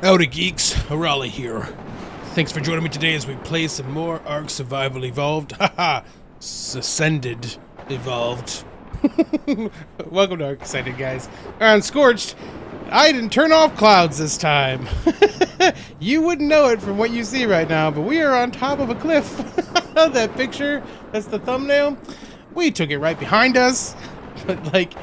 Howdy Geeks, Arahli here. Thanks for joining me today as we play some more ARK Survival Evolved. Haha, Ascended Evolved. Welcome to ARK Ascended, guys. On Scorched, I didn't turn off clouds this time. You wouldn't know it from what you see right now, but we are on top of a cliff. That picture, that's the thumbnail. We took it right behind us. But like,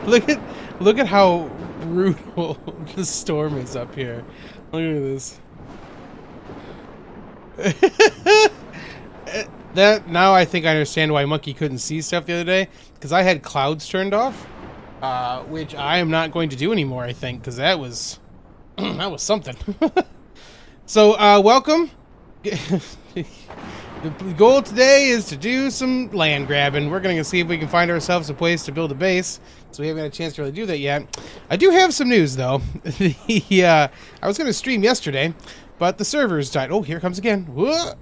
look at how brutal the storm is up here. Look at this. That now I think I understand why Monkey couldn't see stuff the other day, because I had clouds turned off, which I am not going to do anymore. I think because that was that was something. So welcome. The goal today is to do some land grabbing. We're going to see if we can find ourselves a place to build a base. So we haven't had a chance to really do that yet. I do have some news, though. I was going to stream yesterday, but the servers died. Oh, here it comes again. Whoa.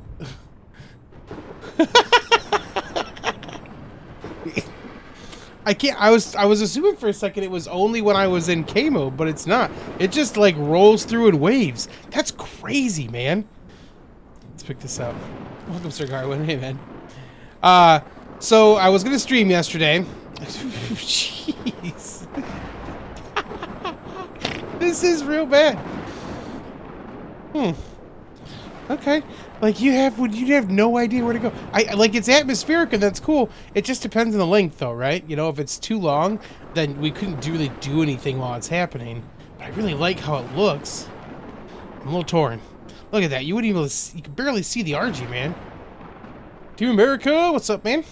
I can't. I was assuming for a second it was only when I was in K mode, but it's not. It just like rolls through in waves. That's crazy, man. Let's pick this up. Welcome, Sir Garwin. Hey, man. So I was gonna stream yesterday. Jeez. This is real bad. Okay. Like you have no idea where to go. I like it's atmospheric and that's cool. It just depends on the length though, right? You know, if it's too long, then we couldn't really do anything while it's happening. But I really like how it looks. I'm a little torn. Look at that. You wouldn't even you could barely see the RG, man. Team America, what's up, man?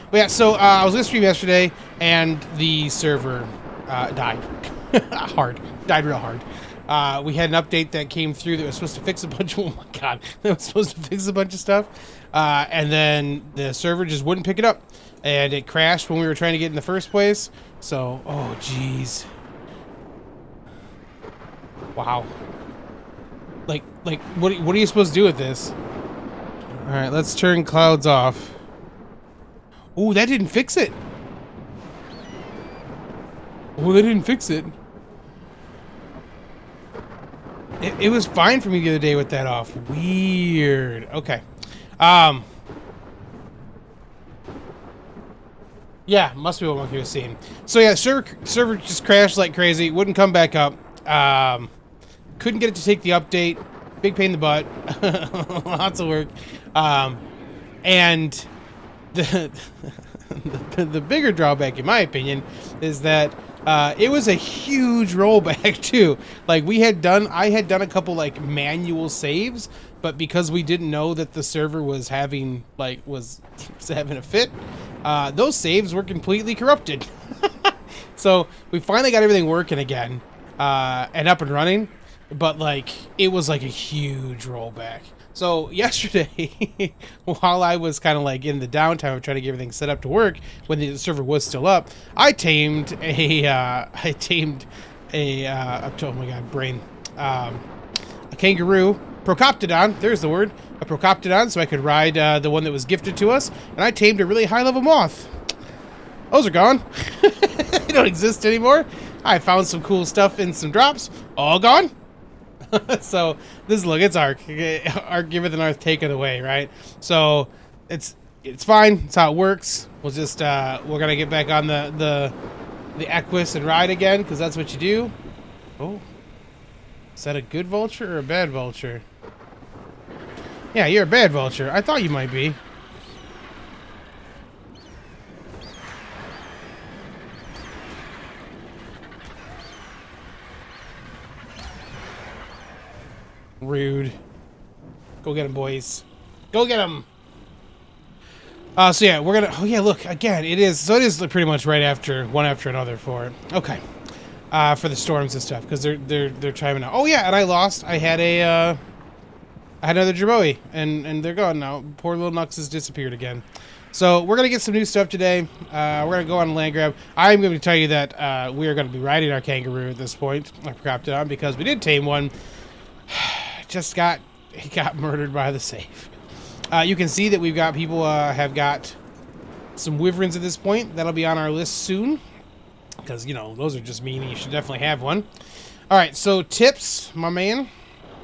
But yeah, so I was gonna stream yesterday and the server died. Died real hard. We had an update that came through that was supposed to fix a bunch of, oh my god, that was supposed to fix a bunch of stuff. And then the server just wouldn't pick it up. And it crashed when we were trying to get in the first place. So, oh jeez. Wow. Like, what are you supposed to do with this? Alright, let's turn clouds off. Ooh, that didn't fix it. Oh, that didn't fix it. It was fine for me the other day with that off. Weird. Okay. Yeah, must be what Monkey was seeing. So yeah, server just crashed like crazy. Wouldn't come back up. Couldn't get it to take the update. Big pain in the butt. Lots of work. And the bigger drawback, in my opinion, is that it was a huge rollback too. Like I had done a couple like manual saves, but because we didn't know that the server was having was having a fit, those saves were completely corrupted. So we finally got everything working again and up and running, but like it was like a huge rollback. So yesterday, while I was kind of like in the downtime of trying to get everything set up to work when the server was still up, I tamed a oh my god, brain, a kangaroo, Procoptodon. There's the word, a Procoptodon, so I could ride the one that was gifted to us, and I tamed a really high level moth. Those are gone. They don't exist anymore. I found some cool stuff in some drops, all gone. So this look, it's ARK. ARK giveth and Earth take it away, right? So it's fine. It's how it works. We'll just we're gonna get back on the Equus and ride again because that's what you do. Oh, is that a good vulture or a bad vulture? Yeah, you're a bad vulture. I thought you might be. Rude. Go get him, boys. Go get him. So yeah, we're gonna. Oh yeah, look again. It is. So it is pretty much right after one after another for it. Okay. For the storms and stuff because they're chiming out. Oh yeah, and I lost. I had another Jerboe and they're gone now. Poor little Nux has disappeared again. So we're gonna get some new stuff today. We're gonna go on a land grab. I'm going to tell you that we are going to be riding our kangaroo at this point. I forgot it on because we did tame one. Just got murdered by the safe. You can see that we've got people have got some wyverns at this point. That'll be on our list soon because, you know, those are just mean. You should definitely have one. All right, so tips, my man,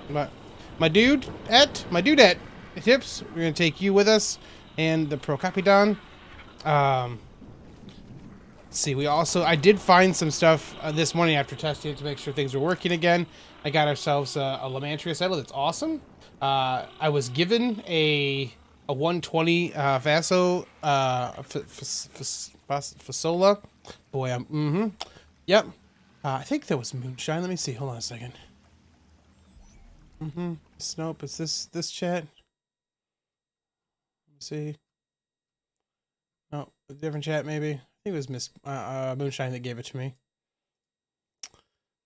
my dudette, tips. We're gonna take you with us, and the Procapidan. Let's see, I did find some stuff this morning after testing it to make sure things were working again. I got ourselves a Lamantria saddle that's awesome. I was given a 120 Vaso Fasola. Boy, yep. I think that was moonshine. Let me see. Hold on a second. Nope. It's this chat. Let me see. No, a different chat maybe. I think it was Miss Moonshine that gave it to me.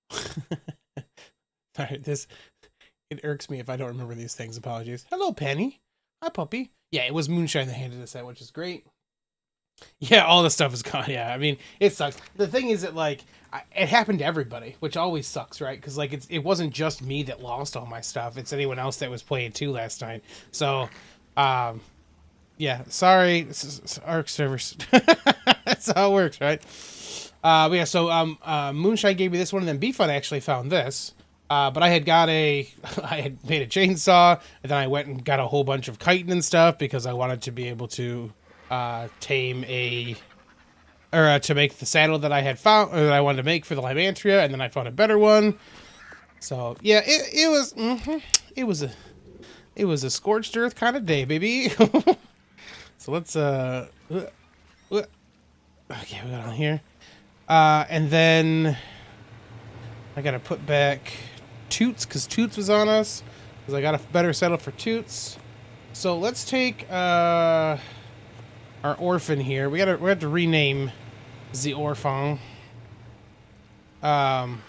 All right, it irks me if I don't remember these things. Apologies. Hello, Penny. Hi, puppy. Yeah, it was Moonshine that handed us that, which is great. Yeah, all the stuff is gone. Yeah, I mean, it sucks. The thing is that, like, it happened to everybody, which always sucks, right? Because, like, it wasn't just me that lost all my stuff. It's anyone else that was playing too last night. So, yeah, sorry, ARK servers. That's how it works, right? But yeah, so Moonshine gave me this one, and then B-Fun actually found this. But I had I had made a chainsaw, and then I went and got a whole bunch of chitin and stuff because I wanted to be able to tame to make the saddle that I had found, or that I wanted to make for the Limantria, and then I found a better one. So yeah, it was a scorched earth kind of day, baby. So let's okay, we got on here, and then I gotta put back Toots because Toots was on us because I got a better saddle for Toots. So let's take our orphan here. We have to rename the orphan. And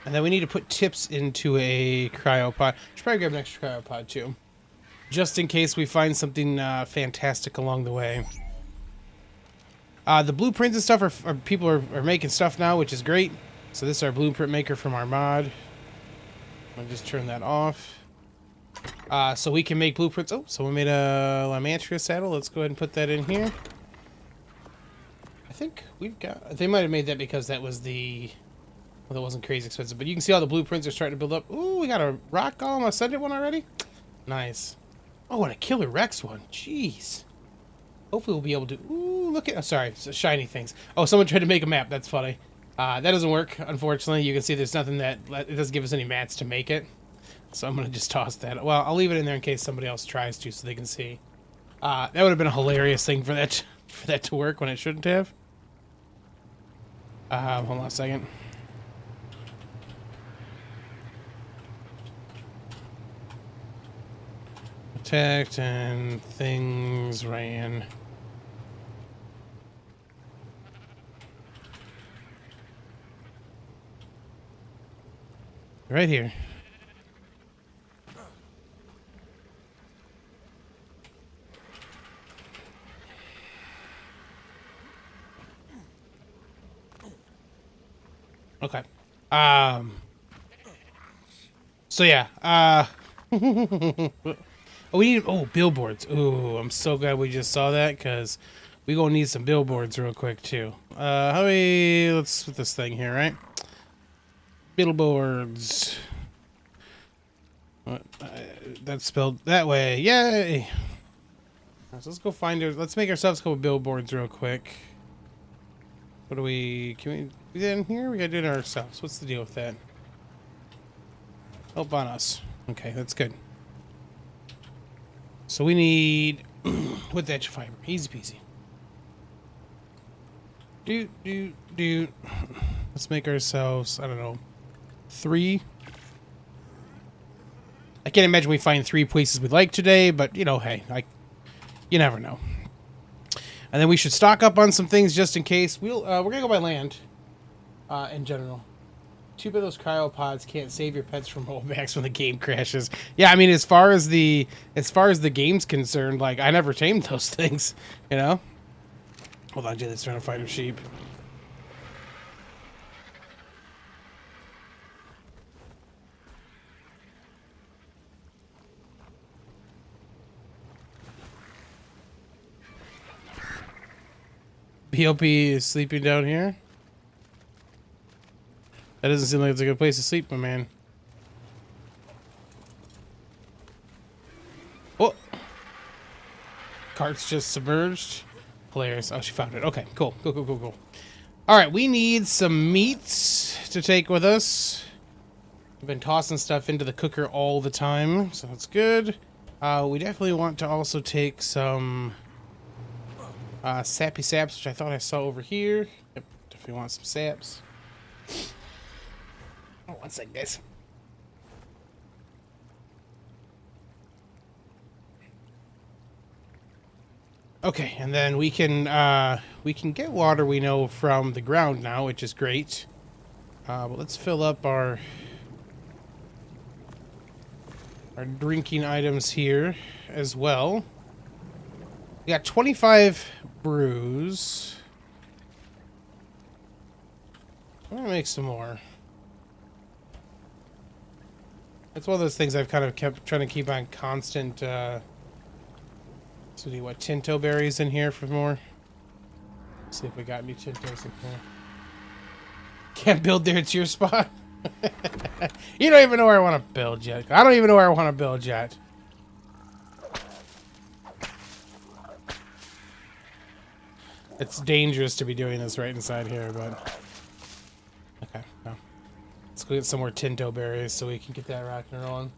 then we need to put tips into a cryopod. Should probably grab an extra cryopod too, just in case we find something fantastic along the way. The blueprints and stuff people are making stuff now, which is great. So this is our blueprint maker from our mod. I'll just turn that off. So we can make blueprints. Oh, someone made a Lamantria saddle. Let's go ahead and put that in here. I think they might have made that because that was well, that wasn't crazy expensive, but you can see all the blueprints are starting to build up. Ooh, we got a rock golem ascended one already. Nice. Oh, and a killer Rex one. Jeez. Hopefully we'll be able to. Ooh, look at. Oh, sorry, shiny things. Oh, someone tried to make a map. That's funny. That doesn't work, unfortunately. You can see there's nothing it doesn't give us any mats to make it. So I'm gonna just toss that. Well, I'll leave it in there in case somebody else tries to, so they can see. That would have been a hilarious thing for that to work when it shouldn't have. Hold on a second. Attacked and things ran. Right here. Okay. So yeah. Oh, we need billboards. Ooh, I'm so glad we just saw that because we gonna need some billboards real quick too. Let's put this thing here, right? Billboards. That's spelled that way. Yay! So let's go let's make ourselves a couple billboards real quick. Can we do that in here? We gotta do it ourselves. What's the deal with that? Help on us. Okay, that's good. So we need with edge fiber. Easy peasy. Let's make ourselves, I don't know, 3. I can't imagine we find 3 places we'd like today, but you know, hey, you never know. And then we should stock up on some things just in case. We're gonna go by land, in general. Too bad those cryopods can't save your pets from rollbacks when the game crashes. Yeah, I mean, as far as the game's concerned, like I never tamed those things, you know. Hold on, Jay, trying to fight a sheep. BLP is sleeping down here. That doesn't seem like it's a good place to sleep, my man. Oh! Cart's just submerged. Hilarious. Oh, she found it. Okay, cool. Cool. Alright, we need some meats to take with us. We've been tossing stuff into the cooker all the time, so that's good. We definitely want to also take some sappy saps, which I thought I saw over here. Yep, definitely want some saps. Oh, one second, guys. Okay, and then we can get water, we know, from the ground now, which is great. But let's fill up our drinking items here as well. We got 25 brews. I'm gonna make some more. It's one of those things I've kind of kept trying to keep on constant. So do what, Tinto berries in here for more? Let's see if we got any Tintos in here. Can't build there, it's your spot. You don't even know where I want to build yet. I don't even know where I want to build yet. It's dangerous to be doing this right inside here, but... Okay, no. Let's go get some more Tinto berries so we can get that rocking and rolling.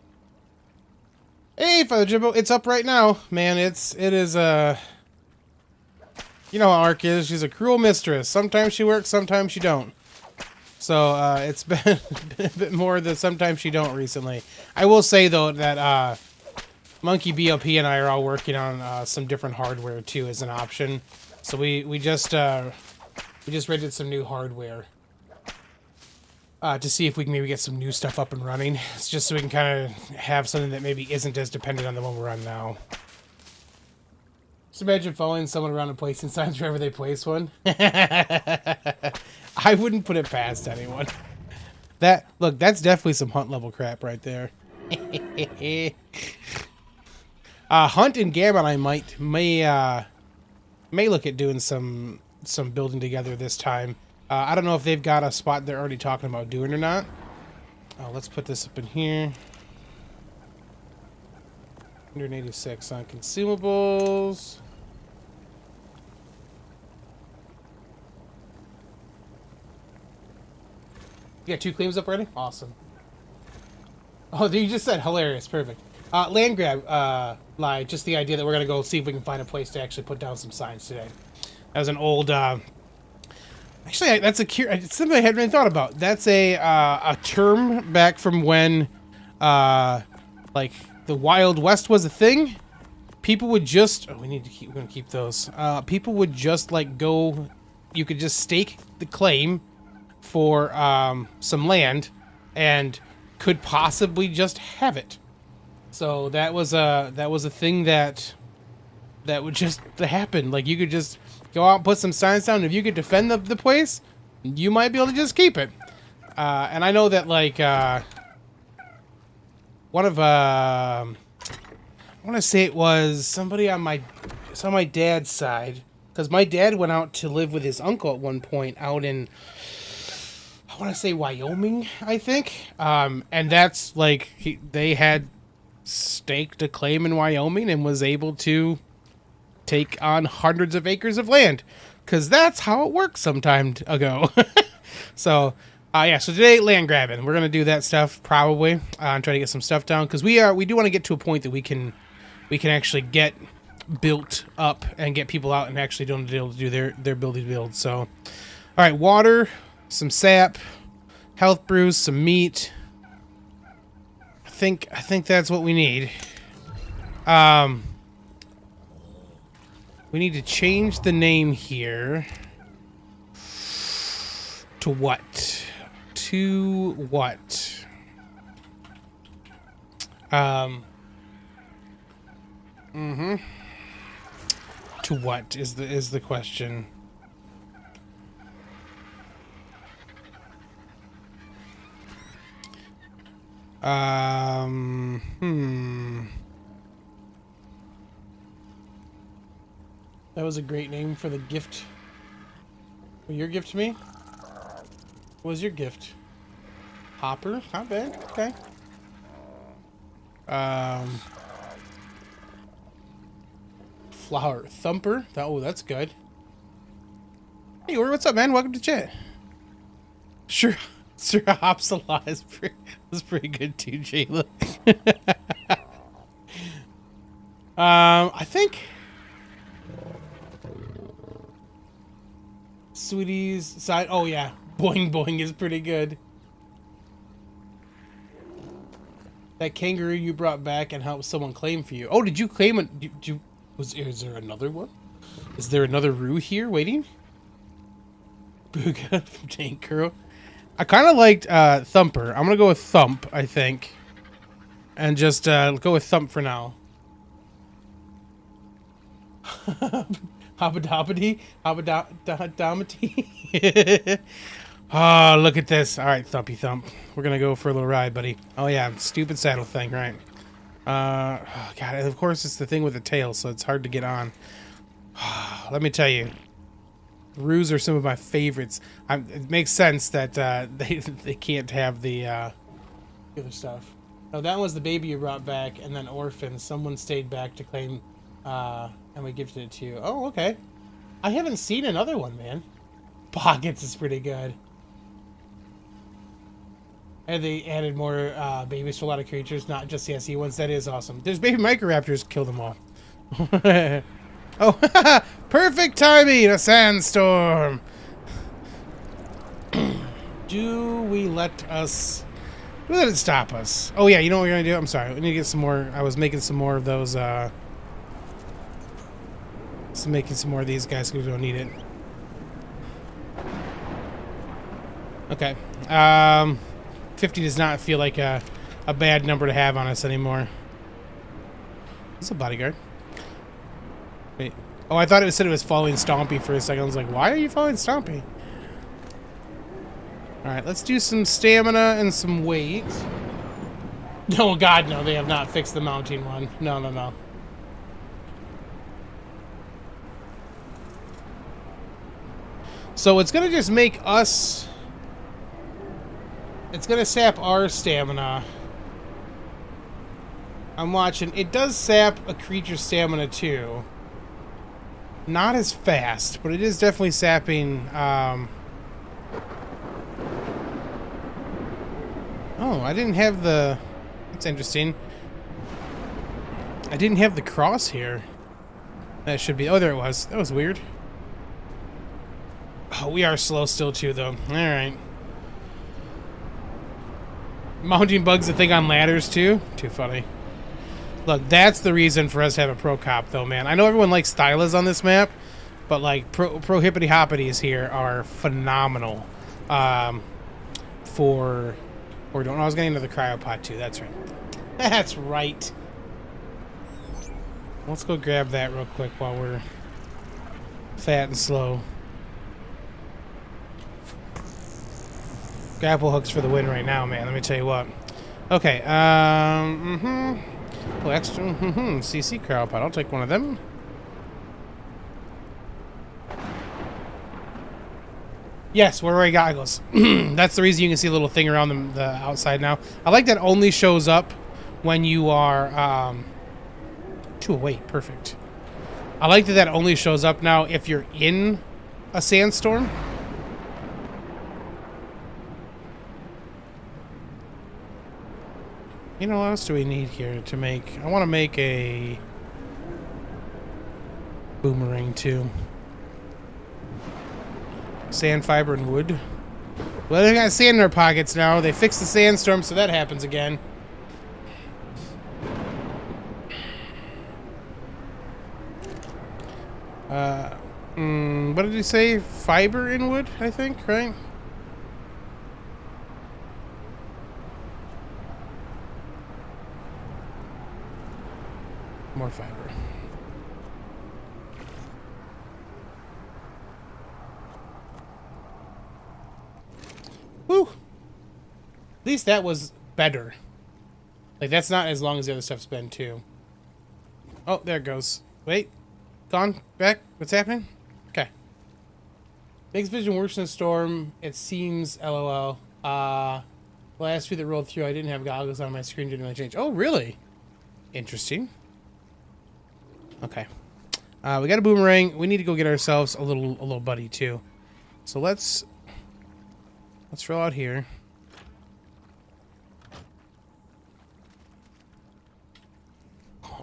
Hey, Father Jimbo, it's up right now. Man, it is, you know how ARK is. She's a cruel mistress. Sometimes she works, sometimes she don't. So, it's been a bit more than sometimes she don't recently. I will say, though, that, Monkey BOP and I are all working on, some different hardware, too, as an option. So we just rented some new hardware. To see if we can maybe get some new stuff up and running. It's just so we can kind of have something that maybe isn't as dependent on the one we're on now. Just imagine following someone around and placing signs wherever they place one. I wouldn't put it past anyone. Look, that's definitely some hunt level crap right there. Hunt and Gammon I may look at doing some building together this time. I don't know if they've got a spot they're already talking about doing or not. Let's put this up in here. 186 on consumables. You got 2 claims up already? Awesome. Oh, you just said hilarious. Perfect. Land grab, lie. Just the idea that we're going to go see if we can find a place to actually put down some signs today. That was an old... Actually, that's it's something I hadn't really thought about. That's a term back from when, like, the Wild West was a thing. People would just... Oh, we're going to keep those. People would just, like, go... You could just stake the claim for some land and could possibly just have it. So that was a thing that would just happen. Like, you could just go out and put some signs down. If you could defend the place, you might be able to just keep it. And I know that, like, one of I want to say it was somebody on my dad's side, because my dad went out to live with his uncle at one point out in, I want to say Wyoming, I think. And that's like they had staked a claim in Wyoming and was able to take on hundreds of acres of land, because that's how it worked some time ago. So, yeah. So today, land grabbing. We're gonna do that stuff probably, and try to get some stuff down, because we do want to get to a point that we can actually get built up and get people out and actually be able to do their building build. So, all right, water, some sap, health brews, some meat. I think that's what we need. We need to change the name here to what? To what? To what is the question? That was a great name for the gift. Your gift to me? What was your gift? Hopper, not bad. Okay. Flower thumper. Oh, that's good. Hey, what's up, man? Welcome to chat. Sure, Sir Hopsala was pretty good too, Jayla. I think Sweetie's side. Oh yeah, Boing Boing is pretty good. That kangaroo you brought back and helped someone claim for you. Oh, did you claim it? Is there another one? Is there another Roo here waiting? Booga from Tank Girl. I kind of liked Thumper. I'm gonna go with Thump, I think, and just go with Thump for now. Hobbadabbity, hobbadabbity. Oh, look at this. All right, Thumpy Thump. We're gonna go for a little ride, buddy. Oh yeah, stupid saddle thing, right? Oh, God, of course it's the thing with the tail, so it's hard to get on. Let me tell you, Roos are some of my favorites. It makes sense that they can't have the other stuff. Oh, that was the baby you brought back, and then orphan. Someone stayed back to claim, and we gifted it to you. Oh, okay. I haven't seen another one, man. Pockets is pretty good. And they added more babies for a lot of creatures, not just the SE ones. That is awesome. There's baby Microraptors. Kill them all. Oh, perfect timing! A sandstorm! Do we let it stop us? Oh yeah, you know what we're gonna do? I'm sorry. We need to get some more. I was making some more of those, making some more of these guys because we don't need it. Okay. 50 does not feel like a bad number to have on us anymore. This is a bodyguard. Wait. Oh, I thought it said it was following Stompy for a second. I was like, why are you following Stompy? Alright, let's do some stamina and some weight. No, God, no. They have not fixed the mounting one. No, no, no. So it's going to just make us... It's going to sap our stamina. I'm watching. It does sap a creature's stamina, too. Not as fast, but it is definitely sapping... Oh, I didn't have the... That's interesting. I didn't have the crosshair. That should be... Oh, there it was. That was weird. Oh, we are slow still, too, though. Alright. Mounting bugs a thing on ladders, too? Too funny. Look, that's the reason for us to have a pro cop, though, man. I know everyone likes stylas on this map, but, like, pro hippity hoppities here are phenomenal. For... Or don't... I was getting into the cryopod, too. That's right. That's right. Let's go grab that real quick while we're fat and slow. Grapple hooks for the win right now, man. Let me tell you what. Okay, Oh, extra, CC cryopod. I'll take one of them. Yes, where I goggles. That's the reason you can see a little thing around the outside now. I like that only shows up when you are, 208, perfect. I like that that only shows up now if you're in a sandstorm. You know, what else do we need here to make... I want to make a... boomerang, too. Sand, fiber, and wood. Well, they got sand in their pockets now. They fixed the sandstorm, so that happens again. What did he say? Fiber and wood, I think, right? More fiber. Woo! At least that was better. Like, that's not as long as the other stuff's been, too. Oh, there it goes. Wait. Gone? Back? What's happening? Okay. Makes vision worse in a storm. It seems, LOL. The last few that rolled through, I didn't have goggles on. My screen didn't really change. Oh, really? Interesting. Okay. We got a boomerang. We need to go get ourselves a little buddy too. So let's roll out here.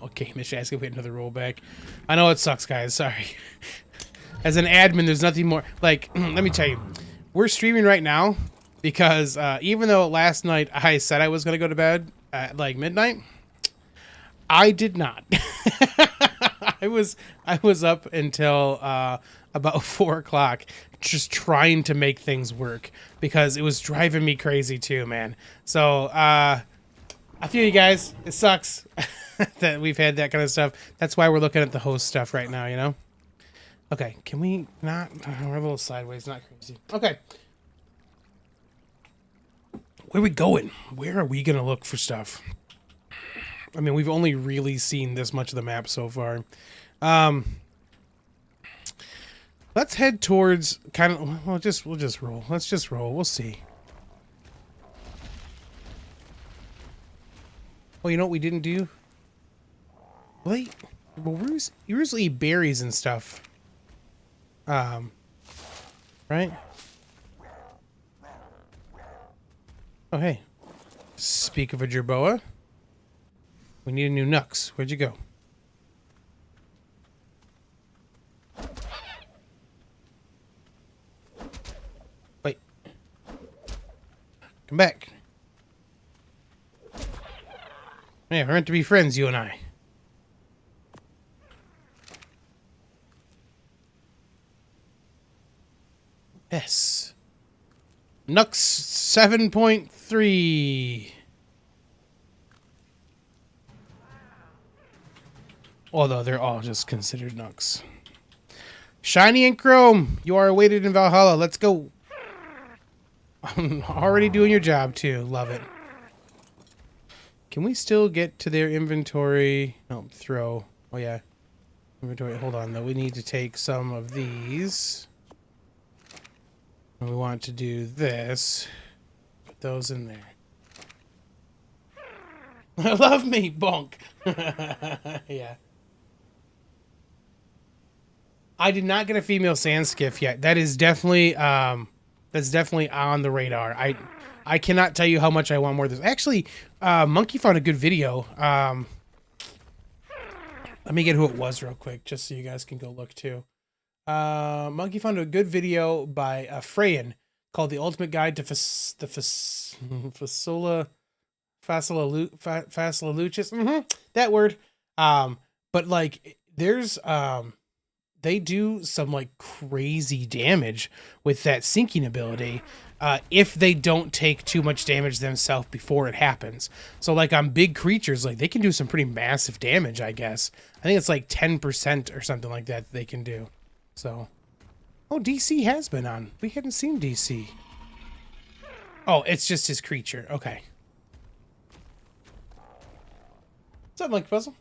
Okay, Miss asking if we had another rollback. I know it sucks, guys. Sorry. As an admin, there's nothing more. Like, let me tell you, we're streaming right now because even though last night I said I was gonna go to bed at like midnight, I did not. I was up until about 4 o'clock just trying to make things work because it was driving me crazy too, man. So I feel you guys. It sucks that we've had that kind of stuff. That's why we're looking at the host stuff right now, you know? Okay, can we not? We're a little sideways, not crazy. Okay. Where are we going? Where are we going to look for stuff? I mean, we've only really seen this much of the map so far. Let's head towards kind of, we'll just roll. Let's just roll. We'll see. Oh, you know what we didn't do? Well, we usually eat berries and stuff. Right? Oh, hey. Speak of a jerboa. We need a new Nux. Where'd you go? Wait. Come back. Yeah, we're meant to be friends, you and I. Yes. Nux 7.3. Although they're all just considered Nux. Shiny and Chrome, you are awaited in Valhalla. Let's go. I'm already doing your job too. Love it. Can we still get to their inventory? No, throw. Oh yeah. Inventory. Hold on though. We need to take some of these. And we want to do this. Put those in there. Love me, bonk. Yeah. I did not get a female sand skiff yet. That is definitely that's definitely on the radar. I cannot tell you how much I want more of this. Actually, Monkey found a good video. Let me get who it was real quick, just so you guys can go look too. Monkey found a good video by Freyan called "The Ultimate Guide to Facilaluchis." That word. But like, there's they do some like crazy damage with that sinking ability if they don't take too much damage themselves before it happens. So like on big creatures, like they can do some pretty massive damage, I guess. I think it's like 10% or something like that they can do. So, oh, DC has been on. We hadn't seen DC. Oh, it's just his creature. Okay. Something like puzzle.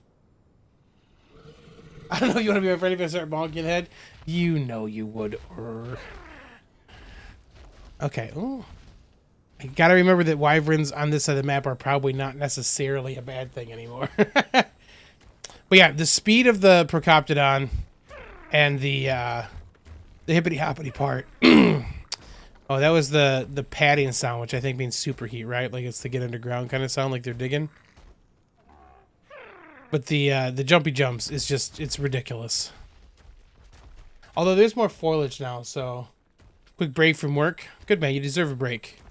I don't know if you want to be my friend if I start bonking the head. You know you would. Okay. Oh, I gotta remember that wyverns on this side of the map are probably not necessarily a bad thing anymore. But yeah, the speed of the Procoptodon and the hippity hoppity part. Oh, that was the padding sound, which I think means superheat, right? Like it's the get underground kind of sound, like they're digging. But the jumpy jumps is just, it's ridiculous. Although there's more foliage now, so quick break from work. Good man, you deserve a break.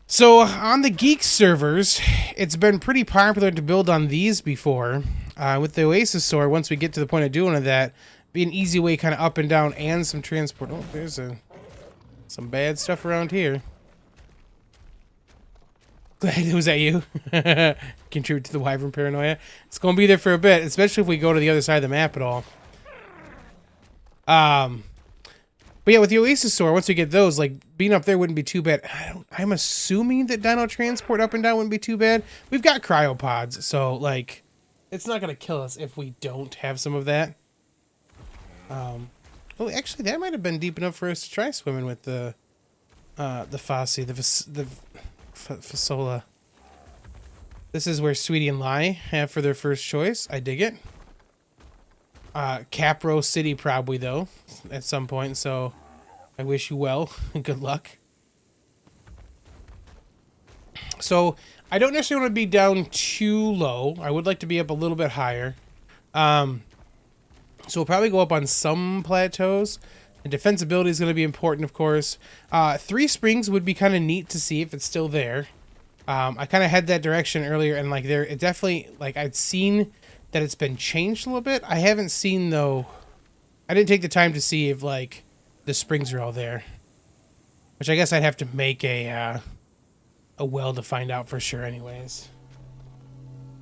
So on the Geeks servers, it's been pretty popular to build on these before. With the Oasis Sword, once we get to the point of doing that, be an easy way kind of up and down and some transport. Oh, there's some bad stuff around here. Glad it was at you. Contribute to the wyvern paranoia. It's going to be there for a bit, especially if we go to the other side of the map at all. But yeah, with the Oasis Sword, once we get those, like, being up there wouldn't be too bad. I'm assuming that Dino Transport up and down wouldn't be too bad. We've got cryopods, so, like, it's not going to kill us if we don't have some of that. Oh, actually, that might have been deep enough for us to try swimming with the Fossey. Fasola. This is where Sweetie and Lai have for their first choice. I dig it. Capro City probably, though, at some point. So I wish you well and good luck. So I don't necessarily want to be down too low. I would like to be up a little bit higher. So we'll probably go up on some plateaus. And defensibility is going to be important, of course. Three Springs would be kind of neat to see if it's still there. I kind of had that direction earlier, and like it definitely, like, I'd seen that it's been changed a little bit. I haven't seen, though. I didn't take the time to see if like the springs are all there, which I guess I'd have to make a well to find out for sure. Anyways,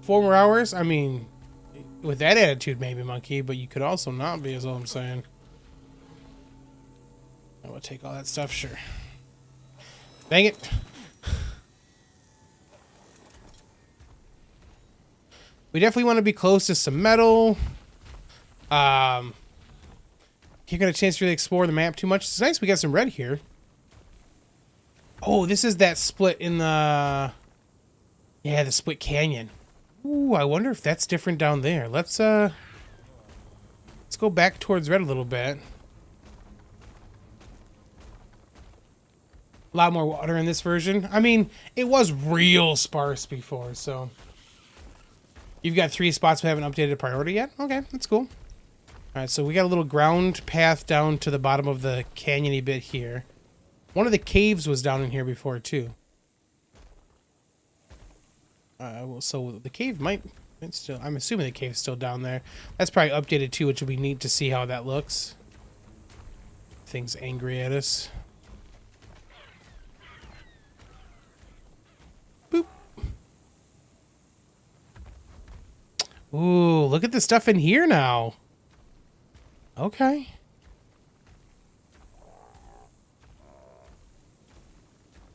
4 more hours. I mean, with that attitude, maybe, monkey, but you could also not be, is all I'm saying. I will take all that stuff, sure. Dang it. We definitely want to be close to some metal. Can't get a chance to really explore the map too much. It's nice we got some red here. Oh, this is that split in the... Yeah, the split canyon. Ooh, I wonder if that's different down there. Let's go back towards red a little bit. A lot more water in this version. I mean, it was real sparse before, so... You've got 3 spots we haven't updated priority yet? Okay, that's cool. Alright, so we got a little ground path down to the bottom of the canyony bit here. One of the caves was down in here before, too. Well, so the cave might still... I'm assuming the cave's still down there. That's probably updated, too, which will be neat to see how that looks. Thing's angry at us. Boop. Ooh, look at the stuff in here now. Okay.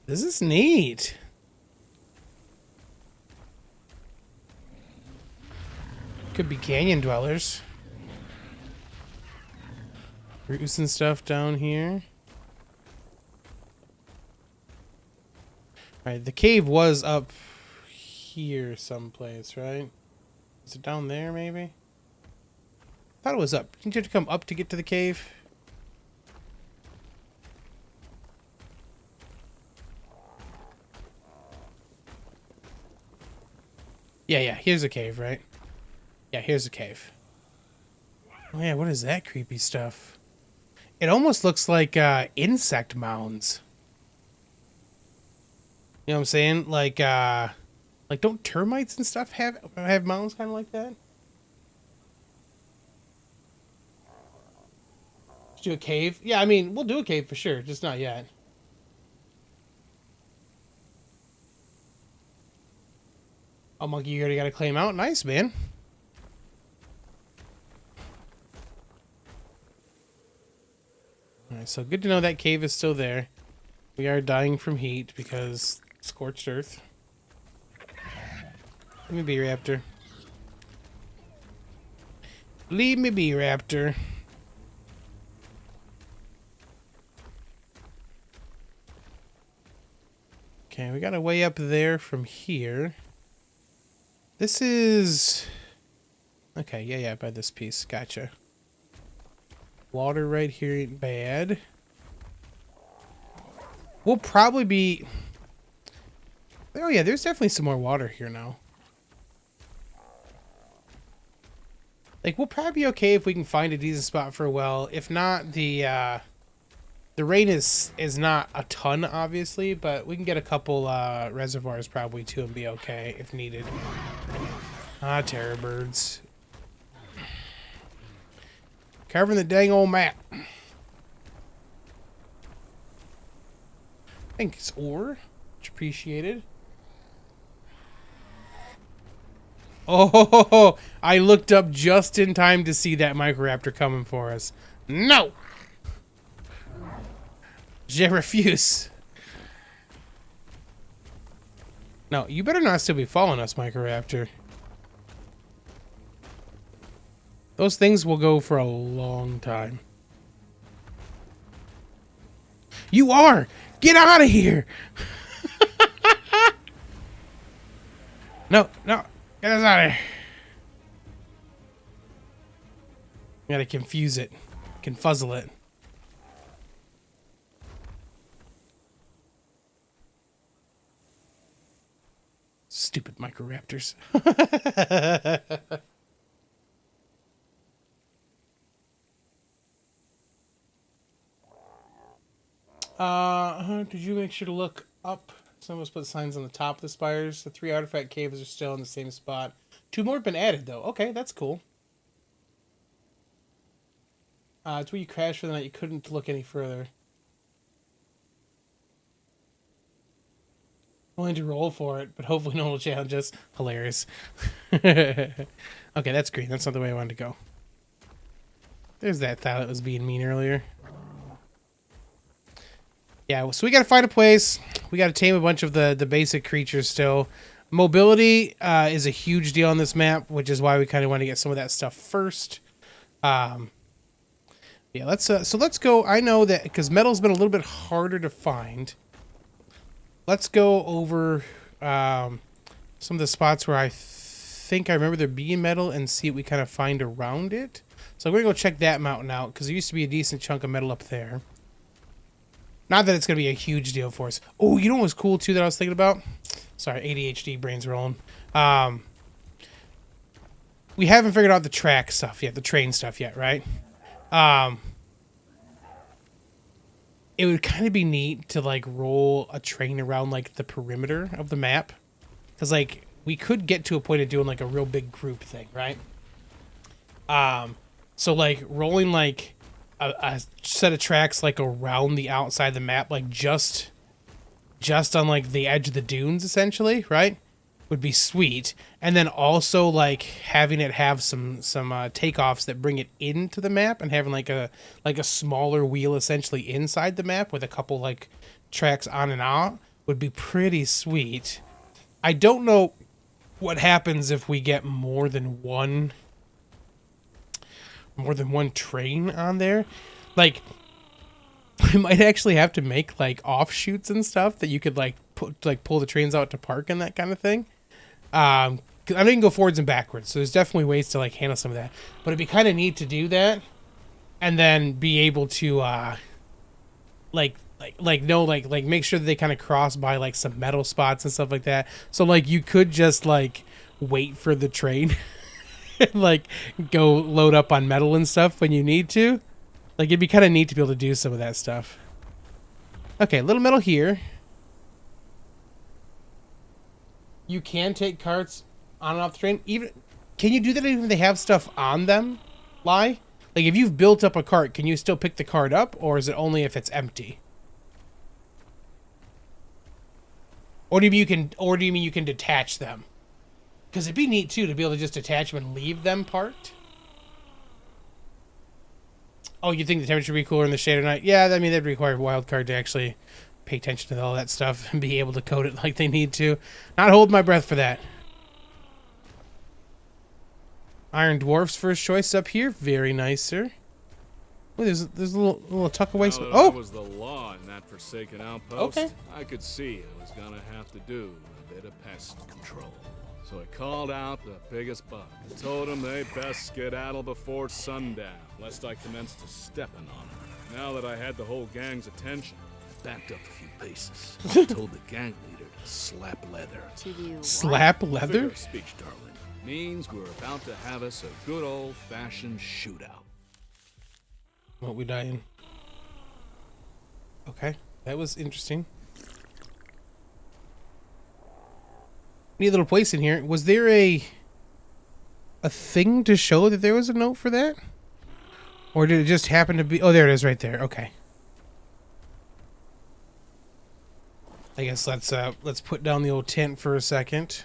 This is neat. Could be canyon dwellers. Roots and stuff down here. Alright, the cave was up here someplace, right? Is it down there, maybe? I thought it was up. Didn't you have to come up to get to the cave? Yeah, here's a cave, right? Yeah, here's a cave. Oh yeah, what is that creepy stuff? It almost looks like insect mounds. You know what I'm saying? Like don't termites and stuff have mounds kind of like that? Let's do a cave. Yeah, I mean, we'll do a cave for sure, just not yet. Oh, monkey, you already got a claim out. Nice, man. Alright, so good to know that cave is still there. We are dying from heat because scorched earth. Let me be, Raptor. Leave me be, Raptor. Okay, we got a way up there from here. This is... Okay, yeah, by this piece. Gotcha. Water right here ain't bad. We'll probably be... Oh yeah, there's definitely some more water here now. Like, we'll probably be okay if we can find a decent spot for a well. If not, the rain is not a ton, obviously, but we can get a couple reservoirs probably too and be okay if needed. Ah, terror birds. Covering the dang old map. Thanks, ore. Much appreciated. Oh, I looked up just in time to see that Microraptor coming for us. No! Je refuse. No, you better not still be following us, Microraptor. Those things will go for a long time. You are! Get out of here! No, no. Get us out of here. Gotta confuse it. Confuzzle it. Stupid microraptors. Did you make sure to look up? Some of us put signs on the top of the spires. The 3 artifact caves are still in the same spot. 2 more have been added, though. Okay, that's cool. It's where you crashed for the night. You couldn't look any further. Willing to roll for it, but hopefully no one will challenge us. Hilarious. Okay, that's green. That's not the way I wanted to go. There's that thought that was being mean earlier. Yeah, so we got to find a place. We got to tame a bunch of the basic creatures still. Mobility is a huge deal on this map, which is why we kind of want to get some of that stuff first. Yeah, let's go. I know that because metal's been a little bit harder to find. Let's go over some of the spots where I think I remember there being metal and see what we kind of find around it. So we're going to go check that mountain out because there used to be a decent chunk of metal up there. Not that it's going to be a huge deal for us. Oh, you know what was cool, too, that I was thinking about? Sorry, ADHD brain's rolling. We haven't figured out the track stuff yet, the train stuff yet, right? It would kind of be neat to, like, roll a train around, like, the perimeter of the map. Because, like, we could get to a point of doing, like, a real big group thing, right? So, like, rolling, like, a set of tracks, like, around the outside of the map, like, just on, like, the edge of the dunes, essentially, right? Would be sweet. And then also, like, having it have some takeoffs that bring it into the map and having, like a smaller wheel, essentially, inside the map with a couple, like, tracks on and out would be pretty sweet. I don't know what happens if we get more than one train on there. Like, we might actually have to make, like, offshoots and stuff that you could, like, pull the trains out to park and that kind of thing. 'Cause I know you can go forwards and backwards, so there's definitely ways to, like, handle some of that. But it'd be kind of neat to do that, and then be able to, make sure that they kind of cross by, like, some metal spots and stuff like that. So, like, you could just, like, wait for the train. Like, go load up on metal and stuff when you need to. Like, it'd be kind of neat to be able to do some of that stuff. Okay, little metal here. You can take carts on and off the train. Can you do that even if they have stuff on them? Like, if you've built up a cart, can you still pick the cart up? Or is it only if it's empty? Or do you mean you can detach them? Because it'd be neat, too, to be able to just detach them and leave them parked. Oh, you think the temperature would be cooler in the shade at night? Yeah, I mean, that'd require a wild card to actually pay attention to all that stuff and be able to code it like they need to. Not hold my breath for that. Iron Dwarf's first choice up here. Very nice, sir. Oh, there's a little tuck away. Oh, was the law in that forsaken outpost. Okay. I could see I was gonna have to do a bit of pest control. So I called out the biggest bug and told them they best skedaddle before sundown, lest I commenced stepping on them. Now that I had the whole gang's attention, I backed up a few paces. I told the gang leader to slap leather. To do what? Slap leather? Figure of speech, darling. Means we're about to have us a good old-fashioned shootout. Won't we die in? Okay, that was interesting. Neat little place in here. Was there a thing to show that there was a note for that? Or did it just happen to be... Oh, there it is right there. Okay. I guess let's put down the old tent for a second.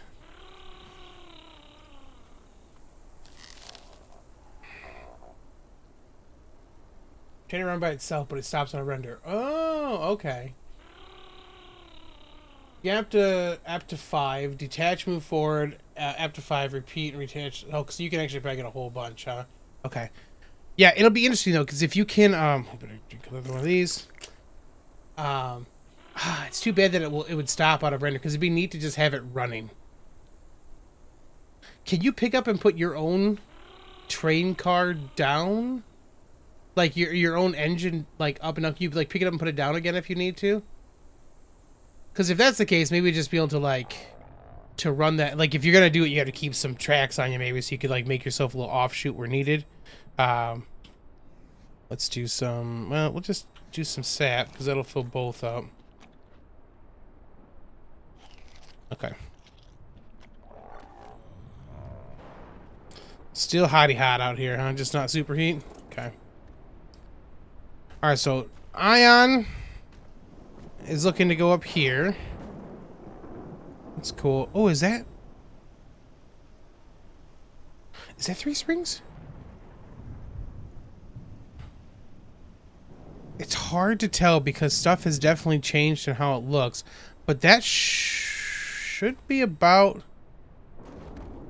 Trying to run by itself, but it stops on a render. Oh, okay. Yeah, up to 5. Detach, move forward. Up to 5, repeat, and retach. Oh, so you can actually probably get a whole bunch, huh? Okay. Yeah, it'll be interesting though, because if you can, I better drink another one of these. It's too bad that it would stop out of render, because it'd be neat to just have it running. Can you pick up and put your own train car down? Like your own engine, like up and up. You like pick it up and put it down again if you need to. Because if that's the case, maybe just be able to like to run that. Like if you're gonna do it, you have to keep some tracks on you, maybe, so you could like make yourself a little offshoot where needed. Let's do some. Well, we'll just do some sap because that'll fill both up. Okay. Still hotty hot out here, huh? Just not superheat? Okay. Alright, so Ion is looking to go up here. That's cool. Oh, is that 3 springs? It's hard to tell because stuff has definitely changed in how it looks, but that should be about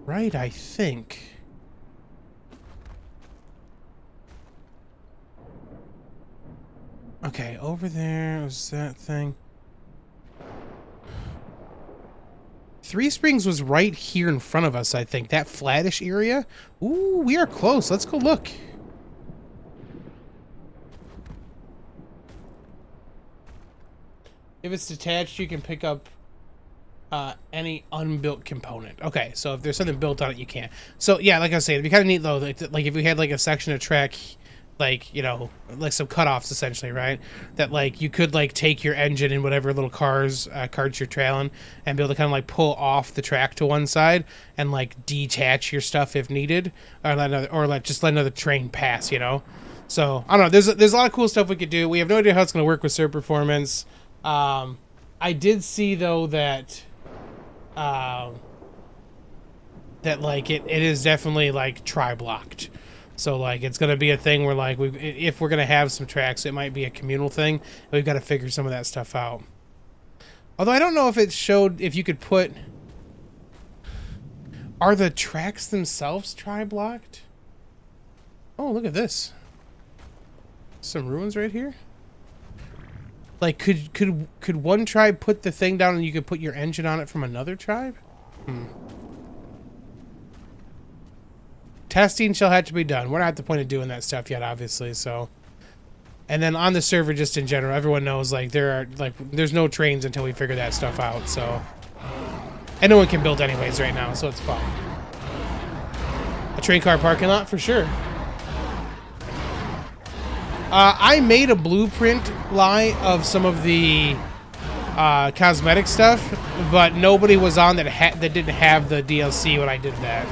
right, I think. Okay, over there was that thing. 3 Springs was right here in front of us, I think. That flattish area. Ooh, we are close. Let's go look. If it's detached, you can pick up any unbuilt component. Okay, so if there's something built on it, you can't. So, yeah, like I was saying, it'd be kind of neat, though, like if we had, like, a section of track, like, you know, like some cutoffs, essentially, right? That, like, you could, like, take your engine and whatever little carts you're trailing and be able to kind of, like, pull off the track to one side and, like, detach your stuff if needed, or just let another train pass, you know? So, I don't know. There's a lot of cool stuff we could do. We have no idea how it's going to work with server performance. I did see, though, that like, it is definitely, like, tri-blocked. So, like, it's going to be a thing where, like, if we're going to have some tracks, it might be a communal thing. We've got to figure some of that stuff out. Although I don't know if it showed if you could put... Are the tracks themselves tri-blocked? Oh, look at this. Some ruins right here. Like, could one tribe put the thing down and you could put your engine on it from another tribe? Testing shall have to be done. We're not at the point of doing that stuff yet, obviously, so. And then on the server, just in general, everyone knows, like, there's no trains until we figure that stuff out, so. And no one can build anyways right now, so it's fine. A train car parking lot, for sure. I made a blueprint of some of the cosmetic stuff, but nobody was on that didn't have the DLC when I did that.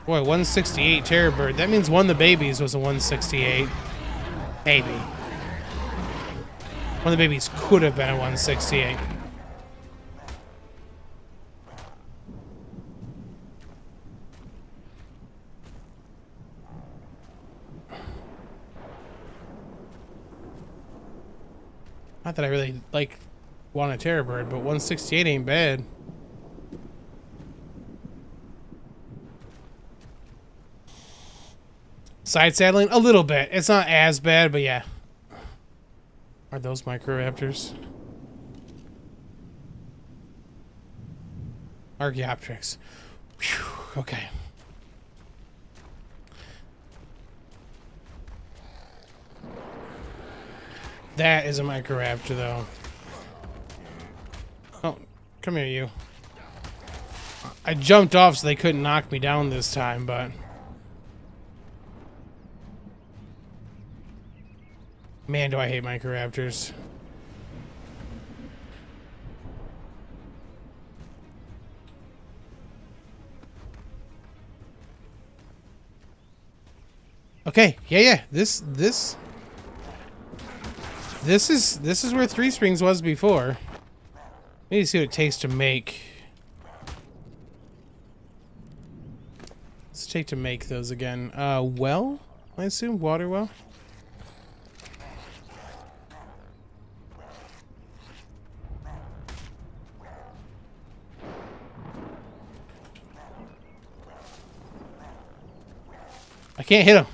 Boy, 168 Terror Bird. That means one of the babies was a 168. Maybe. One of the babies could have been a 168. Not that I really want a Terror Bird, but 168 ain't bad. Side saddling? A little bit. It's not as bad, but yeah. Are those Microraptors? Archaeopteryx. Whew, okay. That is a Microraptor, though. Oh, come here, you. I jumped off so they couldn't knock me down this time, but... Man, do I hate Microraptors. Okay, yeah. This is where 3 Springs was before. Let me see what it takes to make. Let's take to make those again. Well, I assume water well. I can't hit him.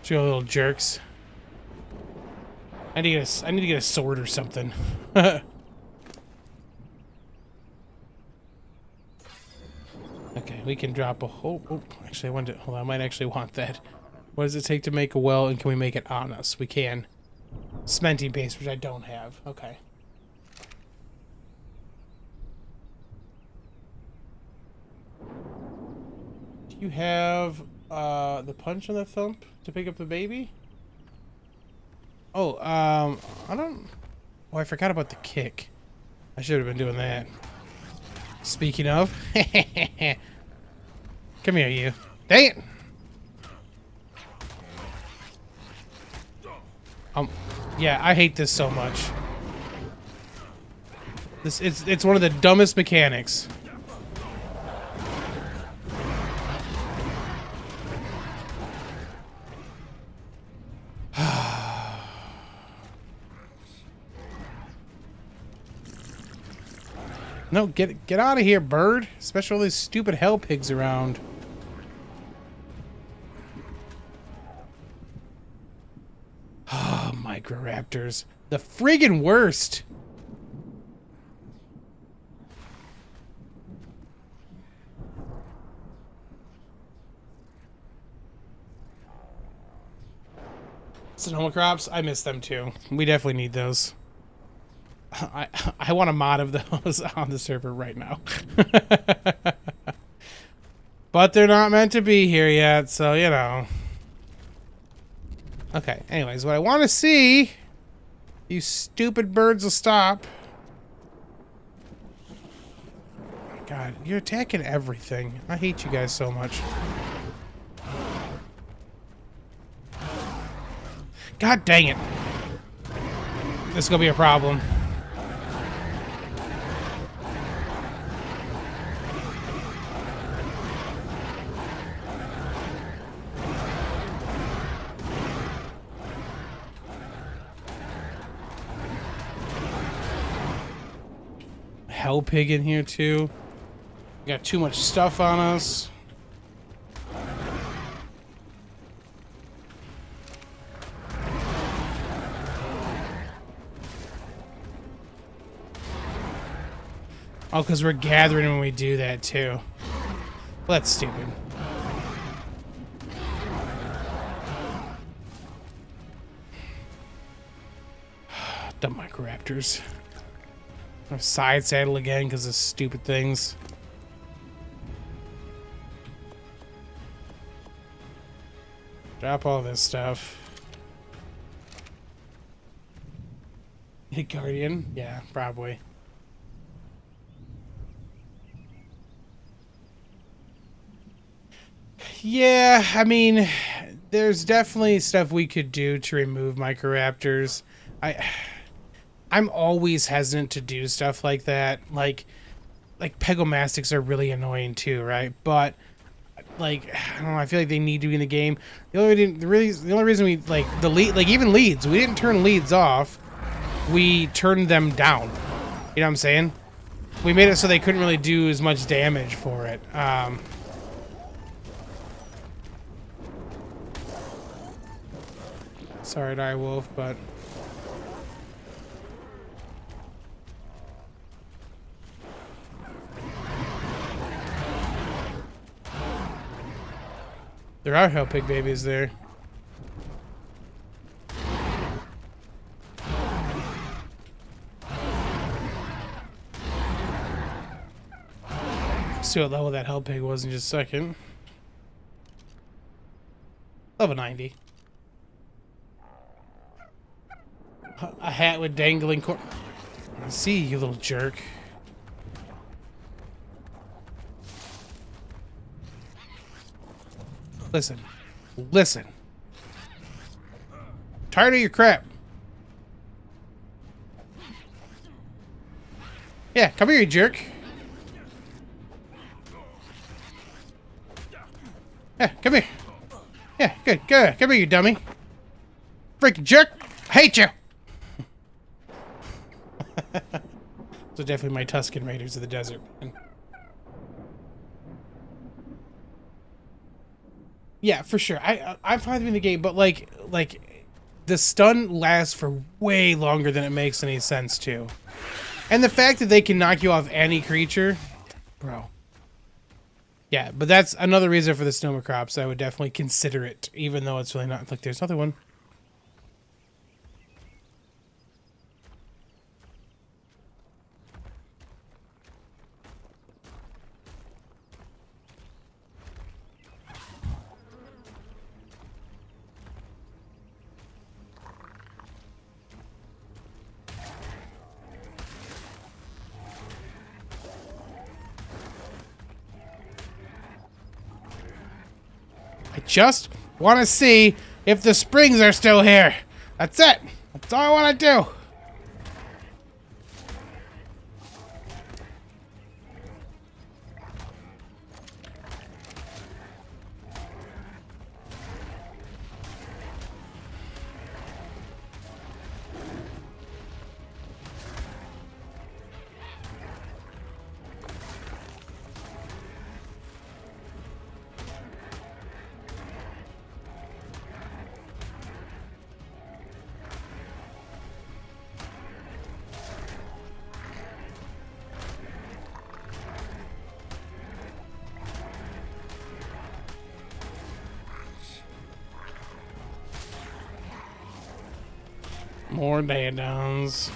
You little jerks. I need to get a sword or something. Okay, we can drop a whole... Oh, actually, hold on, I might actually want that. What does it take to make a well, and can we make it on us? We can. Cementing paste, which I don't have. Okay. Do you have the punch on the thump to pick up the baby? Oh, I don't... Oh, I forgot about the kick. I should have been doing that. Speaking of... Come here, you. Dang it! Yeah, I hate this so much. It's one of the dumbest mechanics. No, get out of here, bird. Especially all these stupid hell pigs around. Oh, microraptors. The friggin' worst. Sonoma crops, I miss them too. We definitely need those. I want a mod of those on the server right now. But they're not meant to be here yet, so you know. Okay, anyways, what I want to see... You stupid birds will stop. God, you're attacking everything. I hate you guys so much. God dang it. This is gonna be a problem. Hell pig in here too. We got too much stuff on us. Oh, because we're gathering when we do that too. Well, that's stupid. Dumb microraptors. Our side saddle again because of stupid things. Drop all this stuff. Hit Guardian? Yeah, probably. Yeah, I mean, there's definitely stuff we could do to remove microraptors. I'm always hesitant to do stuff like that. Like pegomastics are really annoying too, right? But like, I don't know, I feel like they need to be in the game. The only reason we even leads, we didn't turn leads off. We turned them down. You know what I'm saying? We made it so they couldn't really do as much damage for it. Sorry, Direwolf, but there are hell pig babies there. See what level that hell pig was in just a second. Level 90. A hat with dangling I see you, little jerk. Listen. Listen. Tired of your crap. Yeah, come here, you jerk. Yeah, come here. Yeah, good, good. Come here, you dummy. Freaking jerk. I hate you. So definitely my Tuscan Raiders of the Desert. Yeah, for sure. I'm fine with the game, but like the stun lasts for way longer than it makes any sense to. And the fact that they can knock you off any creature, bro. Yeah, but that's another reason for the Snowma Crops. I would definitely consider it, even though it's really not. Like, there's another one. I just want to see if the springs are still here. That's it. That's all I want to do. More downs.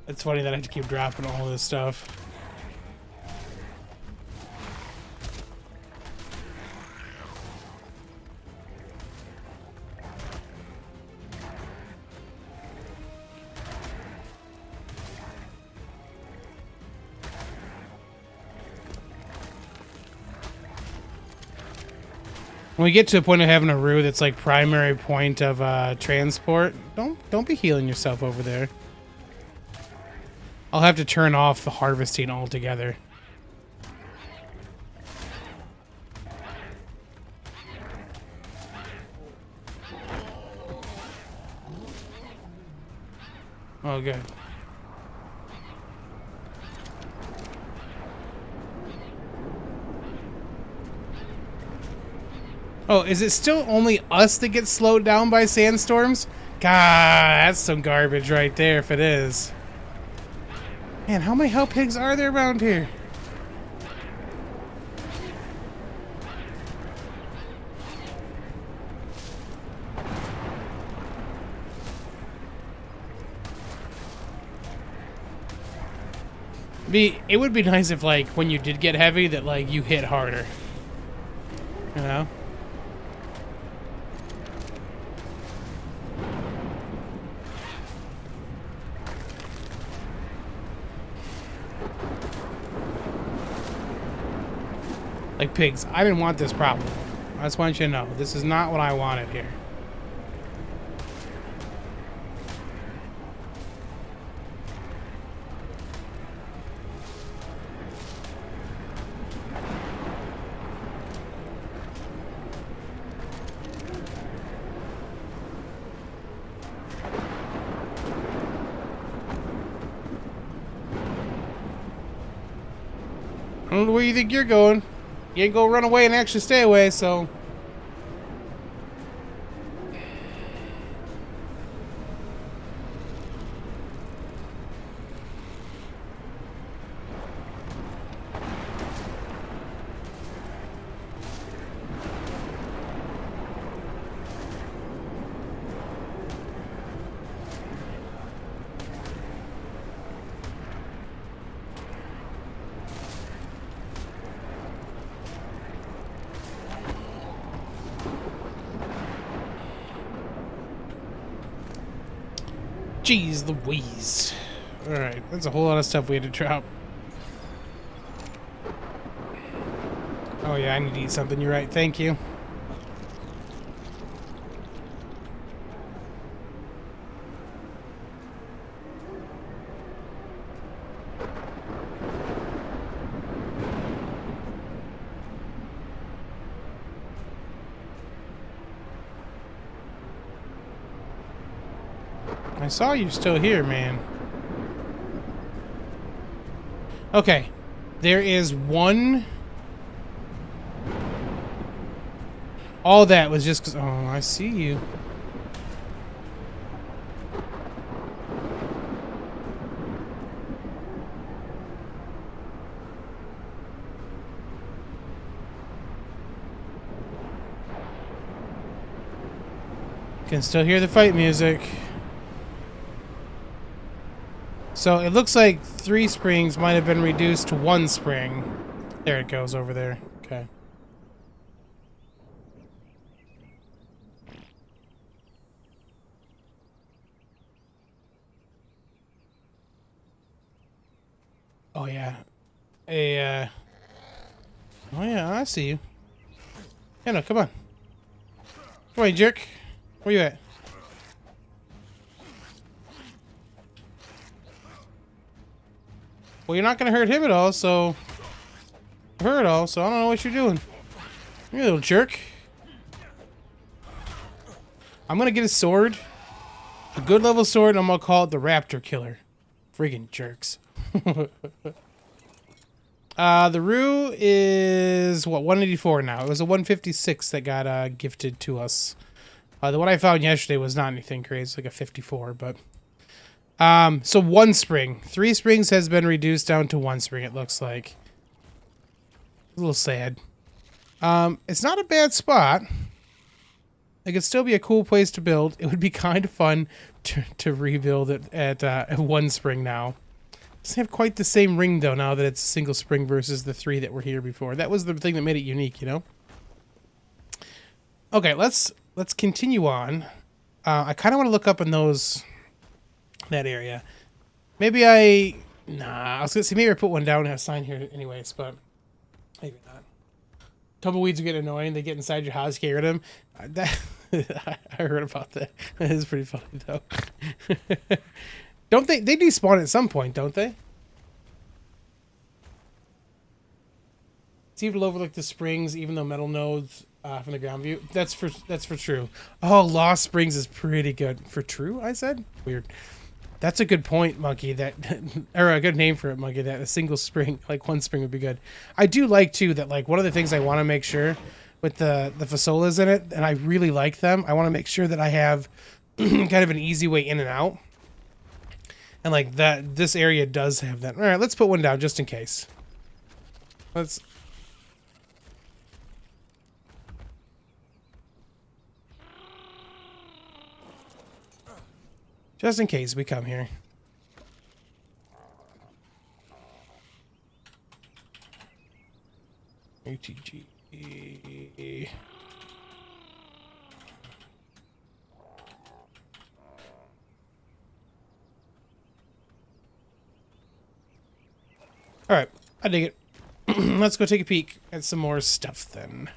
It's funny that I have to keep dropping all this stuff. When we get to a point of having a rue that's like primary point of transport, don't be healing yourself over there. I'll have to turn off the harvesting altogether. Oh, good. Oh, is it still only us that get slowed down by sandstorms? God, that's some garbage right there if it is. Man, how many hell pigs are there around here? It would be nice if, like, when you did get heavy, that, like, you hit harder. You know? Like, pigs, I didn't want this problem. I just want you to know, this is not what I wanted here. I don't know where you think you're going. You ain't gonna run away and actually stay away, so... Jeez Louise. Alright, that's a whole lot of stuff we had to drop. Oh yeah, I need to eat something, you're right, thank you. I saw you still here, man. Okay. There is one All that was just because... Oh, I see you. Can still hear the fight music. So it looks like 3 springs might have been reduced to 1 spring. There it goes over there. Okay. Oh yeah. Oh yeah, I see you. Yeah, no, come on. Come on, you jerk. Where you at? Well, you're not gonna hurt him at all, so... Her at all, so I don't know what you're doing. You little jerk. I'm gonna get a sword. A good level sword, and I'm gonna call it the Raptor Killer. Friggin' jerks. The Rue is, what, 184 now. It was a 156 that got gifted to us. The one I found yesterday was not anything crazy, like a 54, but... so 1 spring. 3 springs has been reduced down to 1 spring, it looks like. A little sad. It's not a bad spot. It could still be a cool place to build. It would be kind of fun to rebuild it at 1 spring now. Doesn't have quite the same ring, though, now that it's a single spring versus the 3 that were here before. That was the thing that made it unique, you know? Okay, let's continue on. I kind of want to look up in that area. Maybe I was gonna say maybe I put one down and have a sign here anyways, but maybe not. Tumbleweeds get annoying. They get inside your house, you can't get them. I heard about that. That is pretty funny though. Don't they despawn at some point, don't they? It's even over like the springs, even though metal nodes from the ground view. That's for true. Oh, Lost Springs is pretty good. For true, I said? Weird. That's a good point, Monkey. That or a good name for it, Monkey. That a single spring, like 1 spring, would be good. I do like too that like one of the things I want to make sure with the fasolas in it, and I really like them. I want to make sure that I have kind of an easy way in and out, and like that this area does have that. All right, let's put one down just in case. Let's. Just in case we come here. ATG. Alright, I dig it. Let's go take a peek at some more stuff then.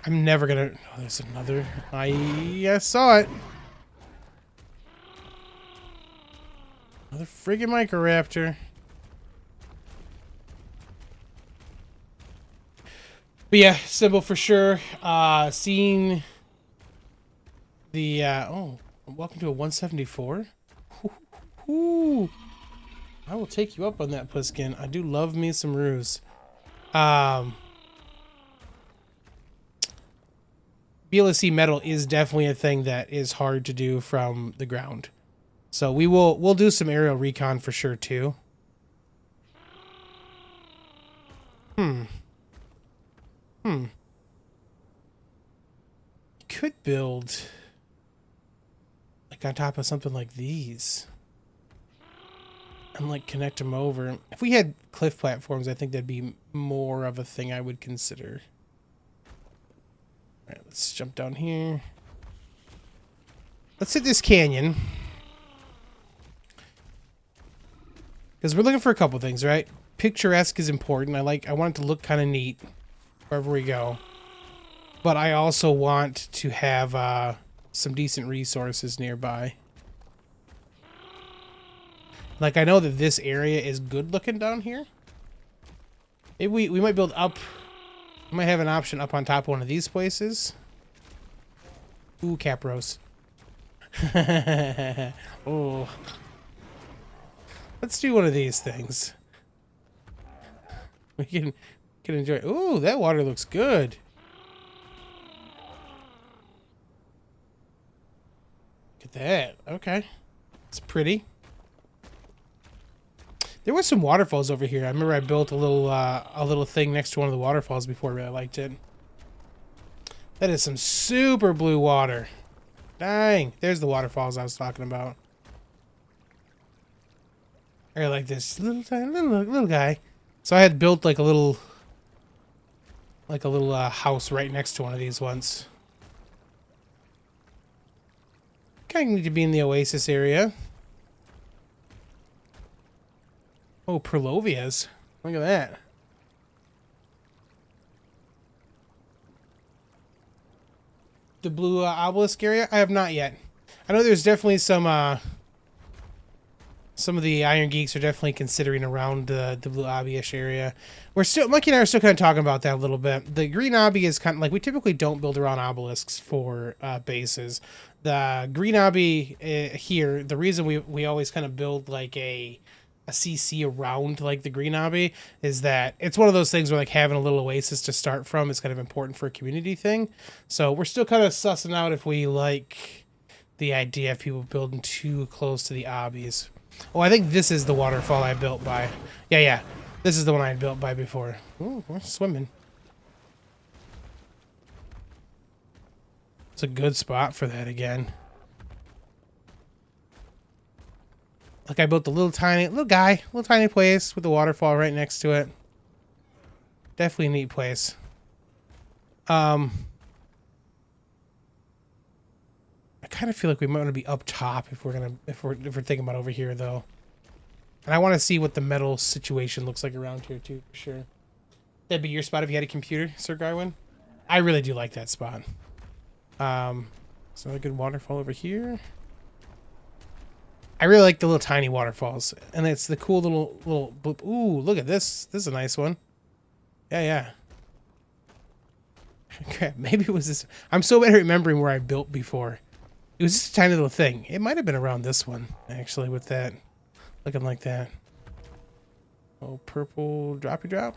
I'm never gonna... Oh, there's another... I saw it. Another friggin' Microraptor. But yeah, symbol for sure. Seeing the... oh, welcome to a 174. Ooh. I will take you up on that, Puskin. I do love me some Ruse. BLSC metal is definitely a thing that is hard to do from the ground. So we'll do some aerial recon for sure too. Could build like on top of something like these. And like connect them over. If we had cliff platforms, I think that'd be more of a thing I would consider. Alright, let's jump down here. Let's hit this canyon. Because we're looking for a couple things, right? Picturesque is important. I want it to look kind of neat wherever we go. But I also want to have some decent resources nearby. Like, I know that this area is good looking down here. Maybe we might build up. We might have an option up on top of one of these places. Ooh, Capros. Oh. Let's do one of these things. We can enjoy it. Ooh, that water looks good. Look at that. Okay. It's pretty. There was some waterfalls over here. I remember I built a little thing next to one of the waterfalls before. I really liked it. That is some super blue water. Dang. There's the waterfalls I was talking about. I really like this little guy. So I had built like a little house right next to one of these ones. Kind of need to be in the oasis area. Oh, Perlovias. Look at that. The blue obelisk area? I have not yet. I know there's definitely some of the IronGeeks are definitely considering around the blue obby-ish area. We're still, Monkey and I are still kind of talking about that a little bit. The green obby is kind of like, we typically don't build around obelisks for bases. The green obby here, the reason we always kind of build like a CC around like the green obby is that it's one of those things where like having a little oasis to start from is kind of important for a community thing. So we're still kind of sussing out if we like the idea of people building too close to the obbies. Oh, I think this is the waterfall I built by. Yeah. This is the one I built by before. Ooh, we're swimming. It's a good spot for that again. Like I built a little tiny place with the waterfall right next to it. Definitely a neat place. I kind of feel like we might want to be up top if we're thinking about over here though. And I want to see what the metal situation looks like around here too, for sure. That'd be your spot if you had a computer, Sir Garwin. I really do like that spot. So a good waterfall over here. I really like the little tiny waterfalls, and it's the cool little bloop. Ooh, look at this. This is a nice one. Yeah. Crap, maybe it was this. I'm so bad at remembering where I built before. It was just a tiny little thing. It might have been around this one, actually, with that. Looking like that. Oh, purple droppy drop.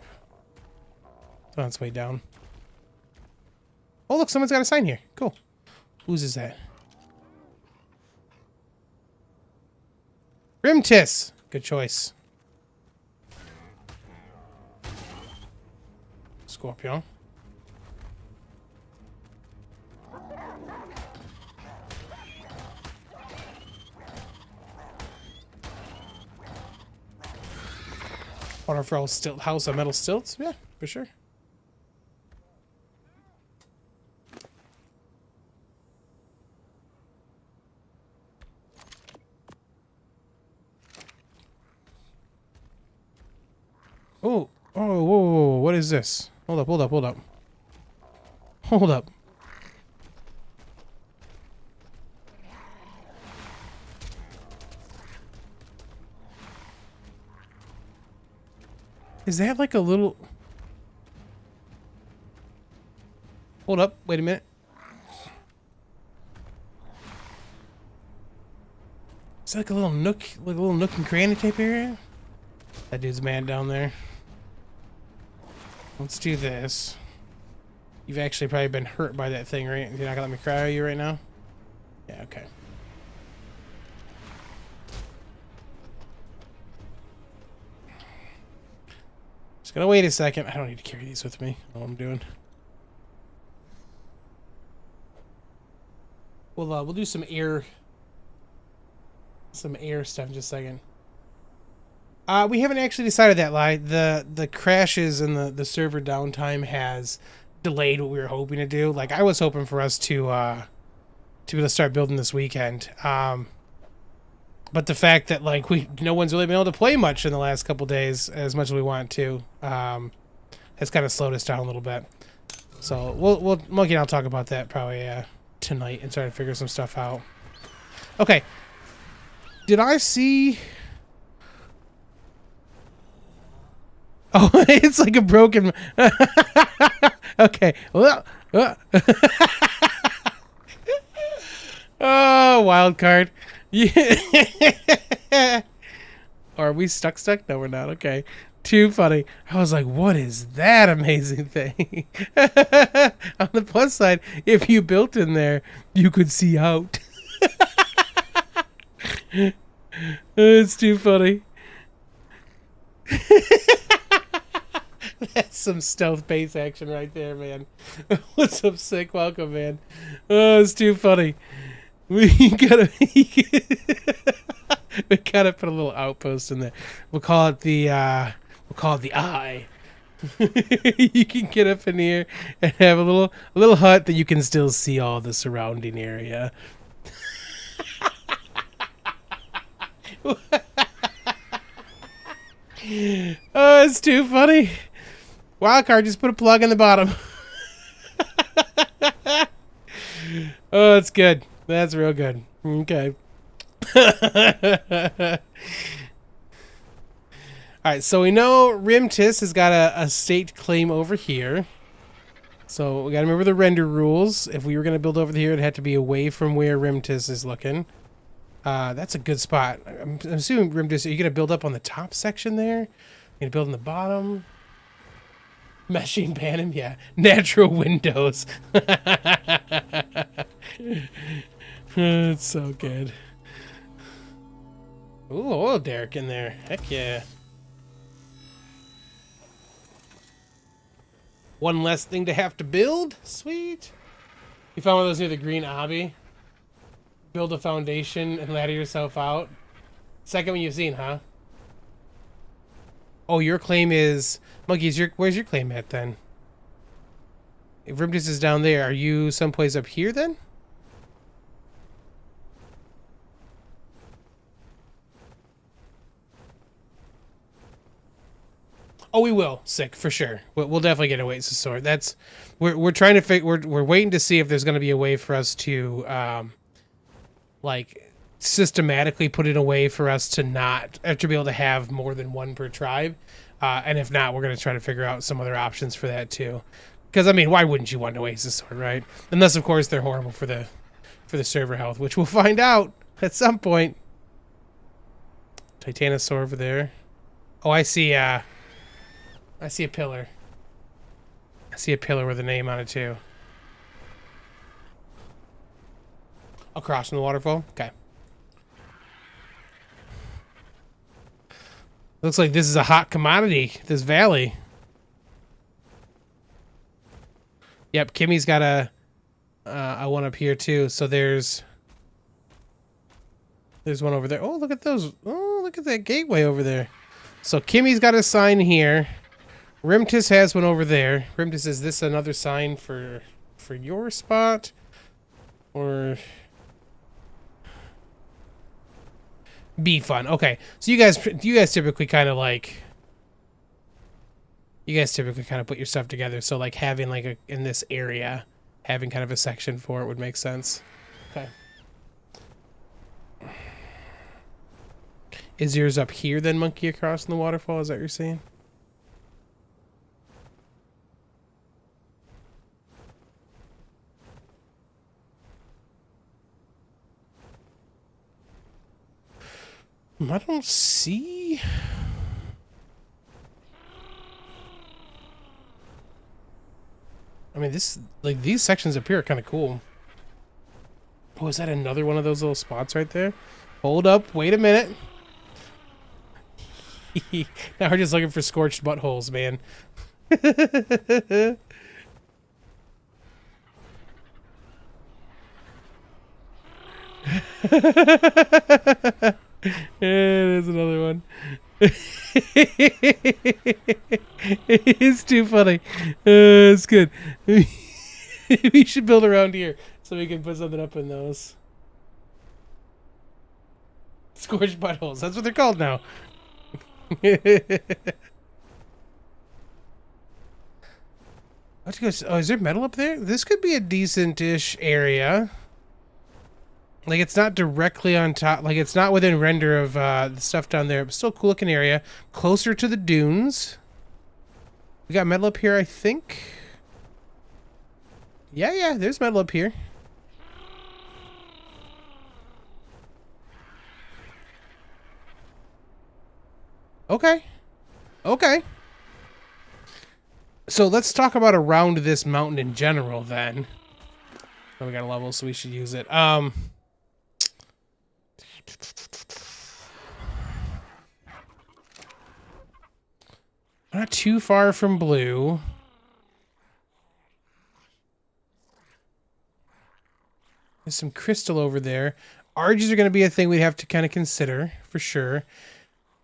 It's on its way down. Oh, look, someone's got a sign here. Cool. Whose is that? Rimtis. Good choice. Scorpion. Waterfall stilt house on metal stilts? Yeah, for sure. Oh, whoa, what is this? Hold up. Hold up. Is that like a little... Hold up, wait a minute. Is that like a little nook and cranny type area? That dude's man down there. Let's do this. You've actually probably been hurt by that thing, right? You're not gonna let me cry you right now? Yeah, okay. Just gonna wait a second. I don't need to carry these with me. I know what I'm doing. We'll do some air stuff in just a second. We haven't actually decided that, Lai. The crashes and the server downtime has delayed what we were hoping to do. Like, I was hoping for us to be able to start building this weekend. But the fact that like no one's really been able to play much in the last couple days as much as we want to has kind of slowed us down a little bit. So we'll Monkey and I'll talk about that probably tonight and try to figure some stuff out. Okay. Did I see... Oh, it's like a broken... Okay. Oh, wild card. Yeah. Are we stuck? No, we're not. Okay. Too funny. I was like, what is that amazing thing? On the plus side, if you built in there, you could see out. It's too funny. That's some stealth base action right there, man. What's up, sick? Welcome, man. Oh, it's too funny. We gotta put a little outpost in there. We'll call it the eye. You can get up in here and have a little hut that you can still see all the surrounding area. Oh, it's too funny. Wildcard, just put a plug in the bottom. Oh, it's good. That's real good. Okay. Alright, so we know Rimtis has got a state claim over here. So we gotta remember the render rules. If we were gonna build over here, it'd have to be away from where Rimtis is looking. That's a good spot. I'm assuming Rimtis, are you gonna build up on the top section there? You gonna build on the bottom? Meshing Panem, yeah. Natural windows. It's so good. Ooh, oil derrick in there. Heck yeah. One less thing to have to build. Sweet. You found one of those near the green obby? Build a foundation and ladder yourself out. Second one you've seen, huh? Oh, your claim is... Monkeys, where's your claim at, then? If Rimtis is down there, are you someplace up here, then? Oh, we will. Sick, for sure. We'll definitely get a ways to sort. That's... We're trying to we're waiting to see if there's going to be a way for us to, like, systematically put it away for us to not... to be able to have more than one per tribe. And if not, we're going to try to figure out some other options for that too. Because, I mean, why wouldn't you want Oasis Sword, right? Unless, of course, they're horrible for the server health, which we'll find out at some point. Titanosaur over there. Oh, I see a pillar. I see a pillar with a name on it too. Across from the waterfall? Okay. Looks like this is a hot commodity, this valley. Yep, Kimmy's got a one up here too. So there's one over there. Oh, look at those. Oh, look at that gateway over there. So Kimmy's got a sign here. Rimtis has one over there. Rimtis, is this another sign for your spot? Or... Be fun. Okay, so you guys typically kind of like... You guys typically kind of put your stuff together, so like having like in this area, having kind of a section for it would make sense. Okay. Is yours up here then, Monkey, across in the waterfall? Is that what you're saying? I don't see... I mean, this, like, these sections up here are kind of cool. Oh, is that another one of those little spots right there? Hold up, wait a minute. Now we're just looking for scorched buttholes, man. There's another one. It's too funny. It's good. We should build around here so we can put something up in those. Scorched buttholes. That's what they're called now. Oh, is there metal up there? This could be a decent-ish area. Like, it's not directly on top. Like, it's not within render of the stuff down there. But still a cool-looking area. Closer to the dunes. We got metal up here, I think. Yeah, there's metal up here. Okay. Okay. So let's talk about around this mountain in general then. Oh, we got a level, so we should use it. Not too far from blue. There's some crystal over there. Arges are going to be a thing we have to kind of consider, for sure.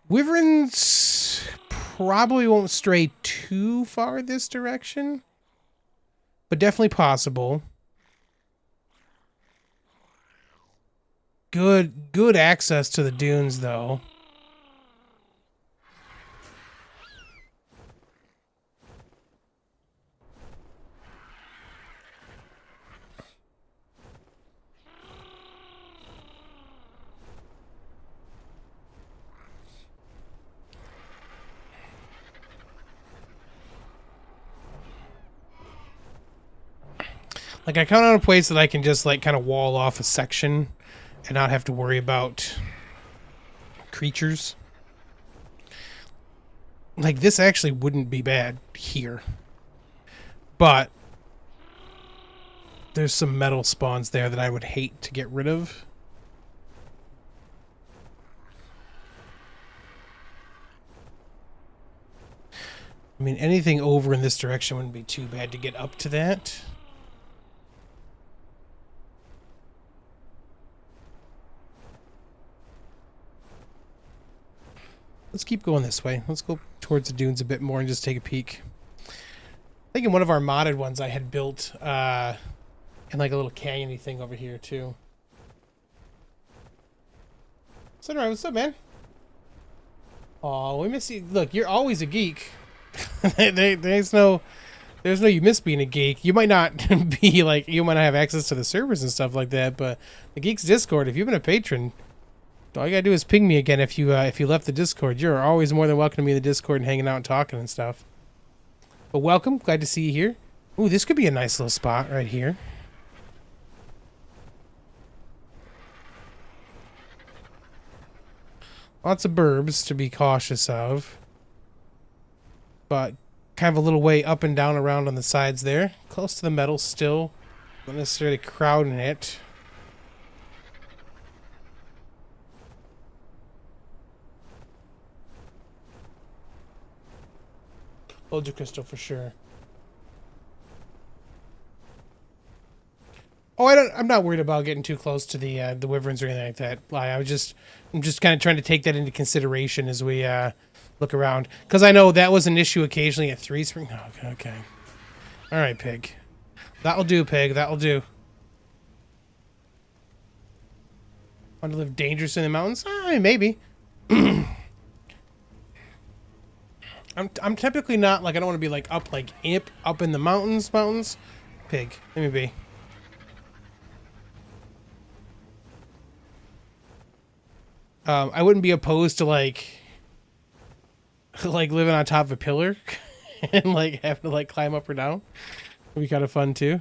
Wyverns probably won't stray too far this direction, but definitely possible. Good access to the dunes, though. Like, I count on a place that I can just, like, kind of wall off a section and not have to worry about creatures. Like, this actually wouldn't be bad here. But there's some metal spawns there that I would hate to get rid of. I mean, anything over in this direction wouldn't be too bad to get up to that. Let's keep going this way. Let's go towards the dunes a bit more and just take a peek. I think in one of our modded ones I had built in like a little canyon-y thing over here too. Sunrise, what's up, man? Oh, we miss you. Look, you're always a geek. there's no you miss being a geek. You might not be like, you might not have access to the servers and stuff like that, but the Geeks Discord, if you've been a patron, all you gotta do is ping me again if you left the Discord. You're always more than welcome to be in the Discord and hanging out and talking and stuff. But welcome, glad to see you here. Ooh, this could be a nice little spot right here. Lots of burbs to be cautious of. But kind of a little way up and down around on the sides there. Close to the metal still. Not necessarily crowding it. Loads of crystal for sure. Oh, I'm not worried about getting too close to the wyverns or anything like that. I'm just kind of trying to take that into consideration as we look around, because I know that was an issue occasionally at Three Spring. Oh, okay. All right, pig. That'll do, pig. That'll do. Want to live dangerously in the mountains? Maybe. I'm typically not like, I don't want to be like up in the mountains. Pig. Let me be. I wouldn't be opposed to like living on top of a pillar and like having to like climb up or down. It'd be kind of fun too.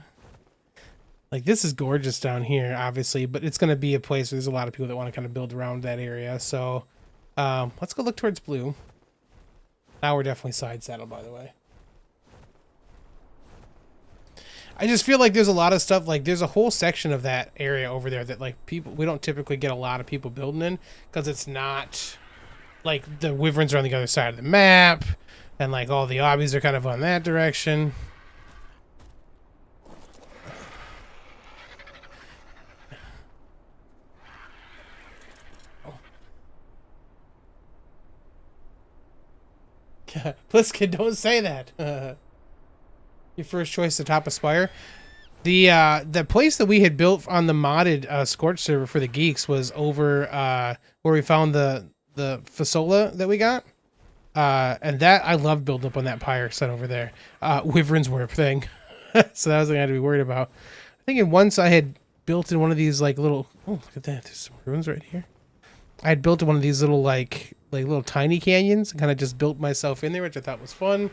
Like, this is gorgeous down here, obviously, but it's going to be a place where there's a lot of people that want to kind of build around that area. So let's go look towards blue. Now we're definitely side saddle, by the way. I just feel like there's a lot of stuff, like there's a whole section of that area over there that like we don't typically get a lot of people building in, because it's not like the wyverns are on the other side of the map and like all the obbies are kind of on that direction. Pliskin, don't say that. Your first choice to top Aspire. The place that we had built on the modded Scorched server for the Geeks was over where we found the fasola that we got. And that, I loved building up on that pyre set over there. Wyverns were a thing. So that was something I had to be worried about. I think once I had built in one of these like little, oh, look at that, there's some ruins right here. I had built in one of these little like little tiny canyons and kind of just built myself in there, which I thought was fun.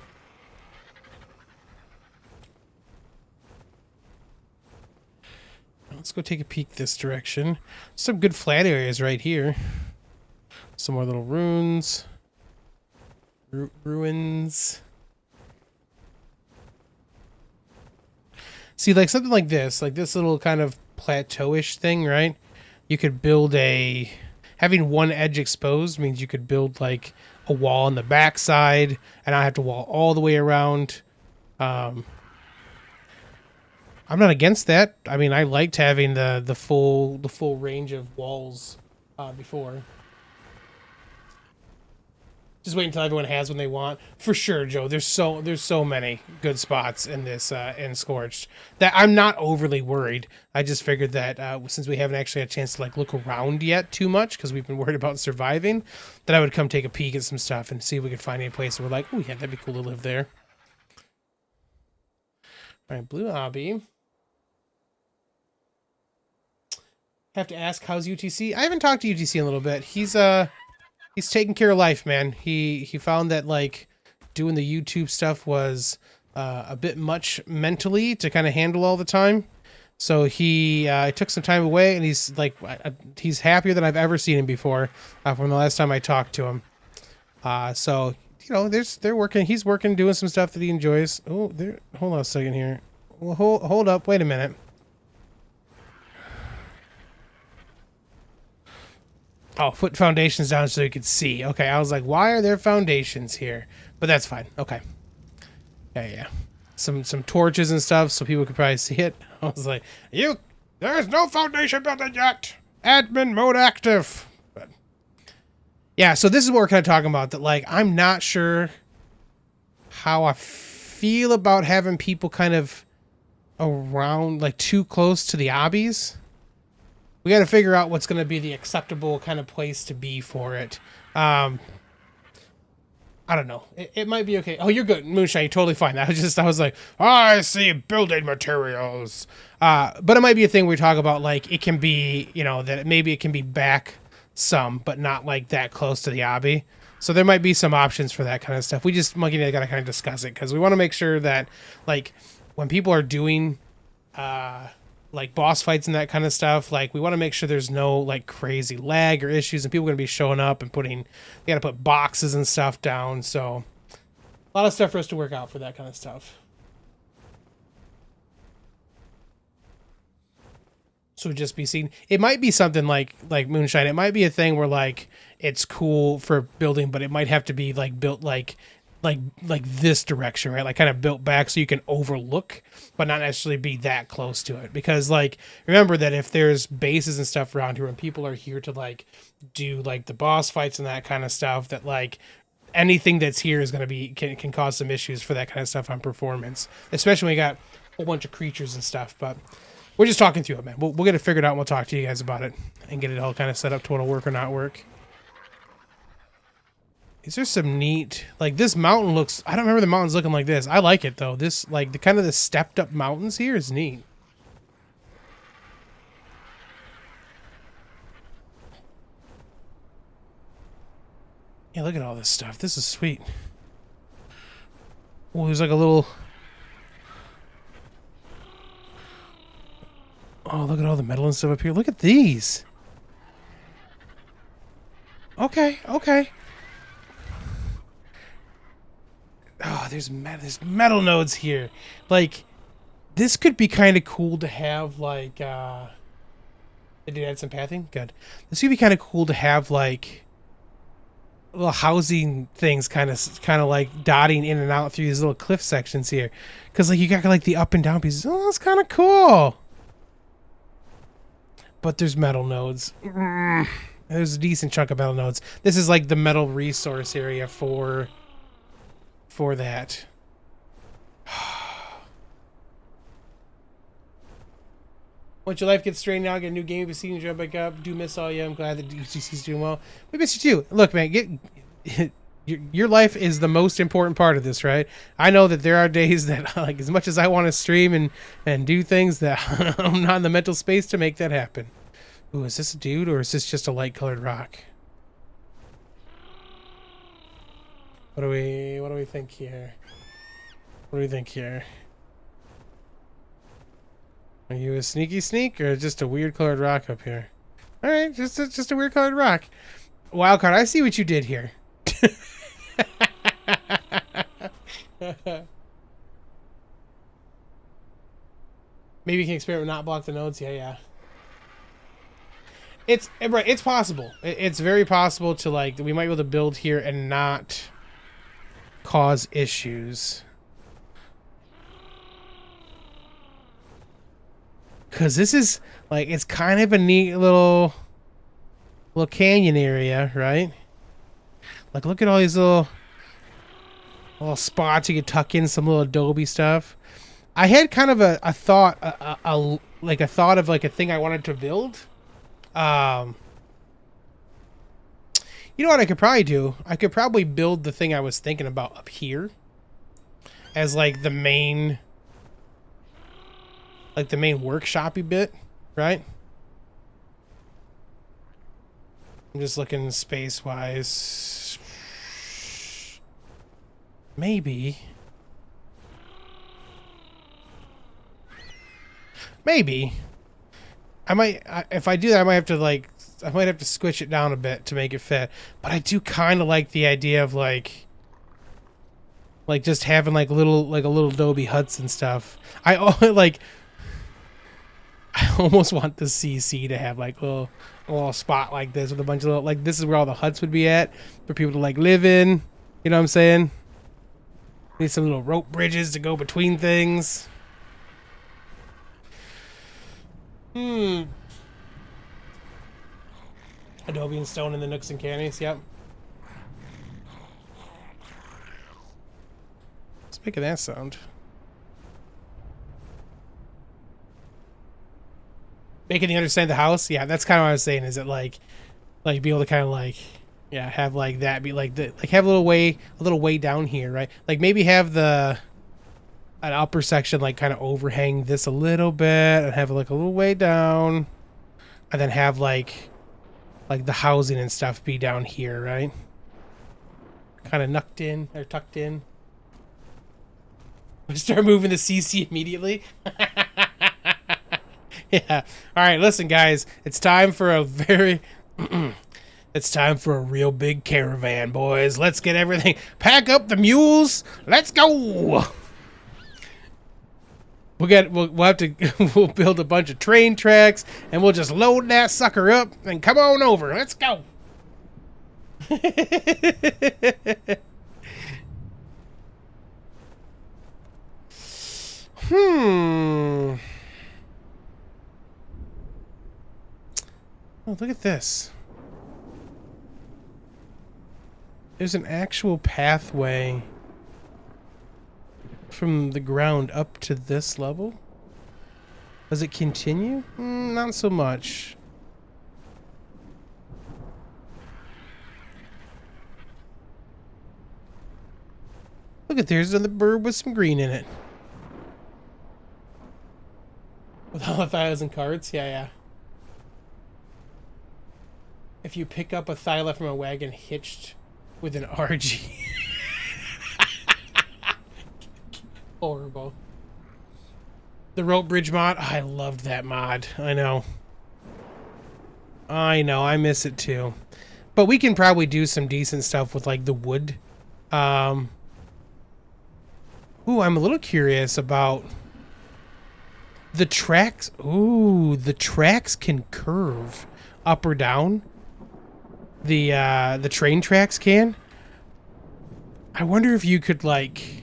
Let's go take a peek this direction. Some good flat areas right here. Some more little runes. Ruins. See, like something like this little kind of plateau-ish thing, right? You could build a... Having one edge exposed means you could build like a wall on the backside, and I have to wall all the way around. I'm not against that. I mean, I liked having the full range of walls before. Just wait until everyone has what they want. For sure, Joe. There's so many good spots in this in Scorched that I'm not overly worried. I just figured that since we haven't actually had a chance to like look around yet too much because we've been worried about surviving, that I would come take a peek at some stuff and see if we could find any place where we're like, oh yeah, that'd be cool to live there. All right, Blue Obby. Have to ask, how's UTC? I haven't talked to UTC in a little bit. He's taking care of life, man. He found that like doing the YouTube stuff was a bit much mentally to kind of handle all the time. So he took some time away, and he's like he's happier than I've ever seen him before from the last time I talked to him. So you know, they're working. He's working, doing some stuff that he enjoys. Oh, there. Hold on a second here. Well, hold up. Wait a minute. Oh, put foundations down so you could see. Okay, I was like, why are there foundations here? But that's fine. Okay. Yeah. Some torches and stuff so people could probably see it. I was like, there's no foundation building yet. Admin mode active. But yeah, so this is what we're kind of talking about. That like, I'm not sure how I feel about having people kind of around, like too close to the obbies. We got to figure out what's going to be the acceptable kind of place to be for it. I don't know. It might be okay. Oh, you're good, Moonshine. You're totally fine. I was like, oh, I see building materials. But it might be a thing we talk about. Like it can be, you know, that maybe it can be back some, but not like that close to the obby. So there might be some options for that kind of stuff. We just Monkey and I got to kind of discuss it because we want to make sure that like when people are doing, like boss fights and that kind of stuff, like we want to make sure there's no like crazy lag or issues and people are going to be showing up and we got to put boxes and stuff down. So a lot of stuff for us to work out for that kind of stuff. So just be seen. It might be something like Moonshine. It might be a thing where like it's cool for building, but it might have to be like built like this direction, right? Like kind of built back so you can overlook, but not necessarily be that close to it. Because like, remember that if there's bases and stuff around here and people are here to like do like the boss fights and that kind of stuff, that like anything that's here is going to be, can cause some issues for that kind of stuff on performance, especially when you got a whole bunch of creatures and stuff. But we're just talking through it, man. We'll get it figured out and we'll talk to you guys about it and get it all kind of set up to what'll work or not work. Is there some neat, like this mountain looks, I don't remember the mountains looking like this. I like it though. This, like the kind of the stepped up mountains here is neat. Yeah, look at all this stuff. This is sweet. Oh, there's like a little, oh, look at all the metal and stuff up here. Look at these. Okay. Oh, there's metal nodes here. Like, this could be kind of cool to have, like, did you add some pathing? Good. This could be kind of cool to have, like, little housing things kind of like dotting in and out through these little cliff sections here. Because, like, you got, like, the up and down pieces. Oh, that's kind of cool. But there's metal nodes. There's a decent chunk of metal nodes. This is, like, the metal resource area for that. Once your life gets strained now, get a new game, but seeing you jump back up. Do miss all you. I'm glad that UCC's doing well. We miss you too. Look, man, your life is the most important part of this, right? I know that there are days that, like, as much as I want to stream and do things, that I'm not in the mental space to make that happen. Ooh, is this a dude or is this just a light colored rock? What do we think here? What do we think here? Are you a sneaky sneak or just a weird colored rock up here? All right, just a weird colored rock. Wildcard, I see what you did here. Maybe you can experiment not block the nodes. Yeah, yeah. It's right. It's possible. It's very possible to like we might be able to build here and not cause issues. Cause this is like it's kind of a neat little canyon area, right? Like look at all these little spots you could tuck in some little adobe stuff. I had kind of a thought, like a thought of like a thing I wanted to build. You know what I could probably do? I could probably build the thing I was thinking about up here as like the main workshop-y bit, right? I'm just looking space-wise. Maybe. I might, if I do that, I might have to squish it down a bit to make it fit. But I do kind of like the idea of like just having like a little adobe huts and stuff. I almost want the CC to have like a little spot like this with a bunch of little, like this is where all the huts would be at for people to like live in. You know what I'm saying? Need some little rope bridges to go between things. Adobe and stone in the nooks and crannies, yep. What's making that sound? Making the underside of the house? Yeah, that's kind of what I was saying. Is it like be able to kind of like, yeah, have like that be like have a little way down here, right? Like maybe have an upper section like kind of overhang this a little bit and have like a little way down, and then have like the housing and stuff be down here, right? Kind of tucked in. Start moving the CC immediately. Yeah. All right, listen, guys. It's time for a real big caravan, boys. Let's get everything. Pack up the mules. Let's go. We'll build a bunch of train tracks, and we'll just load that sucker up and come on over. Let's go. Oh, look at this. There's an actual pathway from the ground up to this level. Does it continue? Not so much. Look at there's another bird with some green in it. With all 1,000 cards? Yeah. If you pick up a thyla from a wagon hitched with an RG. Horrible. The rope bridge mod. I loved that mod. I know. I miss it too. But we can probably do some decent stuff with like the wood. Ooh, I'm a little curious about the tracks. Ooh, the tracks can curve up or down. The train tracks can. I wonder if you could like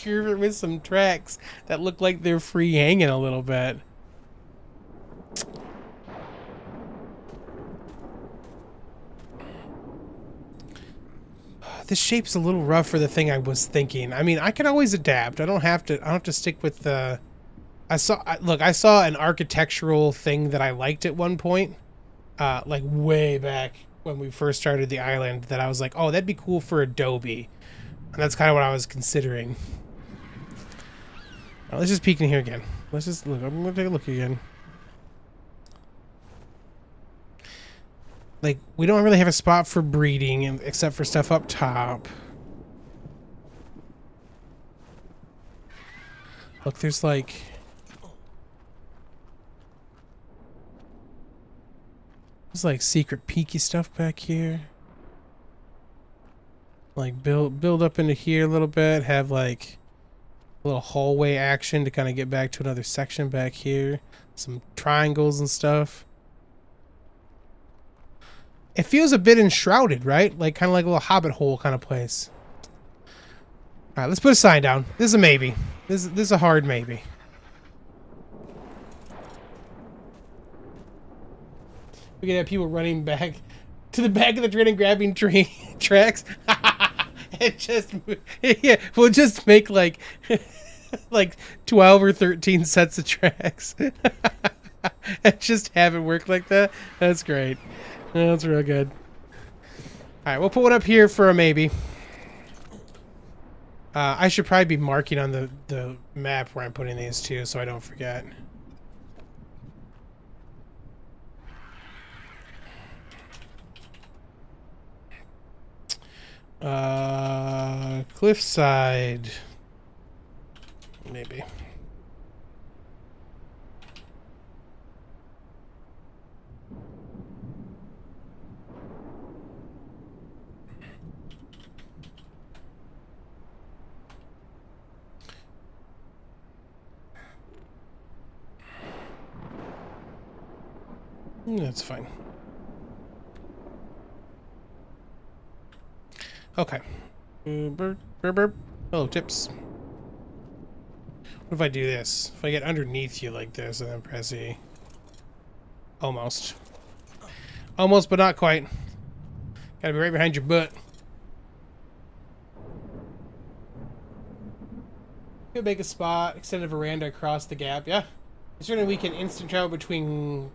curve it with some tracks that look like they're free hanging a little bit. This shape's a little rough for the thing I was thinking. I mean, I can always adapt. I don't have to stick with the. I saw an architectural thing that I liked at one point, like way back when we first started the island. That I was like, oh, that'd be cool for Adobe, and that's kind of what I was considering. Now, let's just peek in here again. Let's just look. I'm gonna take a look again. Like, we don't really have a spot for breeding except for stuff up top. Look, there's like... There's like secret peeky stuff back here. Like build up into here a little bit, have like A little hallway action to kind of get back to another section back here. Some triangles and stuff. It feels a bit enshrouded, right? Like kind of like a little hobbit hole kind of place. All right, let's put a sign down. This is a maybe. This is a hard maybe. We could have people running back to the back of the train and grabbing train tracks. And just, yeah, we'll just make like like 12 or 13 sets of tracks. And just have it work like that. That's great. That's real good. All right, we'll put one up here for a maybe. I should probably be marking on the map where I'm putting these too, so I don't forget. Cliffside. Maybe. That's fine. Okay. Burp, burp, burp. Oh, tips. What if I do this? If I get underneath you like this and then press E. Almost. Almost, but not quite. Gotta be right behind your butt. Could make a spot, extend a veranda across the gap. Yeah. Certainly we can instant travel between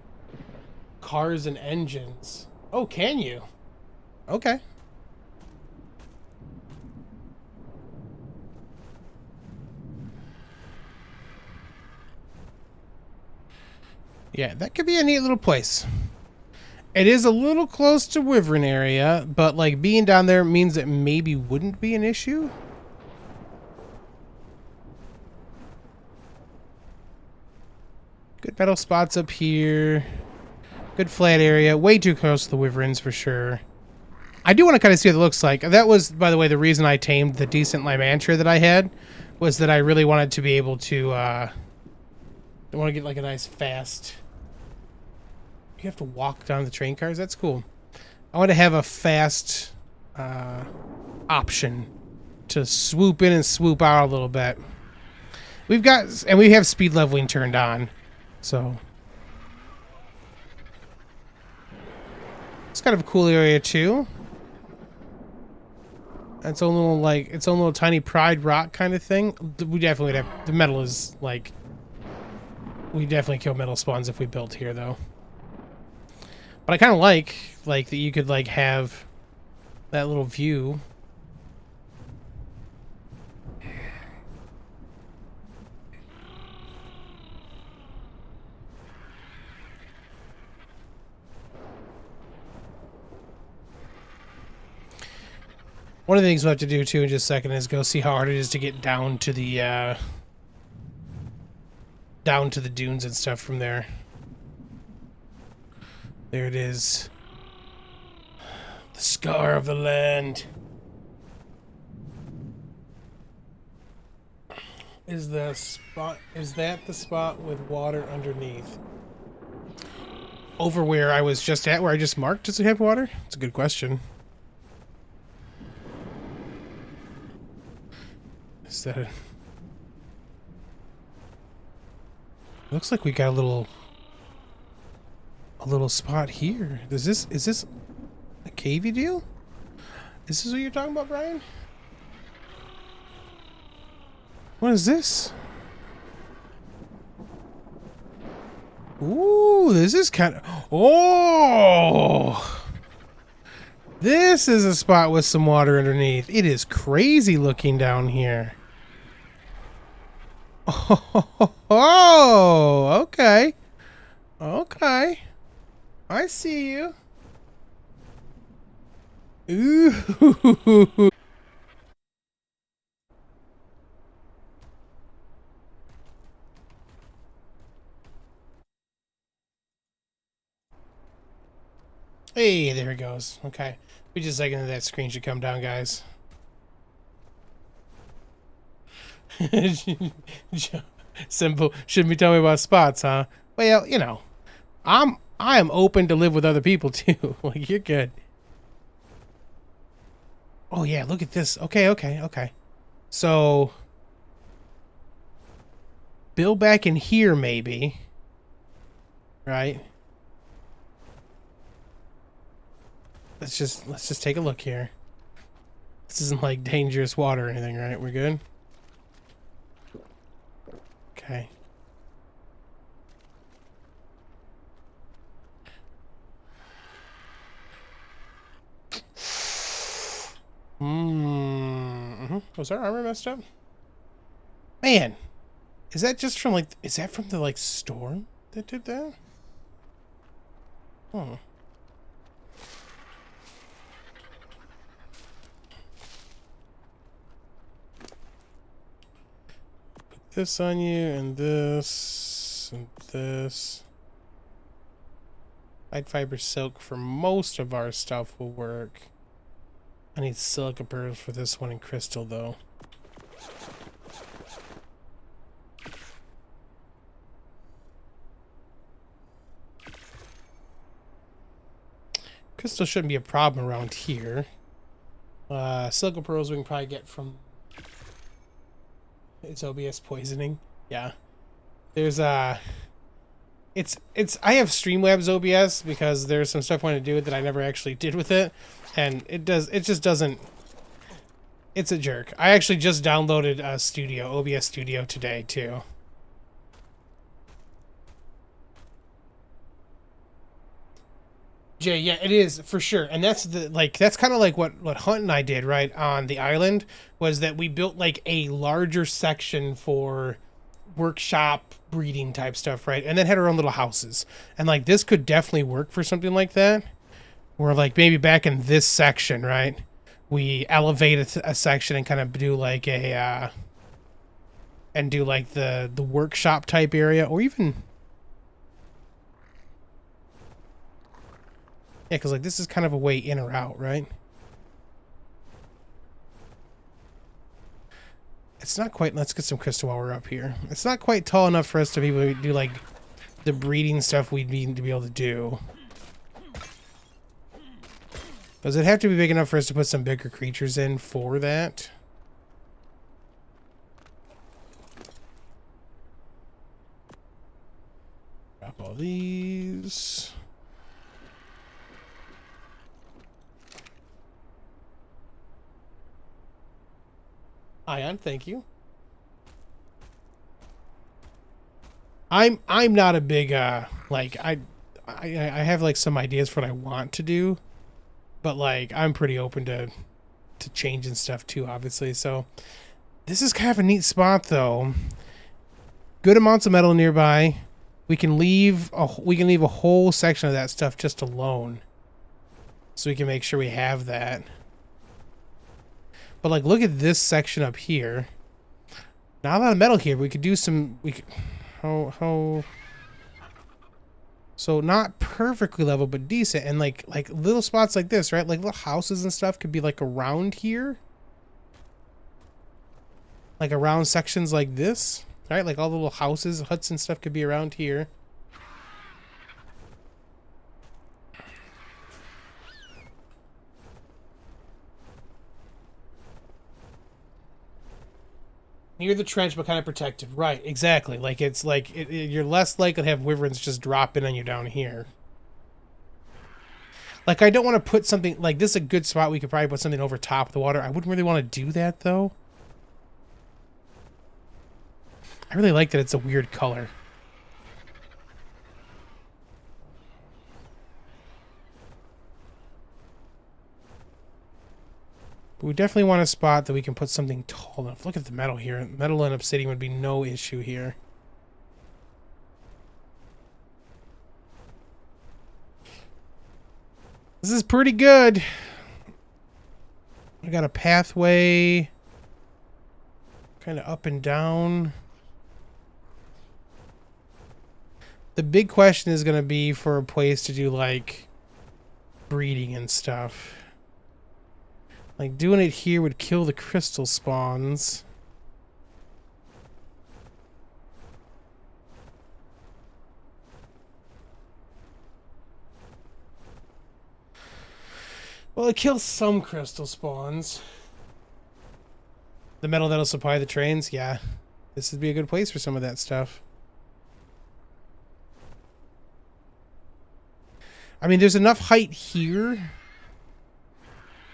cars and engines. Oh, can you? Okay. Yeah, that could be a neat little place. It is a little close to Wyvern area, but like being down there means it maybe wouldn't be an issue. Good metal spots up here. Good flat area. Way too close to the Wyverns for sure. I do want to kind of see what it looks like. That was, by the way, the reason I tamed the decent Lymantra that I had, was that I really wanted to be able to, I want to get like a nice fast... You have to walk down the train cars? That's cool. I want to have a fast option to swoop in and swoop out a little bit. We've got... And we have speed leveling turned on. So... It's kind of a cool area too. Its own little like its own little tiny pride rock kind of thing. We definitely would have the metal is like we definitely kill metal spawns if we built here though. But I kind of like that you could like have that little view. One of the things we'll have to do too in just a second is go see how hard it is to get down to the dunes and stuff from there. There it is. The scar of the land. Is that the spot with water underneath? Over where I was just at, where I just marked, does it have water? It's a good question. Is that a... Looks like we got a little spot here. Is this a cavey deal? Is this what you're talking about, Brian? What is this? Ooh, this is kind of... Oh! This is a spot with some water underneath. It is crazy looking down here. Oh, okay. Okay. I see you. Ooh. Hey, there it goes. Okay. We just a second that screen should come down, guys. Simple. Shouldn't be telling me about spots, huh? Well, you know, I am open to live with other people too. Like you're good. Oh yeah, look at this. Okay, okay, okay. So build back in here maybe. Right? Let's just take a look here. This isn't like dangerous water or anything, right? We're good? Okay. Was our armor messed up? Man, is that just from like, is that from the like storm that did that? Oh. Put this on you and this and this. Light fiber silk for most of our stuff will work. I need silica pearls for this one and crystal though. Crystal shouldn't be a problem around here. Silica pearls we can probably get from... It's OBS poisoning. Yeah. There's it's I have Streamlabs OBS because there's some stuff I want to do with it that I never actually did with it, and it just doesn't. It's a jerk. I actually just downloaded OBS Studio today too. Jay, yeah, it is for sure, and that's that's kind of like what Hunt and I did right on the island, was that we built like a larger section for workshop breeding type stuff, right, and then had our own little houses, and like this could definitely work for something like that, where like maybe back in this section, right, we elevate a section and kind of do like a and do like the workshop type area, or even. Yeah, because like this is kind of a way in or out, right? It's not quite... Let's get some crystal while we're up here. It's not quite tall enough for us to be able to do like the breeding stuff we need to be able to do. Does it have to be big enough for us to put some bigger creatures in for that? Drop all these... Ion, thank you. I'm not a big like I have like some ideas for what I want to do, but like I'm pretty open to changing stuff too, obviously. So this is kind of a neat spot though. Good amounts of metal nearby. We can leave a whole section of that stuff just alone, so we can make sure we have that. But like, look at this section up here. Not a lot of metal here. We could do some. We could. How. So not perfectly level, but decent, and like little spots like this, right? Like little houses and stuff could be like around here. Like around sections like this, right? Like all the little houses, huts, and stuff could be around here. Near the trench, but kind of protected. Right, exactly. Like, it's like, you're less likely to have wyverns just drop in on you down here. Like, I don't want to put something, like, this is a good spot. We could probably put something over top of the water. I wouldn't really want to do that, though. I really like that it's a weird color. But we definitely want a spot that we can put something tall enough. Look at the metal here. Metal and obsidian would be no issue here. This is pretty good. We got a pathway kind of up and down. The big question is going to be for a place to do like breeding and stuff. Like, doing it here would kill the crystal spawns. Well, it kills some crystal spawns. The metal that'll supply the trains, yeah. This would be a good place for some of that stuff. I mean, there's enough height here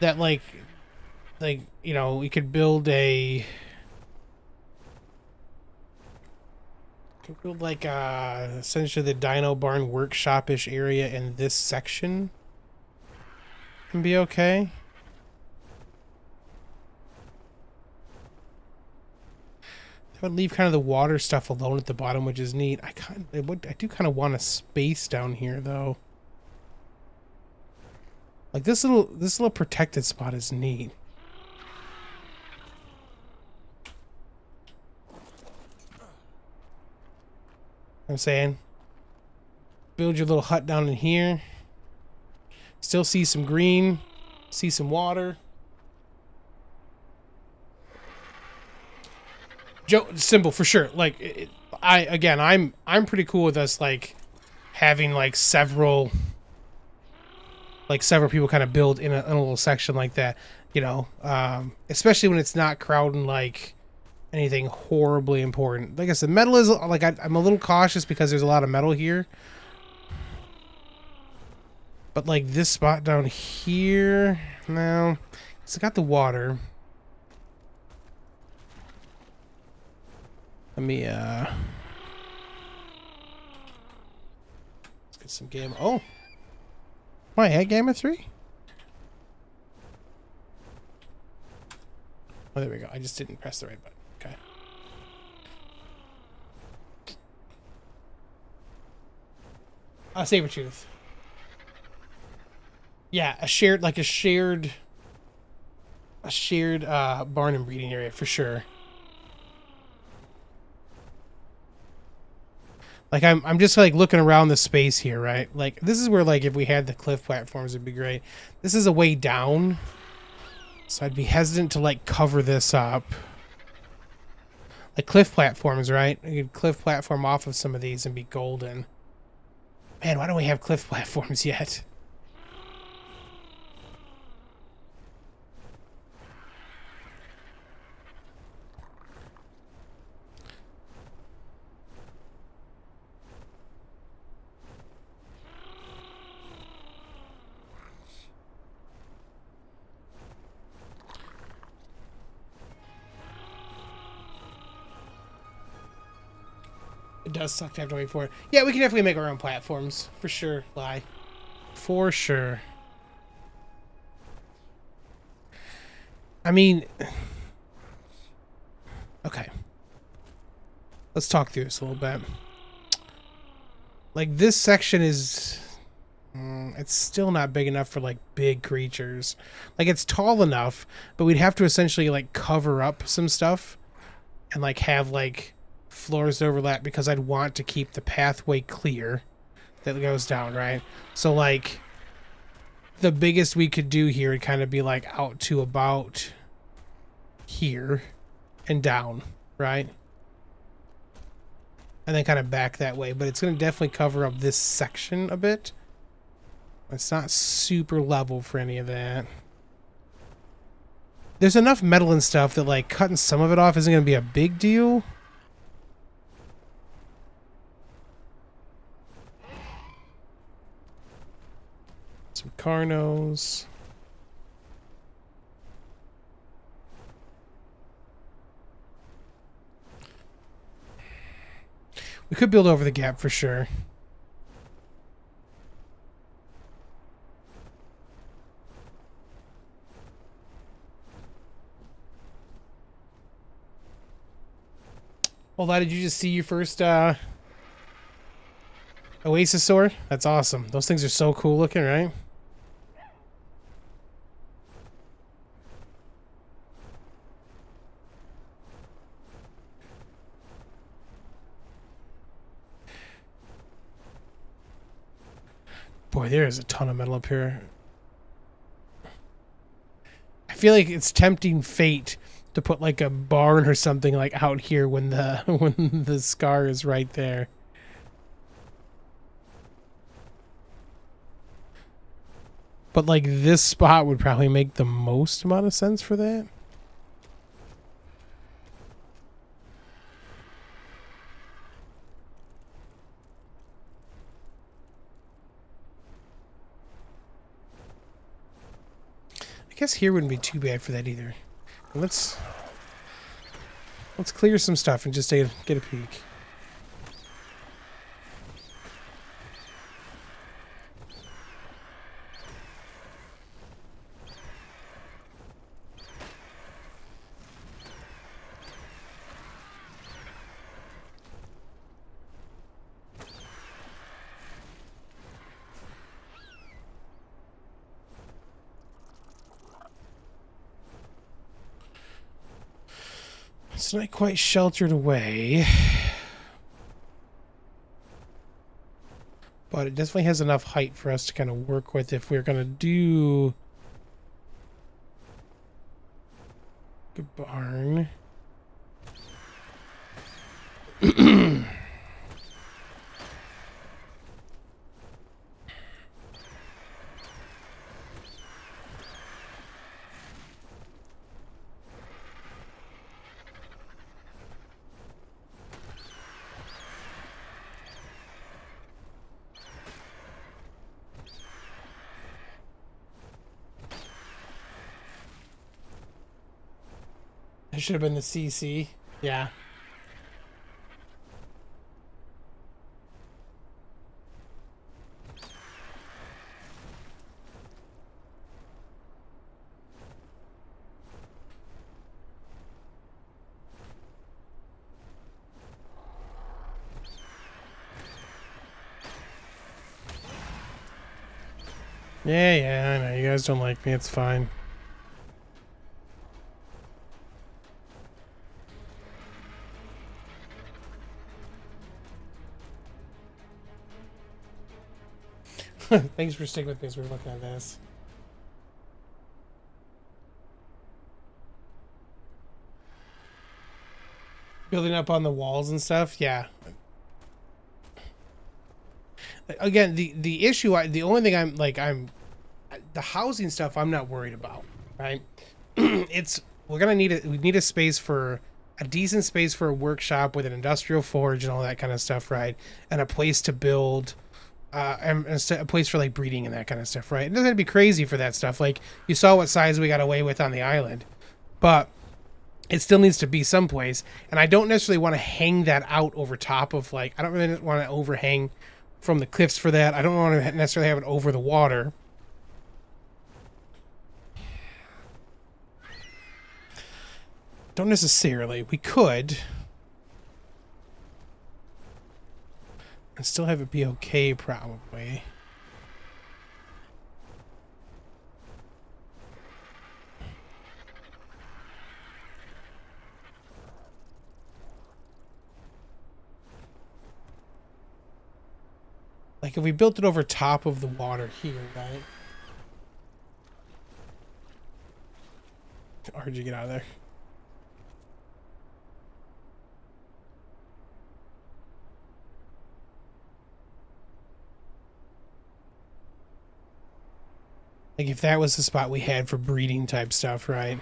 that, like, you know, we could build a... Could build, like, essentially the Dino Barn workshop-ish area in this section. And be okay. That would leave kind of the water stuff alone at the bottom, which is neat. I do kind of want a space down here, though. Like this little protected spot is neat. I'm saying, build your little hut down in here. Still see some green, see some water. Simple for sure. Like I'm pretty cool with us like having like several people kind of build in a little section like that, you know, especially when it's not crowding like anything horribly important. Like I said, metal is like I'm a little cautious because there's a lot of metal here. But like this spot down here, no, it's got the water. Let me let's get some game. Oh, my had Gamma 3? Oh, there we go. I just didn't press the right button. Okay. Sabertooth. Yeah, a shared barn and breeding area for sure. Like I'm just like looking around the space here, right? Like this is where like if we had the cliff platforms it'd be great. This is a way down. So I'd be hesitant to like cover this up. Like cliff platforms, right? You could cliff platform off of some of these and be golden. Man, why don't we have cliff platforms yet? It does suck to have to wait for it. Yeah, we can definitely make our own platforms. For sure, Lie. For sure. I mean... Okay. Let's talk through this a little bit. Like, this section is... it's still not big enough for, like, big creatures. Like, it's tall enough, but we'd have to essentially, like, cover up some stuff. And, like, have, like... floors overlap because I'd want to keep the pathway clear that goes down, right? So like the biggest we could do here would kind of be like out to about here and down, right? And then kind of back that way, but it's going to definitely cover up this section a bit. It's not super level for any of that. There's enough metal and stuff that like cutting some of it off isn't going to be a big deal. Some Carnos. We could build over the gap for sure. Well, did you just see your first Oasisaur? That's awesome. Those things are so cool looking, right? Boy, there is a ton of metal up here. I feel like it's tempting fate to put like a barn or something like out here when the when the scar is right there. But like this spot would probably make the most amount of sense for that. I guess here wouldn't be too bad for that either. Let's clear some stuff and just get a peek. It's not quite sheltered away, but it definitely has enough height for us to kind of work with if we're going to do a barn. That should have been the CC. Yeah. Yeah, I know. You guys don't like me. It's fine. Thanks for sticking with me as we're looking at this. Building up on the walls and stuff, yeah. Again, the issue, the only thing I'm the housing stuff I'm not worried about, right? We're gonna need we need a space for a decent space for a workshop with an industrial forge and all that kind of stuff, right? And a place to build. And a place for like breeding and that kind of stuff, right? It doesn't have to be crazy for that stuff. Like you saw what size we got away with on the island, but it still needs to be someplace. And I don't necessarily want to hang that out over top of like, I don't really want to overhang from the cliffs for that. I don't want to necessarily have it over the water. Don't necessarily. We could. And still have it be okay, probably. Like if we built it over top of the water here, right? How'd you get out of there? Like if that was the spot we had for breeding type stuff, right?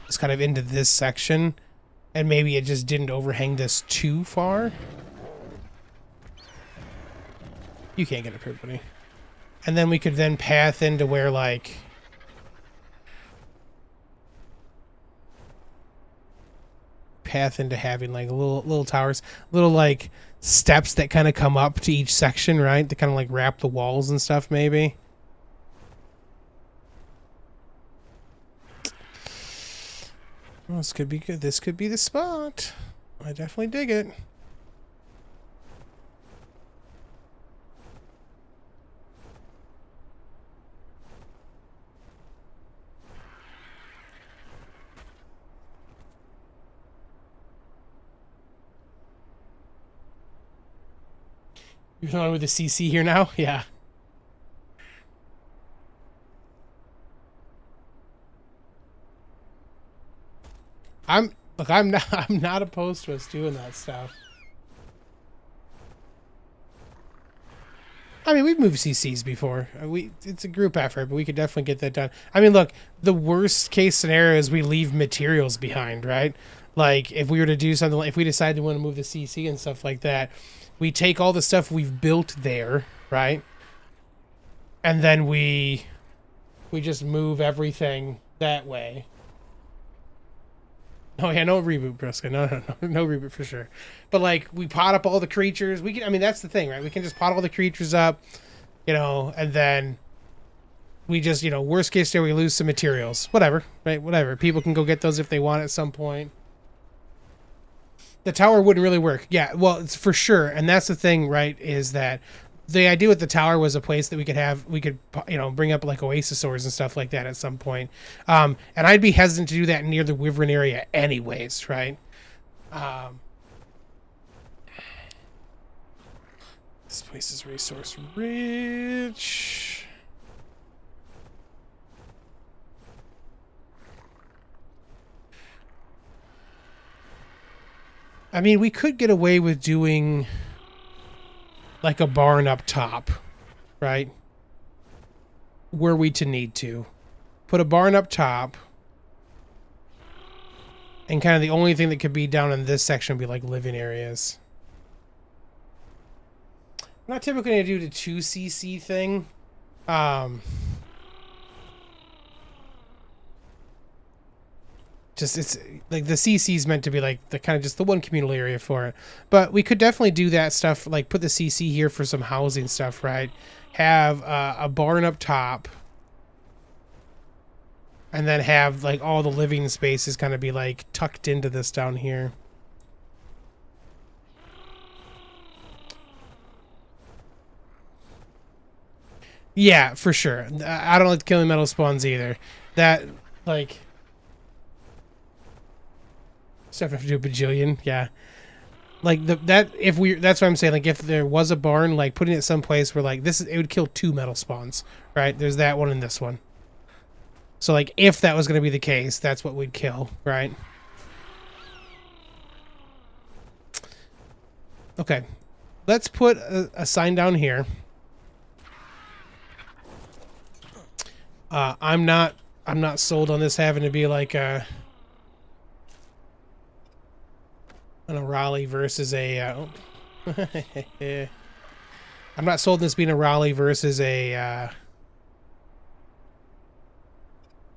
It's kind of into this section, and maybe it just didn't overhang this too far. You can't get up here, buddy. And then we could then path into where like having like little towers, little like steps that kind of come up to each section, right? To kind of like wrap the walls and stuff, maybe. Well, this could be good. This could be the spot. I definitely dig it. You're on with the CC here now? Yeah. I'm not opposed to us doing that stuff. I mean, we've moved CCs before. It's a group effort, but we could definitely get that done. I mean, look, the worst case scenario is we leave materials behind, right? Like, if we were to do something, if we decide to want to move the CC and stuff like that, we take all the stuff we've built there, right? And then we just move everything that way. Oh yeah, no reboot, Briska. No reboot for sure. But like, we pot up all the creatures. We can. I mean, that's the thing, right? We can just pot all the creatures up, you know, and then we just, you know, worst case scenario, we lose some materials. Whatever, right? Whatever. People can go get those if they want at some point. The tower wouldn't really work. Yeah, well, it's for sure. And that's the thing, right? Is that the idea with the tower was a place that we could, you know, bring up like oasis-ors and stuff like that at some point. And I'd be hesitant to do that near the Wyvern area anyways, right? This place is resource rich. I mean, we could get away with doing like a barn up top, right? Were we to need to. Put a barn up top. And kind of the only thing that could be down in this section would be like living areas. I'm not typically going to do the 2cc thing. Just, it's like the CC is meant to be like the kind of just the one communal area for it. But we could definitely do that stuff, like put the CC here for some housing stuff, right? Have a barn up top. And then have like all the living spaces kind of be like tucked into this down here. Yeah, for sure. I don't like killing metal spawns either. That, like... Stuff have to do a bajillion, yeah. Like, that's what I'm saying. Like, if there was a barn, like, putting it someplace where, like, it would kill 2 metal spawns, right? There's that one and this one. So, like, if that was going to be the case, that's what we'd kill, right? Okay. Let's put a sign down here. I'm not sold on this having to be like an Arahli versus a I'm not sold on this being a Arahli versus a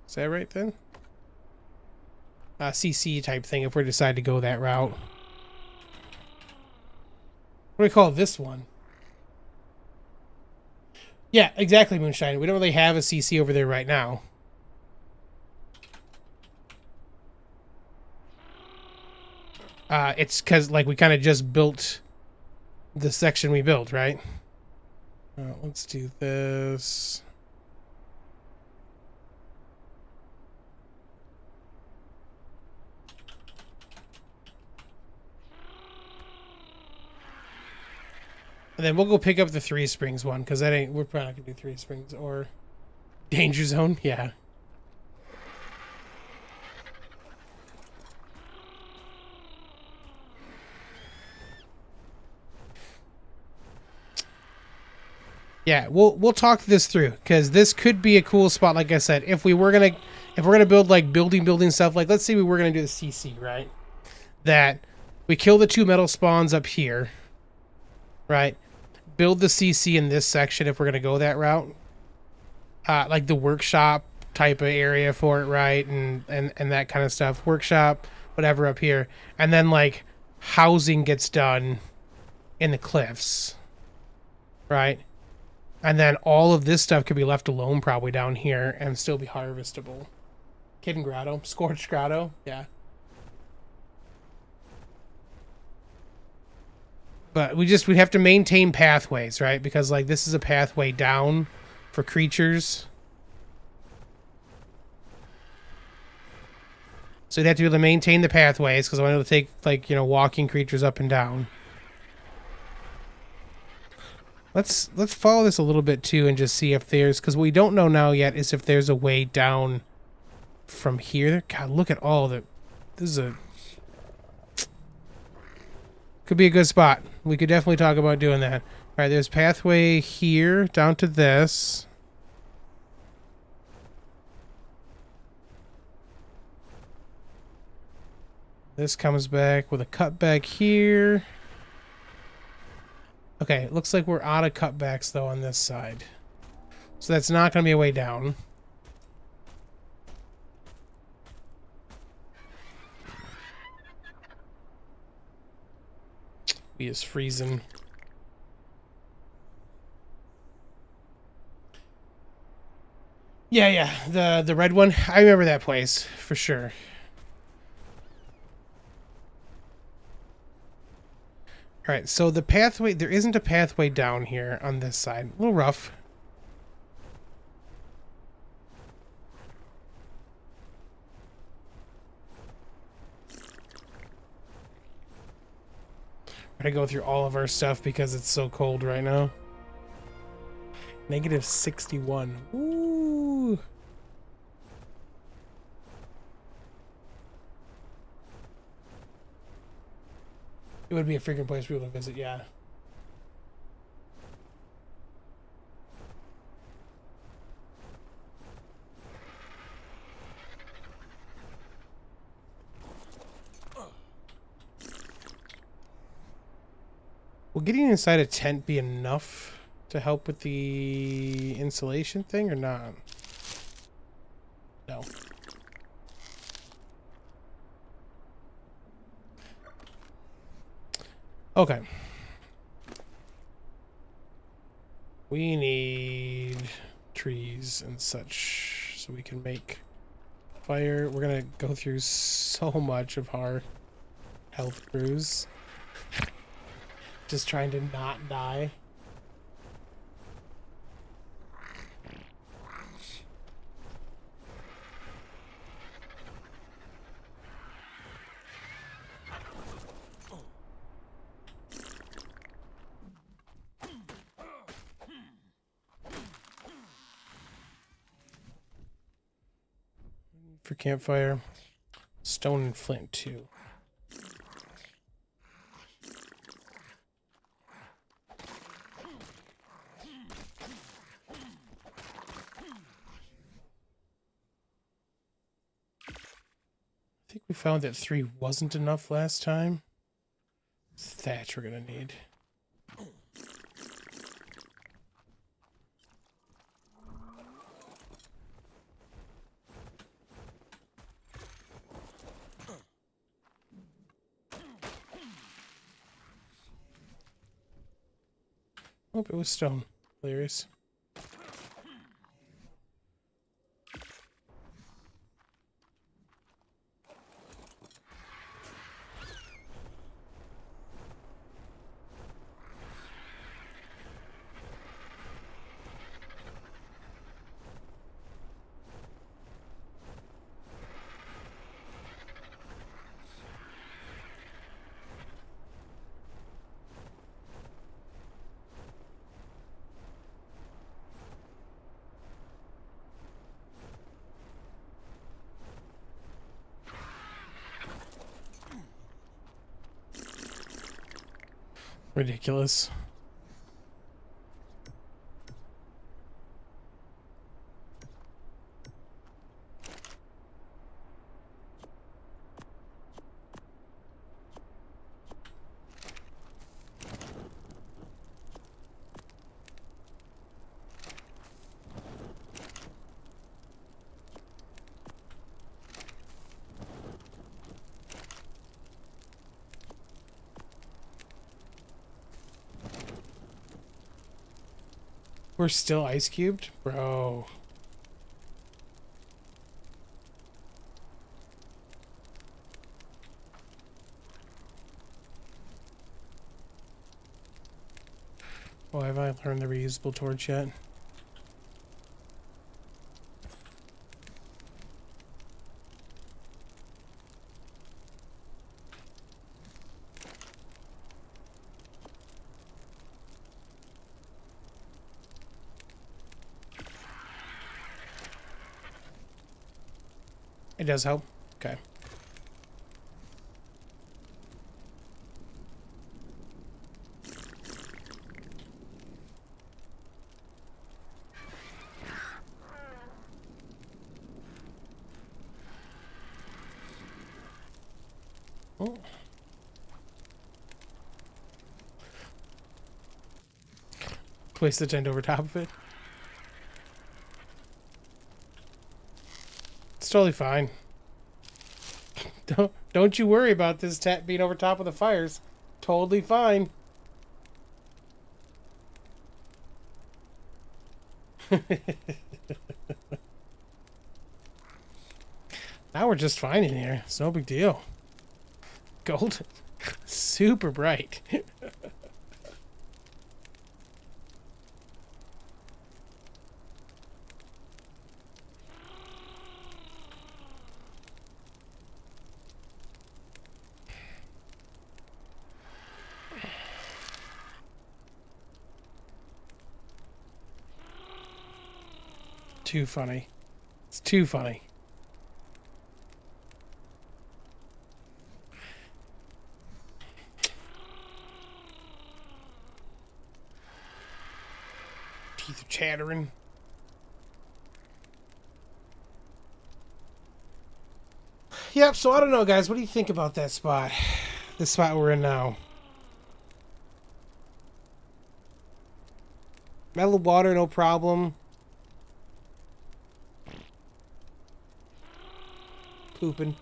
is that right then? CC type thing if we decide to go that route. What do we call this one? Yeah, exactly, Moonshine. We don't really have a CC over there right now. It's because, like, we kind of just built the section we built, right? Let's do this. And then we'll go pick up the 3 Springs one, because that ain't... We're probably not going to do 3 Springs or... Danger Zone? Yeah. Yeah, we'll talk this through, because this could be a cool spot, like I said. If we're gonna build, like, building stuff, like, let's say we were going to do the CC, right? That we kill the 2 metal spawns up here, right? Build the CC in this section if we're going to go that route. Like the workshop type of area for it, right? And that kind of stuff. Workshop, whatever up here. And then, like, housing gets done in the cliffs, right? And then all of this stuff could be left alone probably down here and still be harvestable. Hidden Grotto. Scorched Grotto. Yeah. But we'd have to maintain pathways, right? Because, like, this is a pathway down for creatures. So you'd have to be able to maintain the pathways, because I want to take, like, you know, walking creatures up and down. Let's follow this a little bit too and just see if there's, because what we don't know now yet is if there's a way down from here. God, look at all the... This is a... Could be a good spot. We could definitely talk about doing that. All right, there's pathway here down to this. This comes back with a cutback here. Okay, it looks like we're out of cutbacks though on this side. So that's not going to be a way down. He is freezing. Yeah, the red one. I remember that place for sure. All right, so the pathway, there isn't a pathway down here on this side. A little rough. We're gonna go through all of our stuff because it's so cold right now. Negative 61. Ooh. It would be a freaking place for people to visit, yeah. Will getting inside a tent be enough to help with the insulation thing or not? No. Okay. We need trees and such so we can make fire. We're gonna go through so much of our health brews. Just trying to not die. For campfire, stone and flint too. I think we found that 3 wasn't enough last time. Thatch we're gonna need. Oh, it was stone. Hilarious. Ridiculous. We're still ice cubed? Bro. Oh, have I learned the reusable torch yet? It does help? Okay. Oh. Place the tent over top of it. It's totally fine. Don't you worry about this tent being over top of the fires. Totally fine. Now we're just fine in here. It's no big deal. Golden. Super bright. Too funny. It's too funny. Teeth are chattering. Yep, so I don't know, guys. What do you think about that spot? This spot we're in now. Metal water, no problem. Pooping.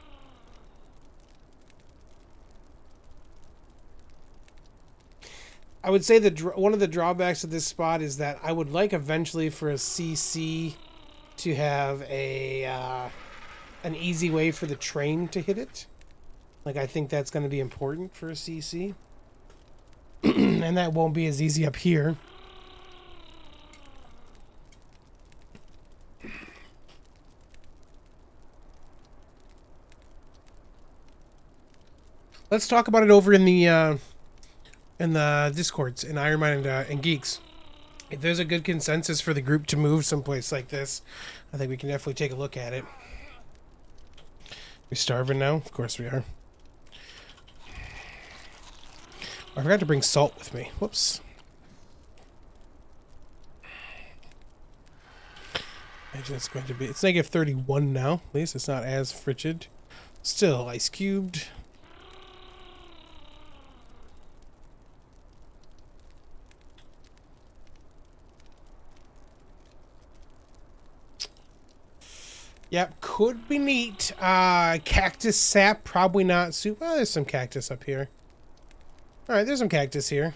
I would say one of the drawbacks of this spot is that I would like eventually for a CC to have an easy way for the train to hit it. Like, I think that's going to be important for a CC. And that won't be as easy up here. Let's talk about it over in the Discords, in Iron Mine and Geeks. If there's a good consensus for the group to move someplace like this, I think we can definitely take a look at it. We're starving now? Of course we are. I forgot to bring salt with me. Whoops. Actually, that's going to be... It's negative 31 now. At least it's not as frigid. Still ice cubed. Yep, could be neat. Cactus sap, probably not soup. Oh, there's some cactus up here. Alright, there's some cactus here.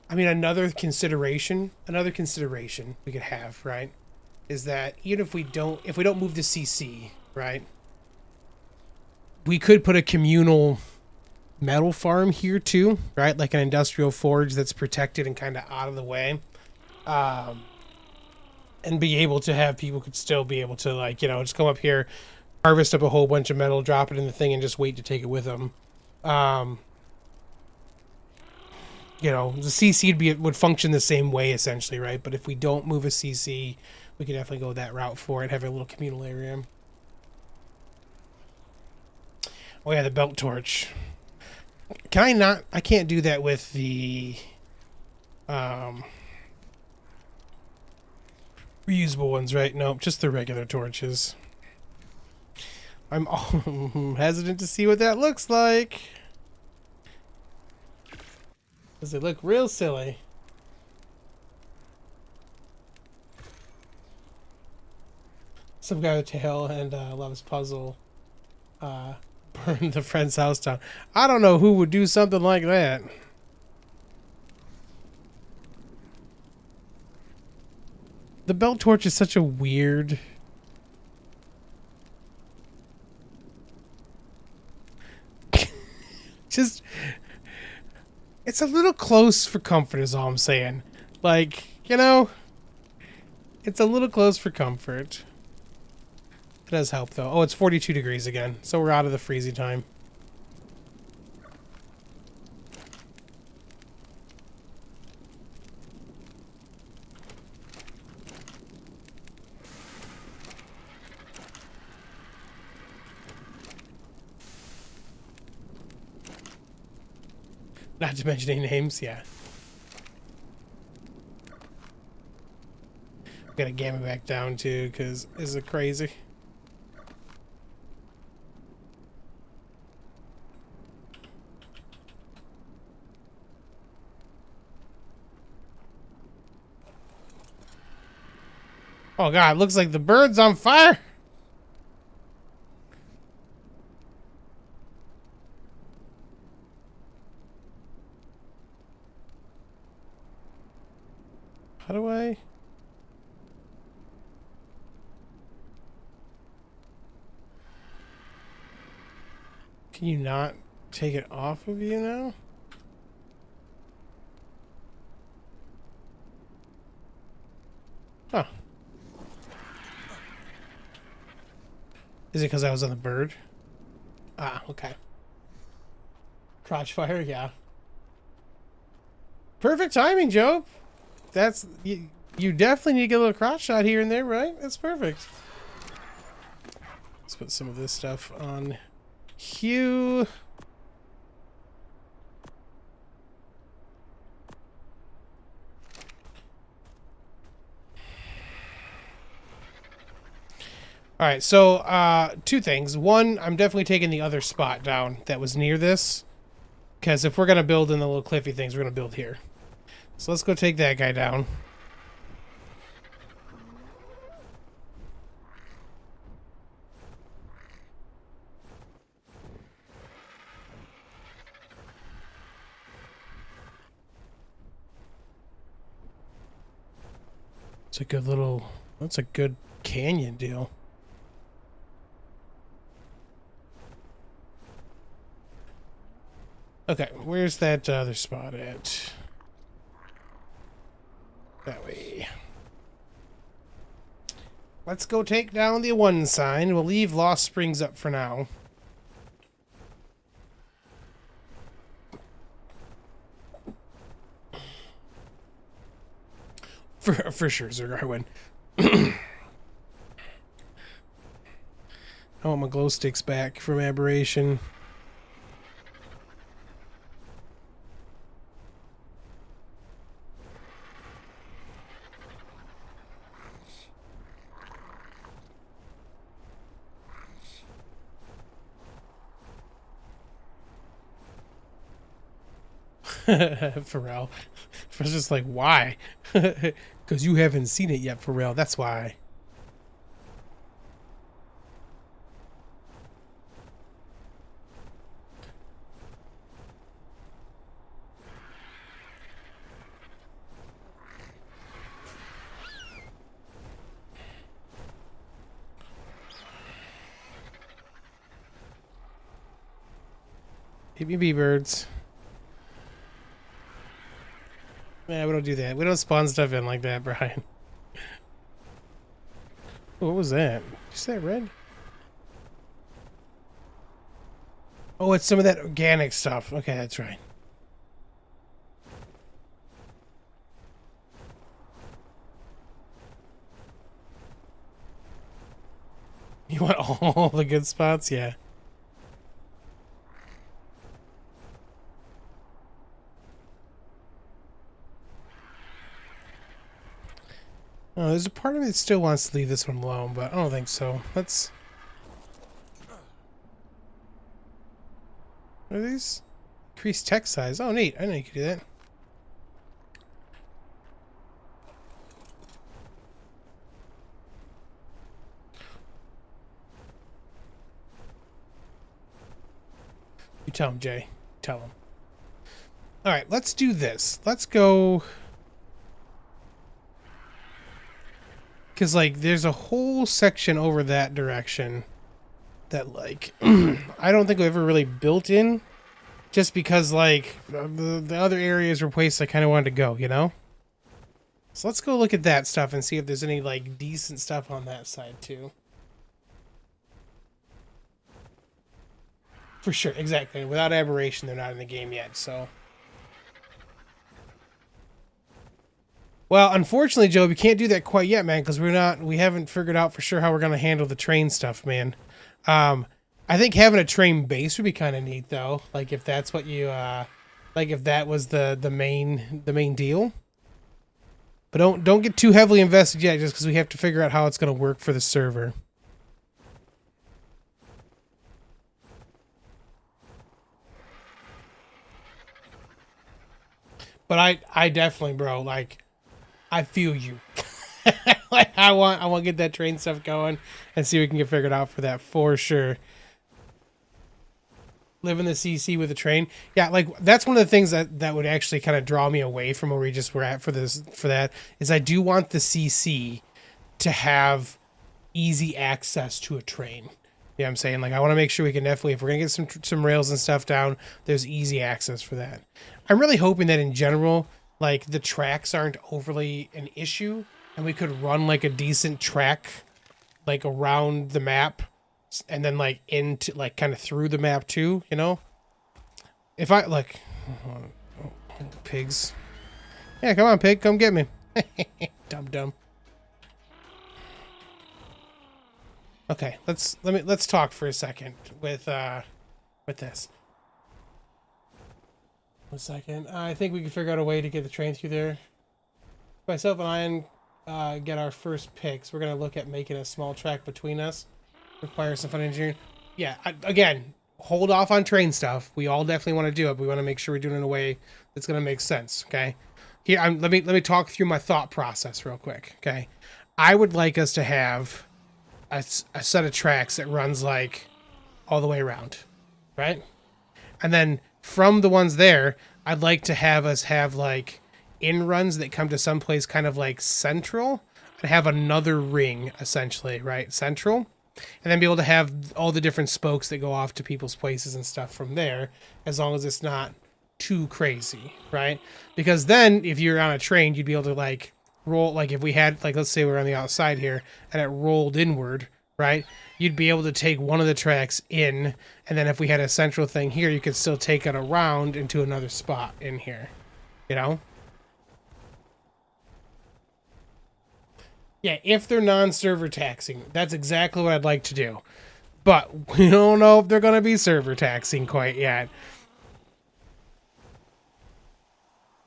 I mean, another consideration we could have, right, is that even if we don't move the CC, right, we could put a communal metal farm here too, right? Like an industrial forge that's protected and kind of out of the way, and be able to have people could still be able to, like, you know, just come up here, harvest up a whole bunch of metal, drop it in the thing, and just wait to take it with them. You know, the CC would function the same way essentially, right? But if we don't move a CC, we could definitely go that route for it. Have a little communal area. Oh yeah, the belt torch. Can I not? I can't do that with the reusable ones, right? Nope, just the regular torches. I'm all hesitant to see what that looks like. Does it look real silly? Some guy with tail and loves puzzle. Burn the friend's house down. I don't know who would do something like that. The belt torch is such a weird... Just... It's a little close for comfort is all I'm saying. Like, you know... It's a little close for comfort. It does help, though. Oh, it's 42 degrees again, so we're out of the freezing time. Not to mention any names, yeah. Gotta gamma back down too, because is it crazy? Oh god, looks like the bird's on fire! How do I... Can you not take it off of you now? Huh. Is it because I was on the bird? Ah, okay. Crotch fire, yeah. Perfect timing, Joe. That's... You definitely need to get a little crotch shot here and there, right? That's perfect. Let's put some of this stuff on Hugh. All right, so two things. One, I'm definitely taking the other spot down that was near this, because if we're gonna build in the little cliffy things, we're gonna build here. So let's go take that guy down. It's a good little... That's a good canyon deal. Okay, where's that other spot at? That way. Let's go take down the one sign. We'll leave Lost Springs up for now. For sure, Zerg, I win. I want my glow sticks back from Aberration. Pharrell. I was just like, why? Because you haven't seen it yet, Pharrell. That's why. Hit me, birds. Yeah, we don't do that. We don't spawn stuff in like that, Brian. What was that? Is that red? Oh, it's some of that organic stuff. Okay, that's right. You want all the good spots? Yeah. Oh, there's a part of me that still wants to leave this one alone, but I don't think so. Let's... What are these? Increase text size. Oh, neat. I know you could do that. You tell him, Jay. Tell him. Alright, let's do this. Let's go... Because, like, there's a whole section over that direction that, like, I don't think we ever really built in. Just because, like, the other areas were places I kind of wanted to go, you know? So let's go look at that stuff and see if there's any, like, decent stuff on that side, too. For sure, exactly. Without Aberration, they're not in the game yet, so... Well, unfortunately, Joe, we can't do that quite yet, man, because we haven't figured out for sure how we're going to handle the train stuff, man. I think having a train base would be kind of neat, though. Like, if that's what you, like, if that was the main deal. But don't get too heavily invested yet, just because we have to figure out how it's going to work for the server. But I definitely, bro, like, I feel you. Like, I want to get that train stuff going and see if we can get figured out for that for sure. Live in the CC with a train. Yeah, like that's one of the things that would actually kind of draw me away from where we just were at for that is I do want the CC to have easy access to a train. You know what I'm saying? Like I want to make sure we can definitely, if we're going to get some rails and stuff down, there's easy access for that. I'm really hoping that in general, like the tracks aren't overly an issue and we could run like a decent track like around the map and then like into like kind of through the map too, you know? If I like pigs. Yeah, come on, pig, come get me. Dumb. Okay, let's talk for a second with this. 1 second. I think we can figure out a way to get the train through there. Myself and Iron get our first picks. We're gonna look at making a small track between us. Require some fun engineering. Yeah, again, hold off on train stuff. We all definitely want to do it, but we want to make sure we do it in a way that's going to make sense. Okay, here let me talk through my thought process real quick. Okay, I would like us to have a set of tracks that runs like all the way around, right? And then from the ones there, I'd like to have us have like in runs that come to some place kind of like central and have another ring essentially, right? Central. And then be able to have all the different spokes that go off to people's places and stuff from there, as long as it's not too crazy, right? Because then if you're on a train, you'd be able to like roll, like if we had, like let's say we're on the outside here and it rolled inward, right? You'd be able to take one of the tracks in, and then if we had a central thing here, you could still take it around into another spot in here, you know? Yeah, if they're non-server taxing, that's exactly what I'd like to do. But we don't know if they're going to be server taxing quite yet.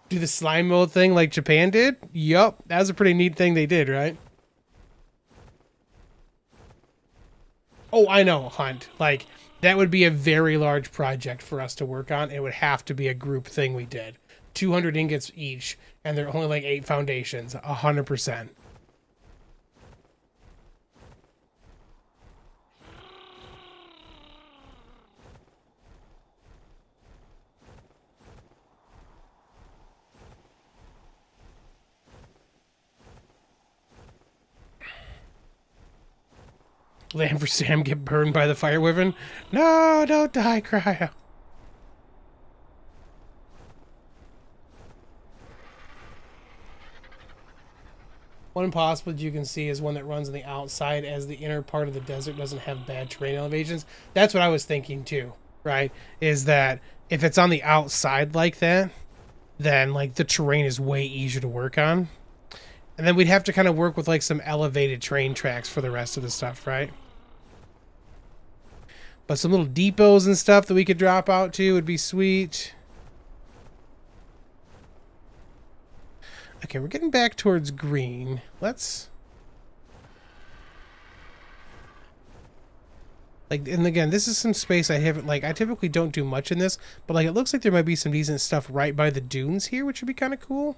Do the slime mode thing like Japan did? Yup, that was a pretty neat thing they did, right? Oh, I know, Hunt. Like, that would be a very large project for us to work on. It would have to be a group thing we did. 200 ingots each, and they're only like 8 foundations. 100%. Land for Sam get burned by the fire wyvern? No, don't die, Cryo. One impossible you can see is one that runs on the outside, as the inner part of the desert doesn't have bad terrain elevations. That's what I was thinking too, right? Is that if it's on the outside like that, then like the terrain is way easier to work on. And then we'd have to kind of work with like some elevated train tracks for the rest of the stuff, right? But some little depots and stuff that we could drop out to would be sweet. Okay, we're getting back towards green. Let's... like, and again, this is some space I haven't, like, I typically don't do much in this, but like, it looks like there might be some decent stuff right by the dunes here, which would be kind of cool.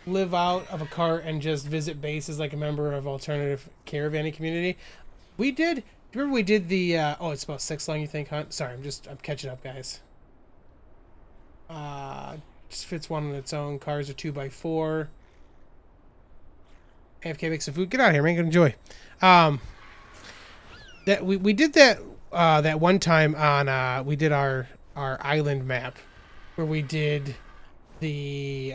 Live out of a cart and just visit bases like a member of alternative caravanning community. We did, remember we did the, oh, it's about 6 long, you think, Hunt? Sorry, I'm catching up, guys. Just fits one on its own. Cars are 2x4. AFK makes some food. Get out of here, man. Enjoy. That we did that that one time on we did our island map where we did the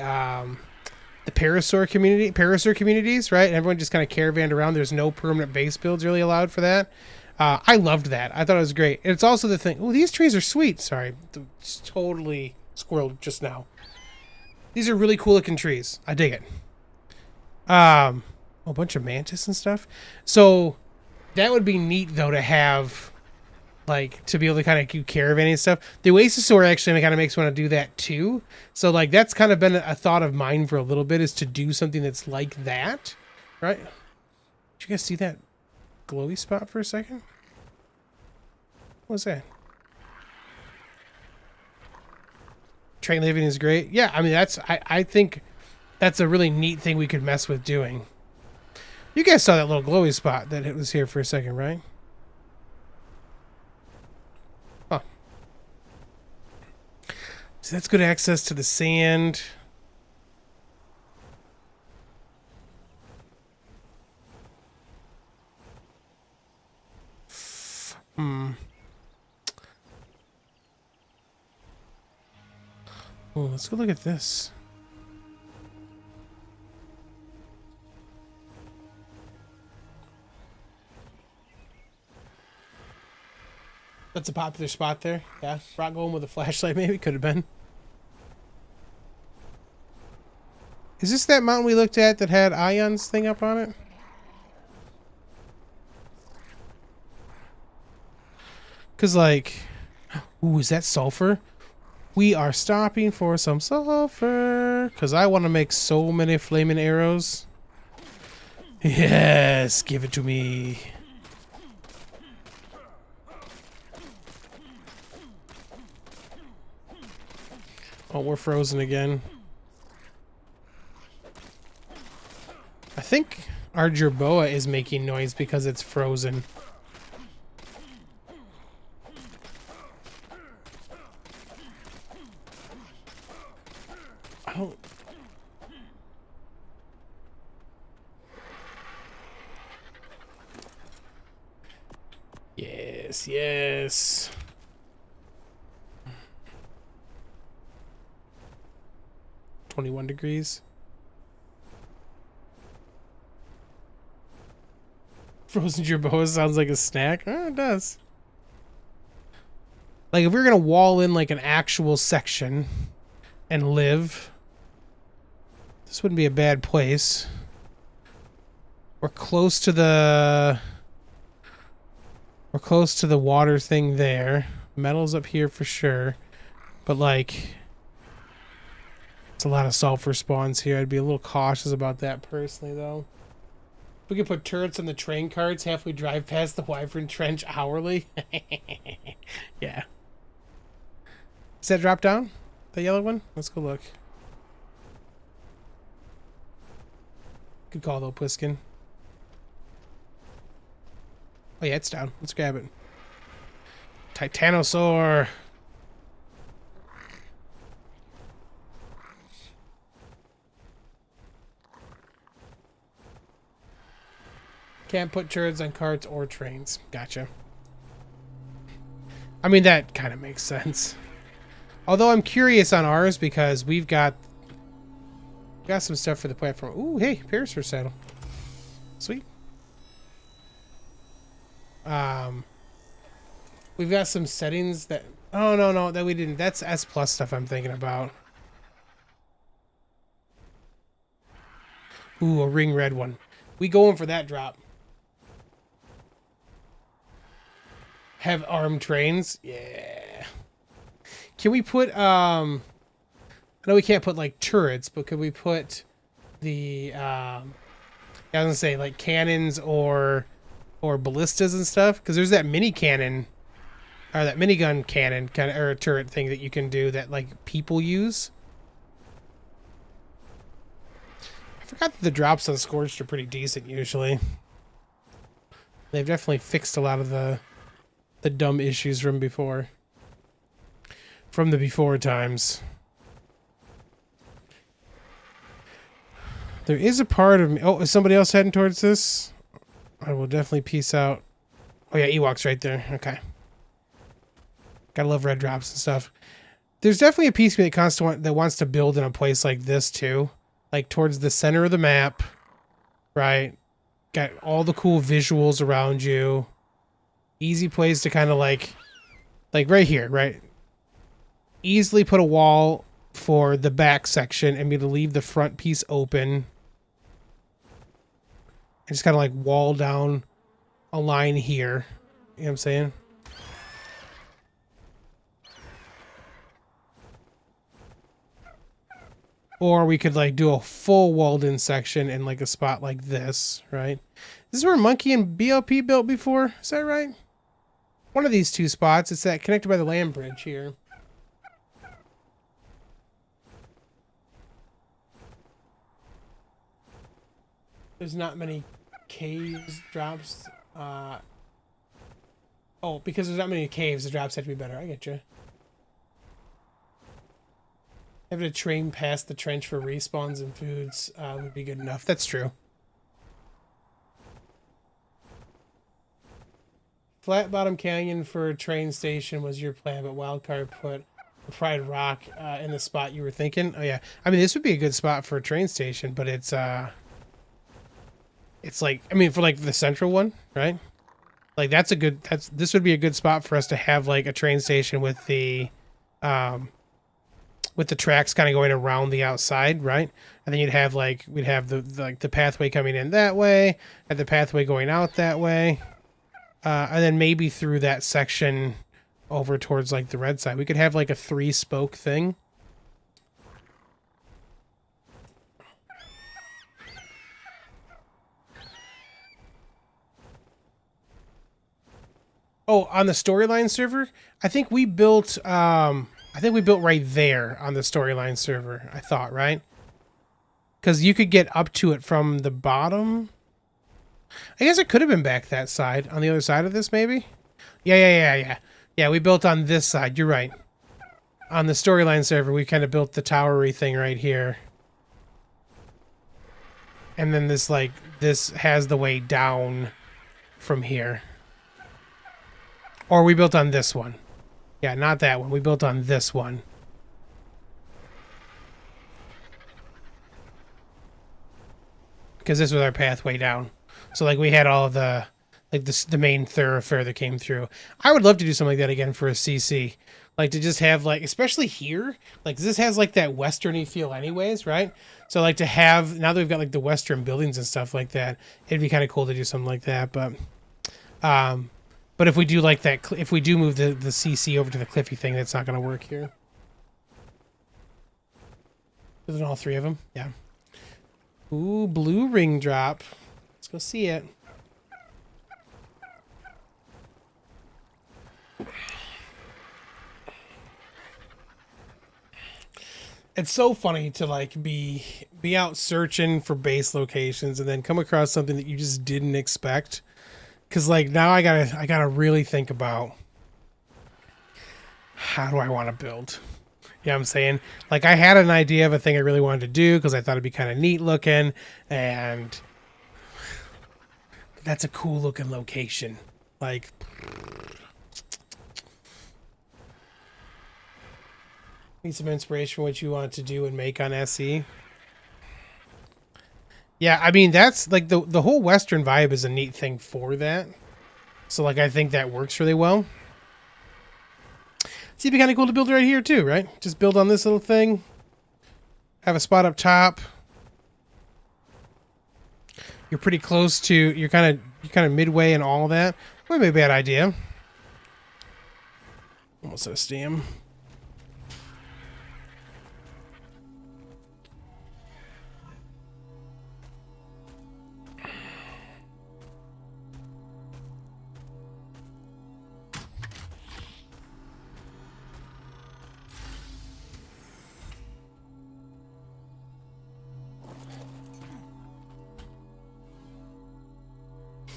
parasaur communities, right? And everyone just kind of caravanned around. There's no permanent base builds really allowed for that. I loved that. I thought it was great. And it's also the thing. Oh, these trees are sweet. Sorry, it's totally squirreled just now. These are really cool looking trees. I dig it. A bunch of mantis and stuff. So that would be neat though to have like to be able to kind of do caravanning and stuff. The Oasis Sword actually kind of makes me want to do that too. So like that's kind of been a thought of mine for a little bit, is to do something that's like that, right? Did you guys see that glowy spot for a second? What was that? Train living is great. Yeah, I mean that's I think that's a really neat thing we could mess with doing. You guys saw that little glowy spot that it was here for a second, right? Huh. So that's good access to the sand. Oh, let's go look at this. That's a popular spot there. Yeah, rock going with a flashlight maybe could have been. Is this that mountain we looked at that had Ion's thing up on it? Cause like, ooh, is that sulfur? We are stopping for some sulfur. Cause I want to make so many flaming arrows. Yes, give it to me. Oh, we're frozen again. I think our jerboa is making noise because it's frozen. I don't... Yes, yes. $21 degrees. Frozen jerboa sounds like a snack. Oh, it does. Like if we were gonna wall in like an actual section and live, this wouldn't be a bad place. We're close to the water thing there. Metal's up here for sure. But like it's a lot of sulfur spawns here. I'd be a little cautious about that personally though. We could put turrets on the train carts half we drive past the Wyvern Trench hourly. Yeah. Does that drop down? The yellow one? Let's go look. Good call though, Pliskin. Oh yeah, it's down. Let's grab it. Titanosaur. Can't put turrets on carts or trains. Gotcha. I mean, that kind of makes sense. Although I'm curious on ours because we've got some stuff for the platform. Ooh, hey, Parasaur saddle. Sweet. We've got some settings that... Oh, no, that we didn't. That's S plus stuff I'm thinking about. Ooh, a ring red one. We going for that drop. Have armed trains? Yeah. Can we put, I know we can't put, like, turrets, but could we put the, I was gonna say, like, cannons or ballistas and stuff? Because there's that mini cannon, or that minigun cannon, kind of, or a turret thing that you can do that, like, people use. I forgot that the drops on Scorched are pretty decent, usually. They've definitely fixed a lot of the dumb issues from before. From the before times. There is a part of me... Oh, is somebody else heading towards this? I will definitely peace out. Oh yeah, Ewok's right there. Okay. Gotta love red drops and stuff. There's definitely a piece of me that wants to build in a place like this too. Like towards the center of the map. Right? Got all the cool visuals around you. Easy place to kind of like right here, right? Easily put a wall for the back section and be able to leave the front piece open. And just kind of like wall down a line here. You know what I'm saying? Or we could like do a full walled in section in like a spot like this, right? This is where Monkey and BLP built before. Is that right? One of these two spots. It's that connected by the land bridge here. There's not many caves, drops. Oh, because there's not many caves, the drops have to be better. I get you. Having a train past the trench for respawns and foods would be good enough. That's true. Flat Bottom Canyon for a train station was your plan, but Wildcard put Pride Rock in the spot you were thinking. Oh yeah, I mean this would be a good spot for a train station, but it's like, I mean, for like the central one, right? Like this would be a good spot for us to have like a train station with the tracks kind of going around the outside, right? And then you'd have like, we'd have the pathway coming in that way and the pathway going out that way. And then maybe through that section over towards like the red side, we could have like a 3-spoke thing. Oh, on the storyline server, I think we built right there on the storyline server, I thought, right? Because you could get up to it from the bottom. I guess it could have been back that side, on the other side of this, maybe? Yeah. Yeah, we built on this side, you're right. On the storyline server, we kind of built the towery thing right here. And then this, like, this has the way down from here. Or we built on this one. Yeah, not that one. We built on this one. Because this was our pathway down. So, like, we had all of the, like, the main thoroughfare that came through. I would love to do something like that again for a CC. Like, to just have, like, especially here, like, this has, like, that westerny feel anyways, right? So, like, to have, now that we've got, like, the western buildings and stuff like that, it'd be kind of cool to do something like that, but if we do, like, that, if we do move the CC over to the cliffy thing, that's not going to work here. Isn't all three of them? Yeah. Ooh, blue ring drop. Let's go see it. It's so funny to like be out searching for base locations and then come across something that you just didn't expect. Cause like now I gotta really think about how do I want to build. You know what I'm saying? Like I had an idea of a thing I really wanted to do because I thought it'd be kind of neat looking, and that's a cool looking location. Like need some inspiration for what you want to do and make on SE. Yeah, I mean that's like the whole Western vibe is a neat thing for that. So like I think that works really well. See, it'd be kind of cool to build right here too, right? Just build on this little thing. Have a spot up top. You're pretty close to. You're kind of midway and all that. Wouldn't be a bad idea. Almost out of steam.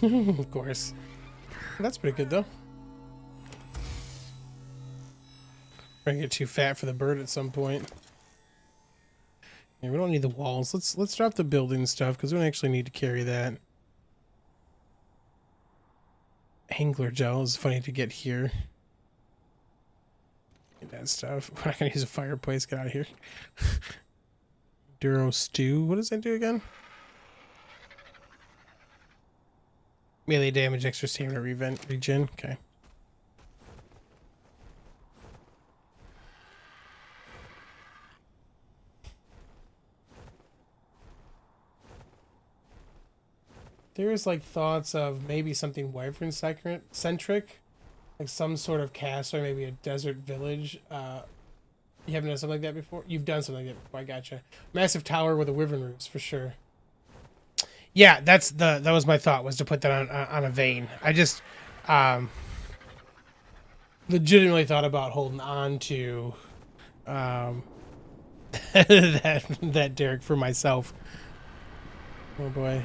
Of course. That's pretty good though. We're gonna get too fat for the bird at some point. Yeah, we don't need the walls. Let's drop the building stuff because we don't actually need to carry that. Angler gel is funny to get here. Get that stuff. We're not gonna use a fireplace. Get out of here. Duro stew. What does that do again? Melee damage, extra stamina regen. Okay. There's like thoughts of maybe something wyvern centric, like some sort of castle or maybe a desert village You haven't done something like that before? You've done something like that before, I gotcha. Massive tower with a wyvern roost, for sure. Yeah, that was my thought, was to put that on a vein. I just legitimately thought about holding on to that Derek for myself. Oh boy.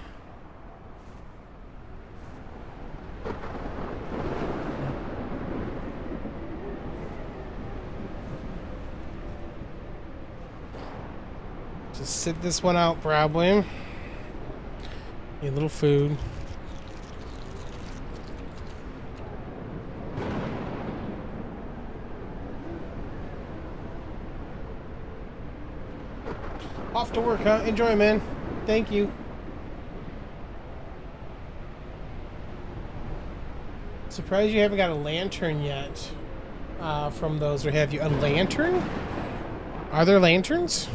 Just sit this one out, probably. Need a little food. Off to work, huh? Enjoy, man. Thank you. Surprised you haven't got a lantern yet from those, or have you? A lantern? Are there lanterns?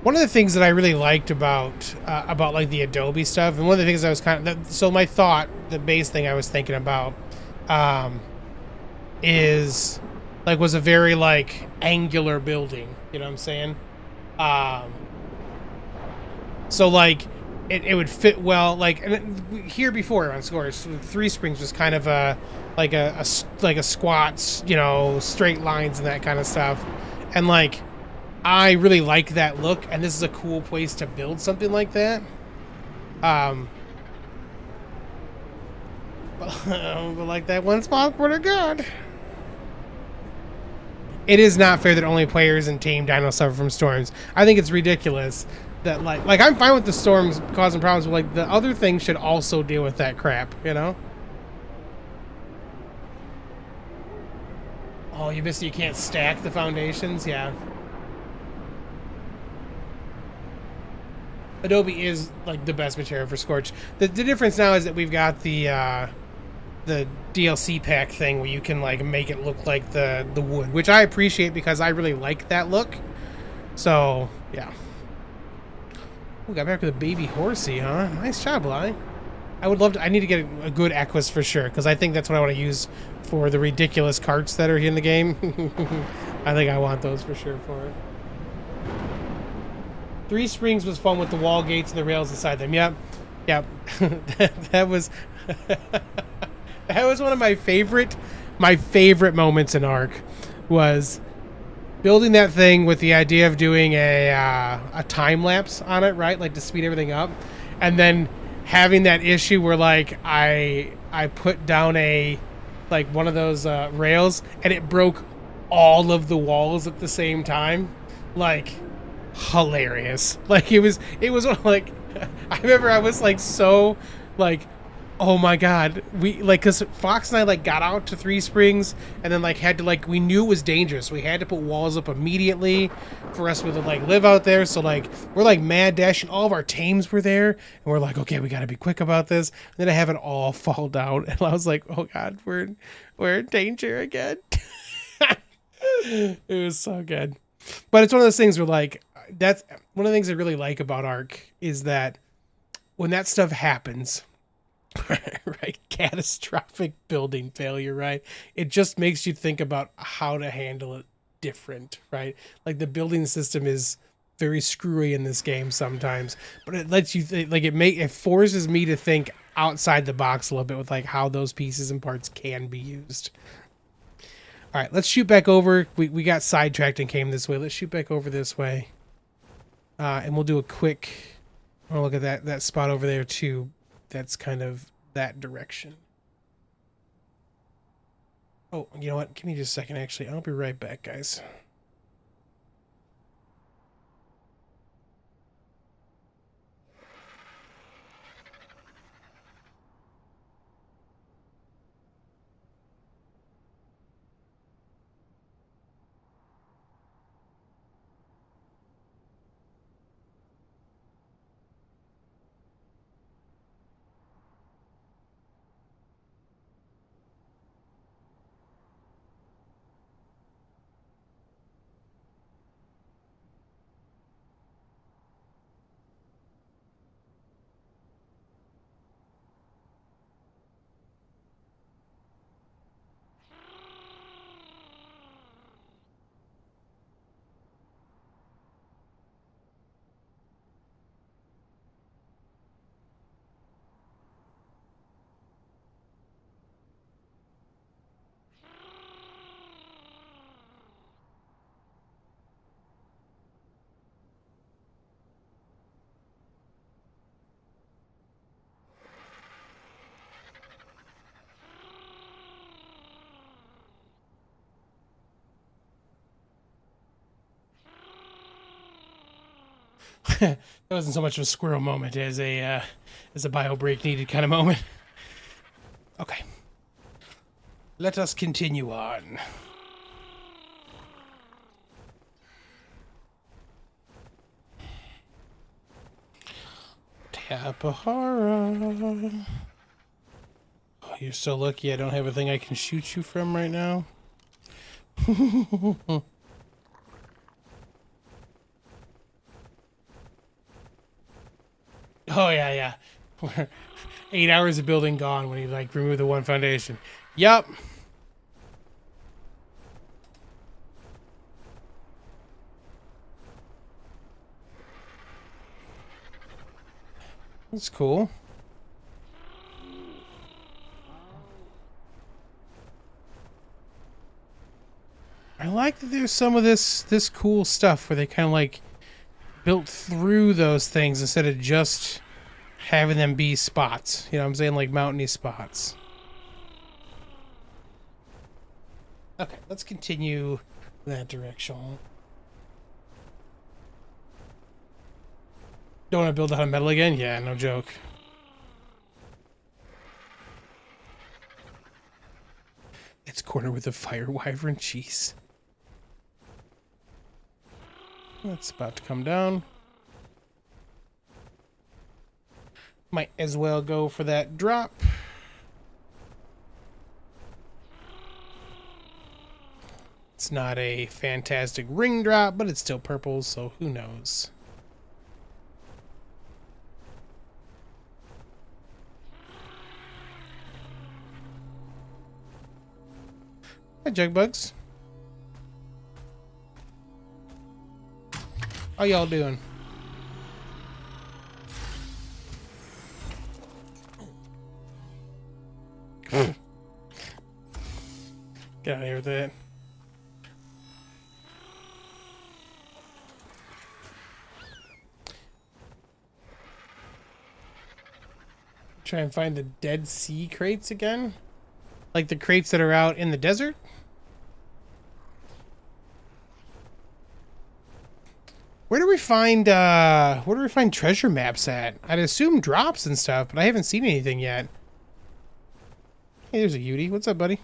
One of the things that I really liked about like the Adobe stuff, and one of the things I was so my thought, the base thing I was thinking about, is like was a very like angular building. You know what I'm saying? So like it would fit well. Like here before on Scorched, Three Springs was kind of a squats, you know, straight lines and that kind of stuff, and like. I really like that look, and this is a cool place to build something like that. But like that one spot pretty good. It is not fair that only players in Team Dino suffer from storms. I think it's ridiculous that like I'm fine with the storms causing problems, but like the other things should also deal with that crap, you know? Oh, you missed it. You can't stack the foundations? Yeah. Adobe is like the best material for Scorch. The difference now is that we've got the DLC pack thing where you can like make it look like the wood, which I appreciate because I really like that look. So yeah. We got back with a baby horsey, huh? Nice job, Lai. I would love to. I need to get a good Equus for sure because I think that's what I want to use for the ridiculous carts that are in the game. I think I want those for sure for it. Three Springs was fun with the wall gates and the rails inside them. Yep. Yep. that was that was one of my favorite moments in ARK was building that thing with the idea of doing a time lapse on it, right? Like to speed everything up. And then having that issue where like I put down like one of those rails and it broke all of the walls at the same time. Like hilarious. Like it was like I remember I was like so like oh my god, we like because Fox and I like got out to Three Springs and then like had to like we knew it was dangerous. We had to put walls up immediately for us to like live out there. So like we're like mad dashing. All of our tames were there and we're like, okay, we got to be quick about this. And then I have it all fall down and I was like, oh god, we're in danger again. It was so good. But it's one of those things where like that's one of the things I really like about ARK is that when that stuff happens, right, catastrophic building failure, right, it just makes you think about how to handle it different, right? Like the building system is very screwy in this game sometimes, but it lets you like it forces me to think outside the box a little bit with like how those pieces and parts can be used. All right, let's shoot back over. We got sidetracked and came this way. Let's shoot back over this way. And we'll do a quick, oh, look at that spot over there too. That's kind of that direction. Oh, you know what? Give me just a second, actually. I'll be right back, guys. That wasn't so much of a squirrel moment as a bio break needed kind of moment. Okay. Let us continue on. Tapahara. Oh, you're so lucky I don't have a thing I can shoot you from right now. Oh, yeah. 8 hours of building gone when you, like, remove the one foundation. Yup. That's cool. I like that there's some of this cool stuff where they kind of, like, built through those things instead of just having them be spots. You know what I'm saying? Like mountainy spots. Okay, let's continue that direction. Don't want to build out of metal again? Yeah, no joke. It's cornered with a fire wyvern. Jeez. That's about to come down. Might as well go for that drop. It's not a fantastic ring drop, but it's still purple, so who knows. Hi, Jugbugs. How y'all doing? Get out of here with that. Try and find the Dead Sea crates again? Like the crates that are out in the desert? Where do we find treasure maps at? I'd assume drops and stuff, but I haven't seen anything yet. Hey, there's a Yudi. What's up, buddy?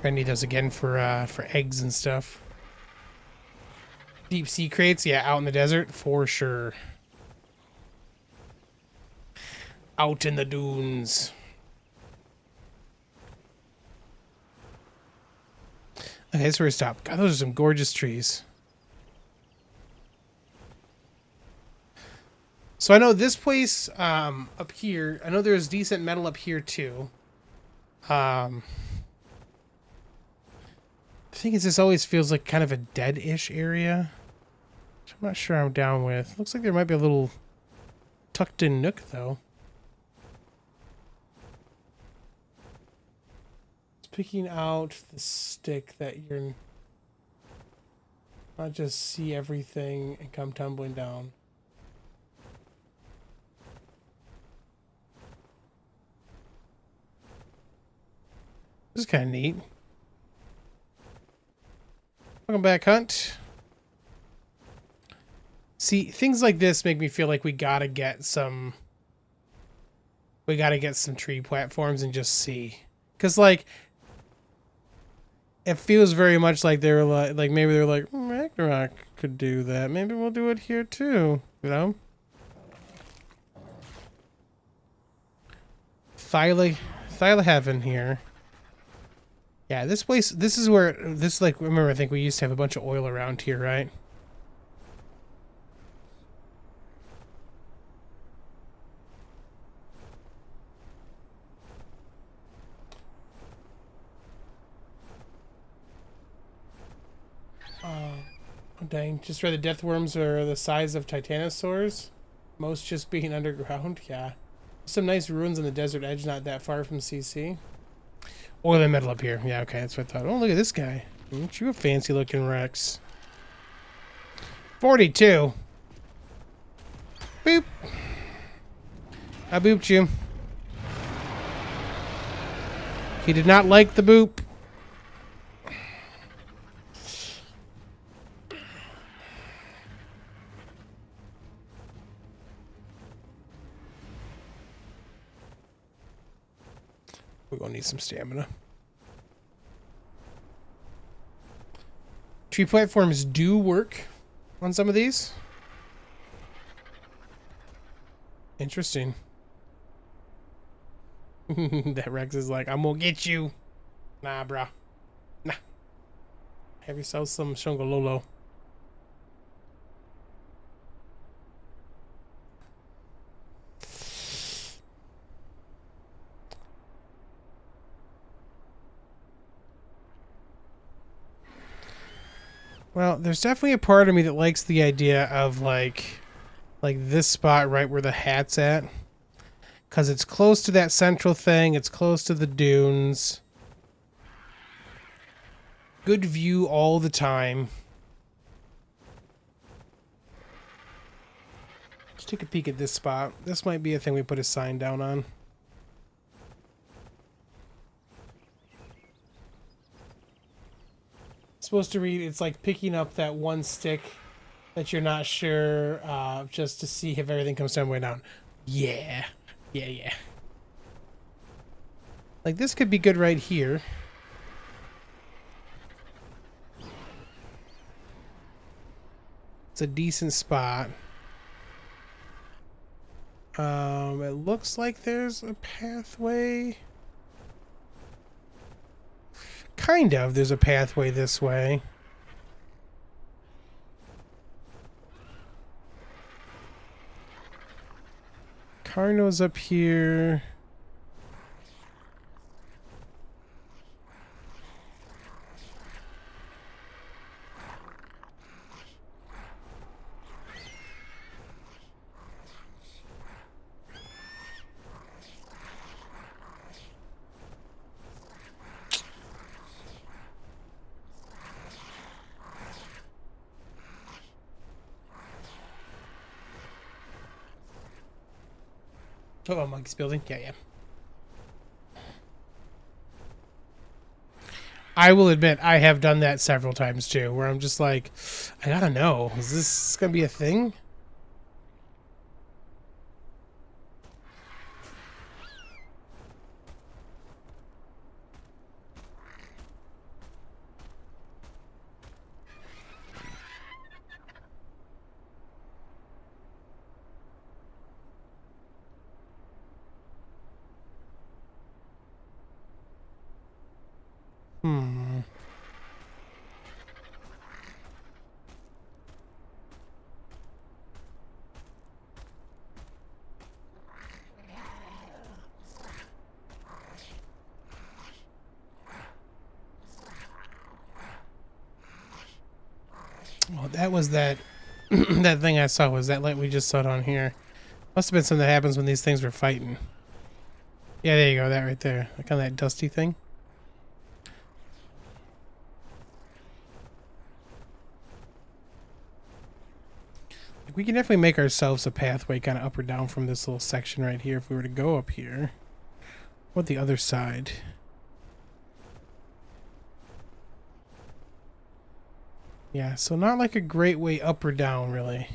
I need those again for eggs and stuff. Deep sea crates, yeah, out in the desert for sure. Out in the dunes. Okay, that's where we stop. God, those are some gorgeous trees. So I know this place up here, I know there's decent metal up here too. The thing is, this always feels like kind of a dead-ish area, which I'm not sure I'm down with. Looks like there might be a little tucked-in nook, though. Picking out the stick that you're not just see everything and come tumbling down. This is kind of neat. Welcome back, Hunt. See, things like this make me feel like we gotta get some tree platforms and just see. Because, like, it feels very much like they were like maybe they're like, Ragnarok could do that. Maybe we'll do it here too, you know? Thyla Heaven here. Yeah, this place, this is where, this, like, remember, I think we used to have a bunch of oil around here, right? Oh, dang. Just read the death worms are the size of titanosaurs. Most just being underground. Yeah. Some nice ruins on the desert edge, not that far from CC. Oil and metal up here. Yeah, okay, that's what I thought. Oh, look at this guy. Aren't you a fancy looking Rex? 42. Boop. I booped you. He did not like the boop. We're gonna need some stamina. Tree platforms do work on some of these. Interesting. That Rex is like, I'm gonna get you. Nah, bruh. Nah. Have yourself some Shongololo. Well, there's definitely a part of me that likes the idea of like this spot right where the hat's at. Because it's close to that central thing. It's close to the dunes. Good view all the time. Let's take a peek at this spot. This might be a thing we put a sign down on. It's supposed to read, it's like picking up that one stick that you're not sure, just to see if everything comes down way down. Yeah. Yeah. Like this could be good right here. It's a decent spot. It looks like there's a pathway. Kind of. There's a pathway this way. Carno's up here. Oh, monkey's building. Yeah. I will admit, I have done that several times too, where I'm just like, I gotta know, is this gonna be a thing? Well, that was that that thing I saw. Was that light we just saw down here? Must have been something that happens when these things were fighting. Yeah, there you go. That right there. Like on that dusty thing. We can definitely make ourselves a pathway kind of up or down from this little section right here if we were to go up here. What the other side? Yeah, so not like a great way up or down, really.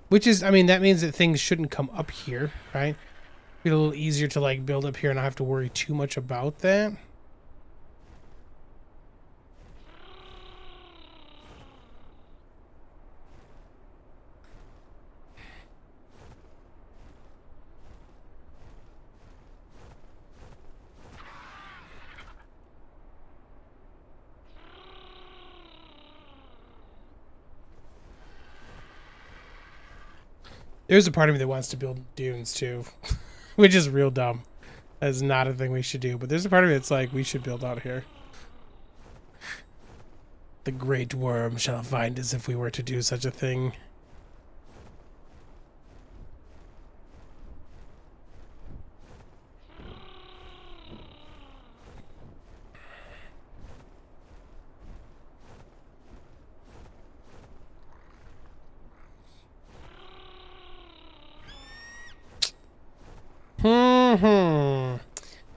Which is, I mean, that means that things shouldn't come up here, right? Be a little easier to, like, build up here and not have to worry too much about that. There's a part of me that wants to build dunes too, which is real dumb. That's not a thing we should do, but there's a part of me that's like, we should build out here. The great worm shall find us if we were to do such a thing.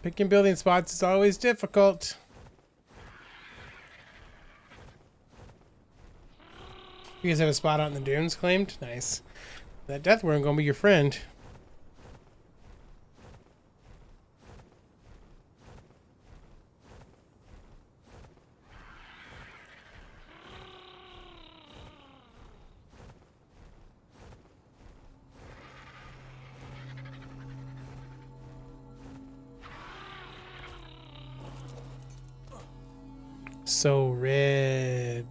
Picking building spots is always difficult. You guys have a spot out in the dunes claimed? Nice. That death worm gonna be your friend. So red.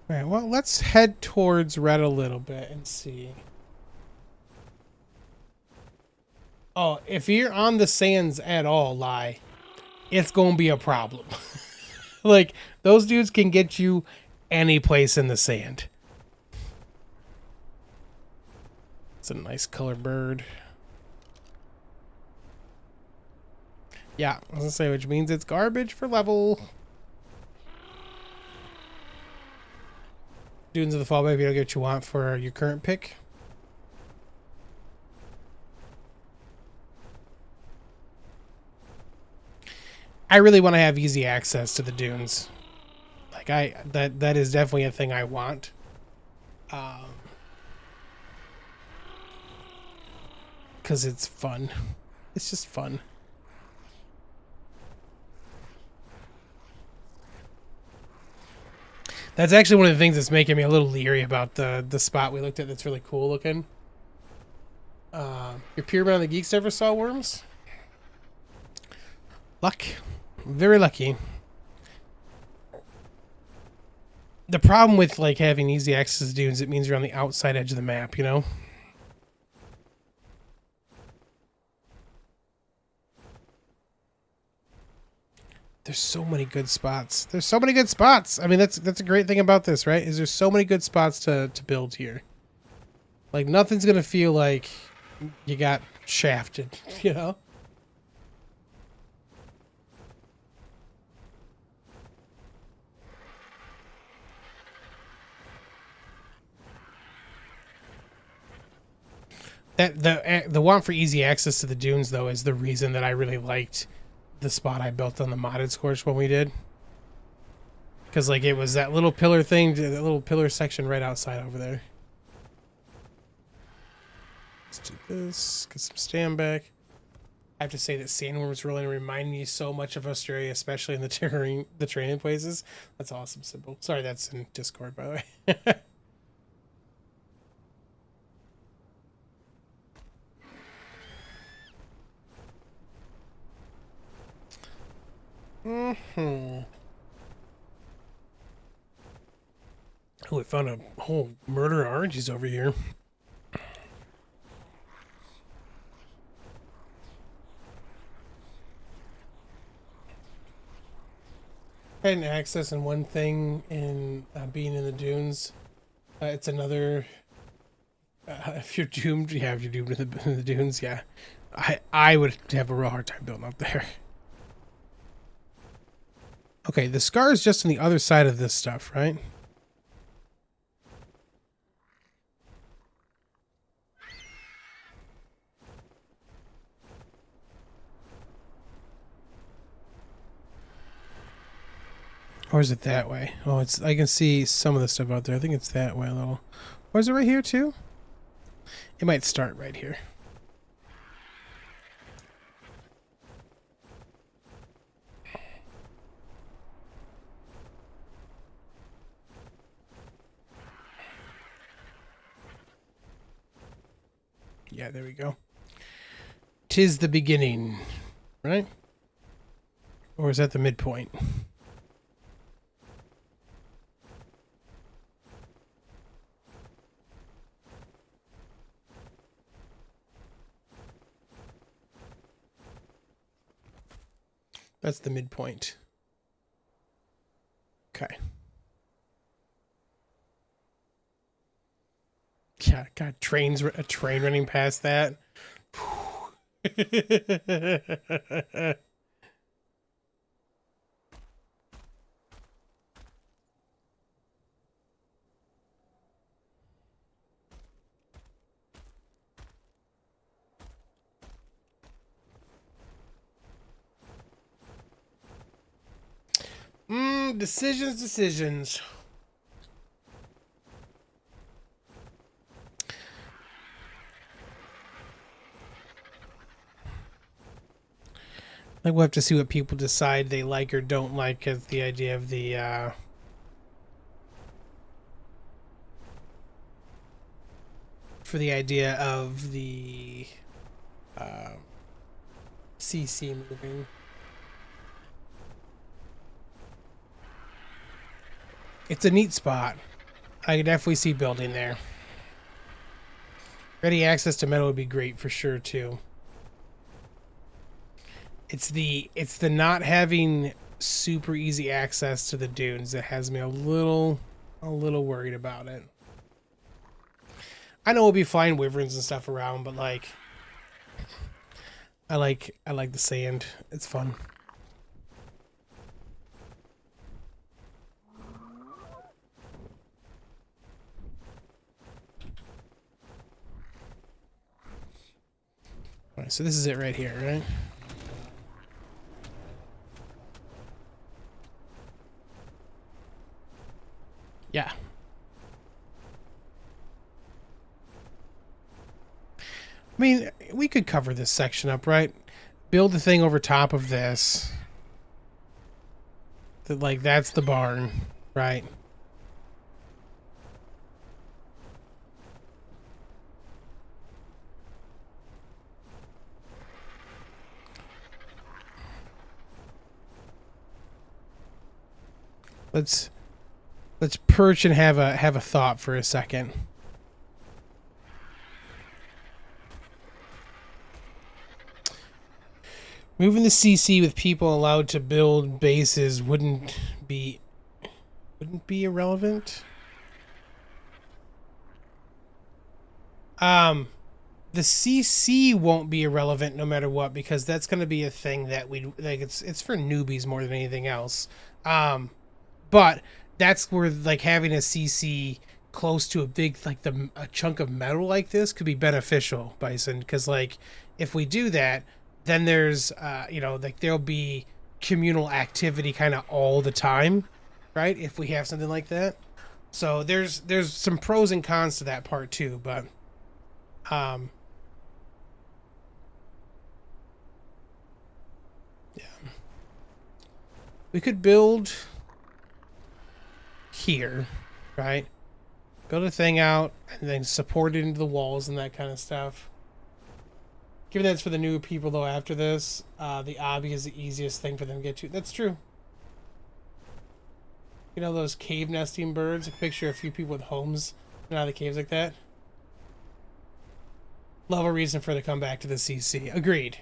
All right, well, let's head towards red a little bit and see. Oh, if you're on the sands at all, lie, it's going to be a problem. Like, those dudes can get you any place in the sand. It's a nice color bird. Yeah, I was going to say, which means it's garbage for level. Dunes of the Fall, maybe you'll get what you want for your current pick. I really want to have easy access to the dunes. Like that is definitely a thing I want. Cause it's fun. It's just fun. That's actually one of the things that's making me a little leery about the spot we looked at that's really cool looking. Your pyramid on the Geeks ever saw worms? Luck. Very lucky. The problem with like having easy access to dunes, it means you're on the outside edge of the map, you know? There's so many good spots. There's so many good spots. I mean, that's a great thing about this, right? Is there's so many good spots to build here. Like nothing's gonna feel like you got shafted, you know? That the want for easy access to the dunes though is the reason that I really liked the spot I built on the modded Scorched when we did. Because like it was that little pillar thing, that little pillar section right outside over there. Let's do this, get some stand back. I have to say that sandworms really remind me so much of Australia, especially in the training places. That's awesome, Sybil. Sorry, that's in Discord, by the way. Mm-hmm. Oh, we found a whole murder of oranges over here. Having access and one thing in being in the dunes, it's another. If you're doomed, yeah, if you're doomed in the dunes, yeah, I would have a real hard time building up there. Okay, the scar is just on the other side of this stuff, right? Or is it that way? Oh, it's I can see some of the stuff out there. I think it's that way a little. Or is it right here too? It might start right here. Yeah, there we go. 'Tis the beginning, right? Or is that the midpoint? That's the midpoint. Okay. Yeah, God, a train running past that. Decisions. Like, we'll have to see what people decide they like or don't like as the idea of the, for the idea of the, CC moving. It's a neat spot. I could definitely see building there. Ready access to metal would be great for sure, too. It's the not having super easy access to the dunes that has me a little worried about it. I know we'll be flying wyverns and stuff around, but like I like the sand. It's fun. All right, so this is it right here, right? Yeah. I mean, we could cover this section up, right? Build the thing over top of this. That, like, that's the barn, right? Let's perch and have a thought for a second. Moving the CC with people allowed to build bases wouldn't be irrelevant. The CC won't be irrelevant no matter what, because that's going to be a thing that we like. It's for newbies more than anything else. But that's where like having a CC close to a big a chunk of metal like this could be beneficial, Bison, because like if we do that, then there's like there'll be communal activity kind of all the time, right? If we have something like that. So there's some pros and cons to that part too, but yeah. We could build here, right? Build a thing out and then support it into the walls and that kind of stuff. Given that's for the new people though after this, the obby is the easiest thing for them to get to. That's true. You know those cave nesting birds? I picture a few people with homes in out of the caves like that. Love a reason for it to come back to the CC. Agreed.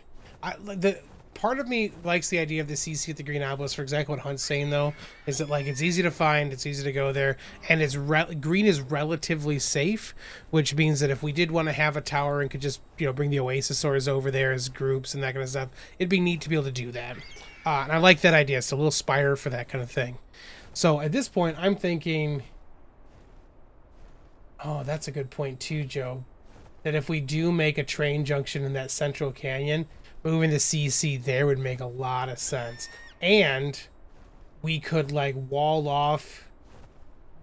The part of me likes the idea of the CC at the Green Obelisk for exactly what Hunt's saying though, is that like it's easy to find, it's easy to go there, and it's green is relatively safe, which means that if we did want to have a tower and could just bring the Oasisaurs over there as groups and that kind of stuff, it'd be neat to be able to do that. And I like that idea. It's a little spire for that kind of thing. So at this point, I'm thinking, oh, that's a good point too, Joe. That if we do make a train junction in that central canyon, moving the CC there would make a lot of sense. And we could like wall off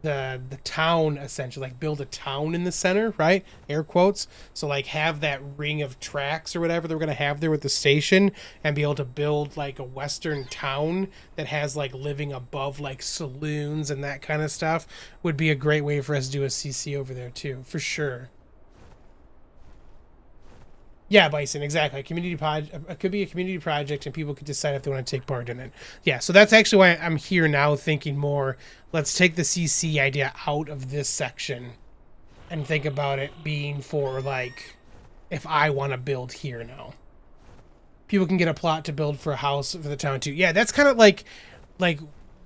the town essentially, like build a town in the center, right? Air quotes. So like have that ring of tracks or whatever they're gonna have there with the station, and be able to build like a western town that has like living above like saloons and that kind of stuff. Would be a great way for us to do a CC over there too, for sure. Yeah, Bison, exactly. It could be a community project, and people could decide if they want to take part in it. Yeah, so that's actually why I'm here now thinking more, let's take the CC idea out of this section and think about it being for, like, if I want to build here now. People can get a plot to build for a house for the town, too. Yeah, that's kind of like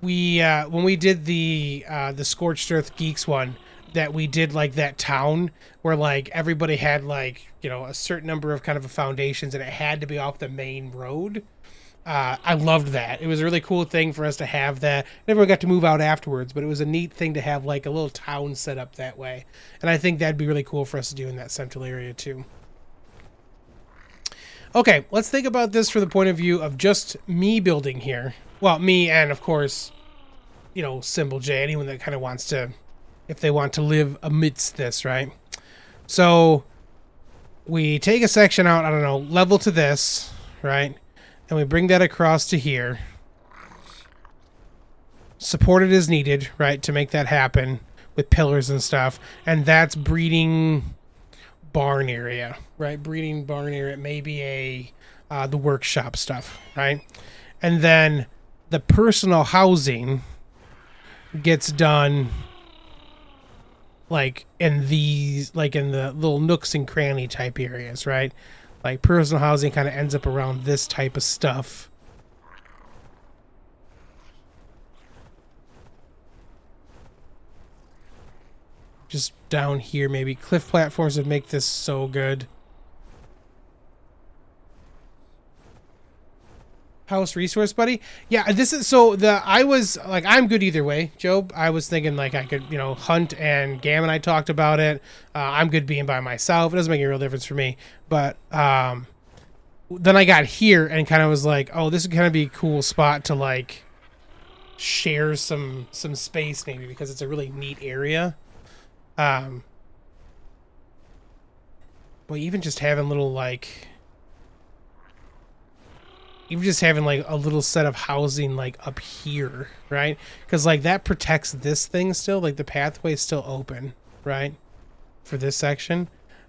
we, when we did the Scorched Earth Geeks one, that we did like that town where like everybody had like a certain number of kind of foundations and it had to be off the main road. I loved that. It was a really cool thing for us to have that. Everyone got to move out afterwards, but it was a neat thing to have like a little town set up that way, and I think that'd be really cool for us to do in that central area too. Okay, let's think about this from the point of view of just me building here. Well, me and of course Symbol J, anyone that kind of wants to, if they want to live amidst this, right? So we take a section out, I don't know, level to this, right? And we bring that across to here. Supported as needed, right, to make that happen with pillars and stuff. And that's breeding barn area, right? Breeding barn area, maybe the workshop stuff, right? And then the personal housing gets done like in these, like in the little nooks and cranny type areas, right? Like personal housing kind of ends up around this type of stuff. Just down here, maybe cliff platforms would make this so good. House resource, buddy. Yeah, this is so I was like, I'm good either way, Job. I was thinking like I could, hunt, and Gam and I talked about it. I'm good being by myself. It doesn't make a real difference for me. But then I got here and kind of was like, oh, this would kind of be a cool spot to like share some space maybe, because it's a really neat area. But even just having little like, even just having like a little set of housing like up here, right? Because like that protects this thing still, like the pathway's still open, right? For this section.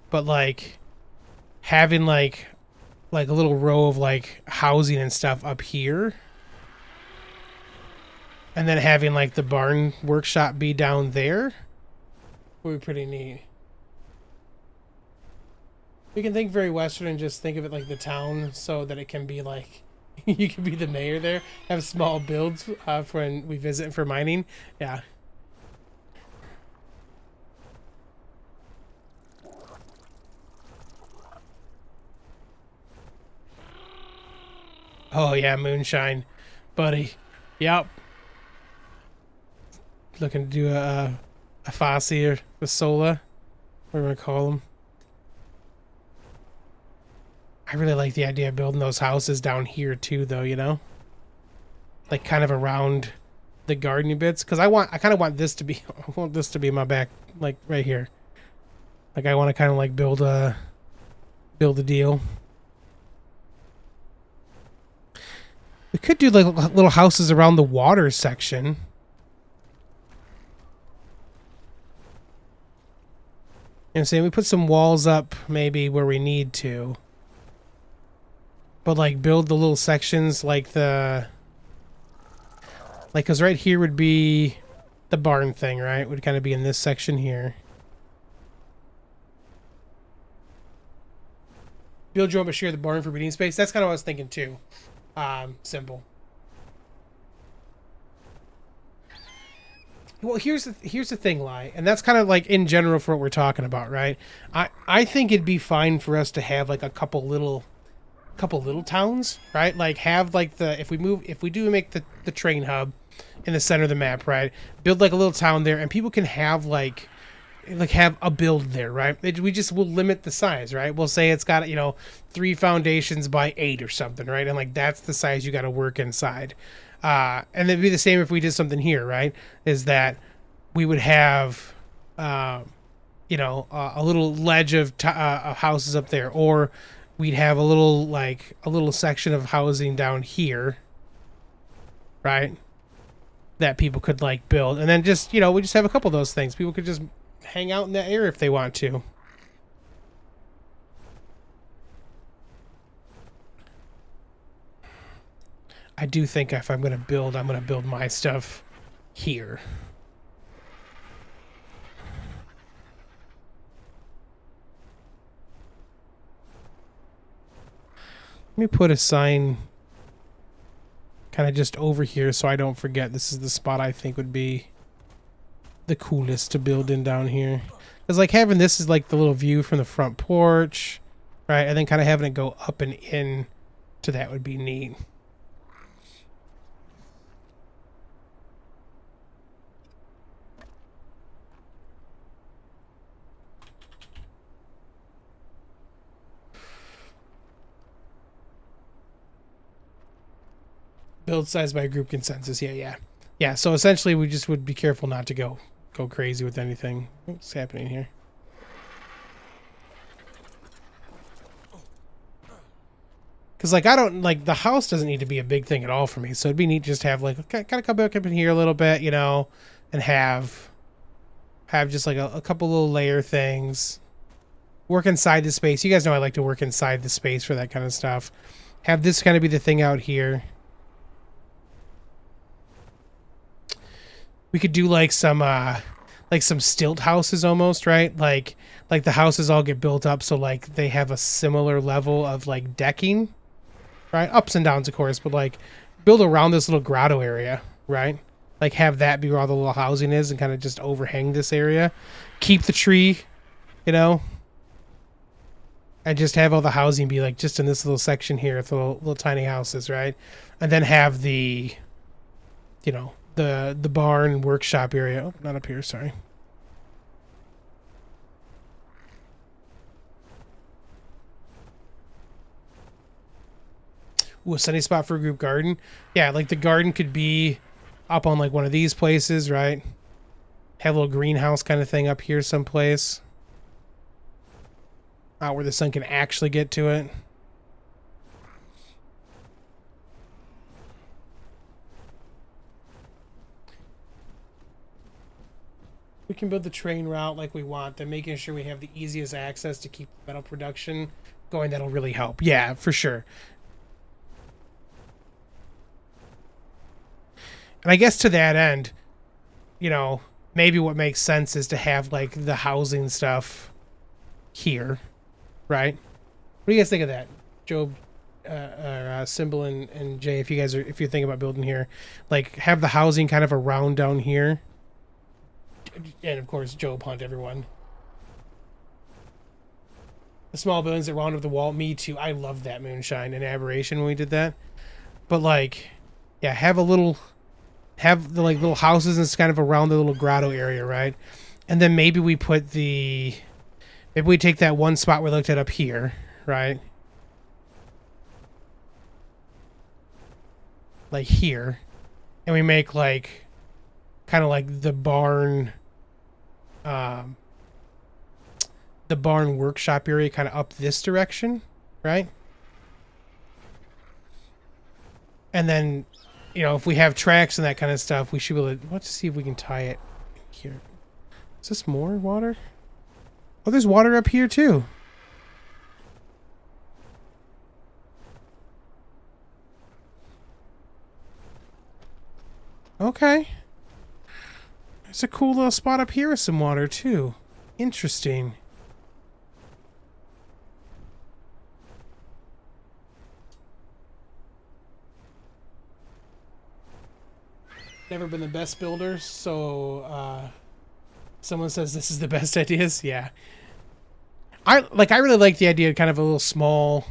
But like having like a little row of like housing and stuff up here. And then having like the barn workshop be down there would be pretty neat. We can think very Western and just think of it like the town, so that it can be like, you can be the mayor there, have small builds for when we visit for mining. Yeah. Oh yeah, moonshine, buddy. Yep. Looking to do a Fosse or a Sola, what do we call them? I really like the idea of building those houses down here too, though, like kind of around the gardening bits, because I kind of want this to be, I want this to be my back, like right here. Like I want to kind of like build a deal. We could do like little houses around the water section. You know what I'm saying? We put some walls up maybe where we need to. But like build the little sections like because right here would be the barn thing, right? Would kind of be in this section here. Build your own but share the barn for breeding space. That's kind of what I was thinking too. Simple. Well, here's the thing, Lai, and that's kind of like in general for what we're talking about, right? I think it'd be fine for us to have like a couple little towns, right? Like have like if we do make the train hub in the center of the map, right? Build like a little town there, and people can have like have a build there, right? We'll limit the size, right? We'll say it's got 3 foundations by 8 or something, right? And like that's the size you got to work inside. And it'd be the same if we did something here, right? Is that we would have, a little ledge of houses up there, or we'd have a little section of housing down here, right? That people could like build, and then just we just have a couple of those things. People could just hang out in that area if they want to. I do think if I'm going to build, I'm going to build my stuff here. Let me put a sign kind of just over here so I don't forget this is the spot I think would be the coolest to build in down here. Because like having this is like the little view from the front porch, right? And then kind of having it go up and in to that would be neat. Build size by group consensus. Yeah. So essentially, we just would be careful not to go crazy with anything. What's happening here? Because, like, I don't, like, the house doesn't need to be a big thing at all for me. So it'd be neat just to have, like, kind of come back up in here a little bit, you know, and have just, like, a couple little layer things. Work inside the space. You guys know I like to work inside the space for that kind of stuff. Have this kind of be the thing out here. We could do, like, some stilt houses almost, right? Like the houses all get built up so, like, they have a similar level of, like, decking. Right? Ups and downs, of course, but, like, build around this little grotto area, right? Like, have that be where all the little housing is and kind of just overhang this area. Keep the tree, you know? And just have all the housing be, like, just in this little section here with little tiny houses, right? And then have the, you know, the barn workshop area. Oh, not up here, sorry. Ooh, a sunny spot for a group garden. Yeah, like the garden could be up on like one of these places, right? Have a little greenhouse kind of thing up here someplace. Out where the sun can actually get to it. We can build the train route like we want, then making sure we have the easiest access to keep metal production going. That'll really help. Yeah, for sure. And I guess to that end, you know, maybe what makes sense is to have, like, the housing stuff here, right? What do you guys think of that? Job, Symbol, and Jay, if you're thinking about building here, like, have the housing kind of around down here. And, of course, Job, Hunt, everyone. The small buildings that round up the wall, me too. I love that Moonshine and Aberration when we did that. But, like, yeah, have the, like, little houses and it's kind of around the little grotto area, right? And then maybe we put maybe we take that one spot we looked at up here, right? Like here. And we make, like, kind of like the barn workshop area kind of up this direction, right? And then, you know, if we have tracks and that kind of stuff, we should be able to... Let's see if we can tie it here. Is this more water? Oh, there's water up here, too. Okay. There's a cool little spot up here with some water, too. Interesting. Never been the best builder, so someone says this is the best ideas. Yeah, I really like the idea of kind of a little small,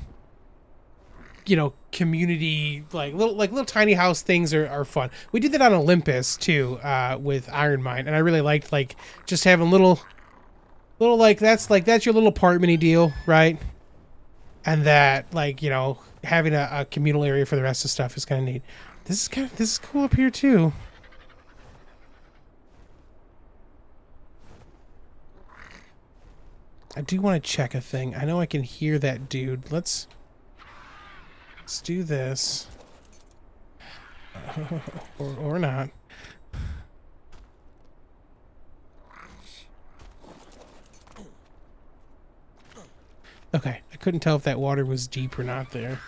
you know, community, like little tiny house things are fun. We did that on Olympus too, with Iron Mine, and I really liked, like, just having little like that's your little apartment-y deal, right? And that, like, you know, having a communal area for the rest of the stuff is kind of neat. This is cool up here too. I do want to check a thing. I know I can hear that dude. Let's do this. or not. Okay, I couldn't tell if that water was deep or not there.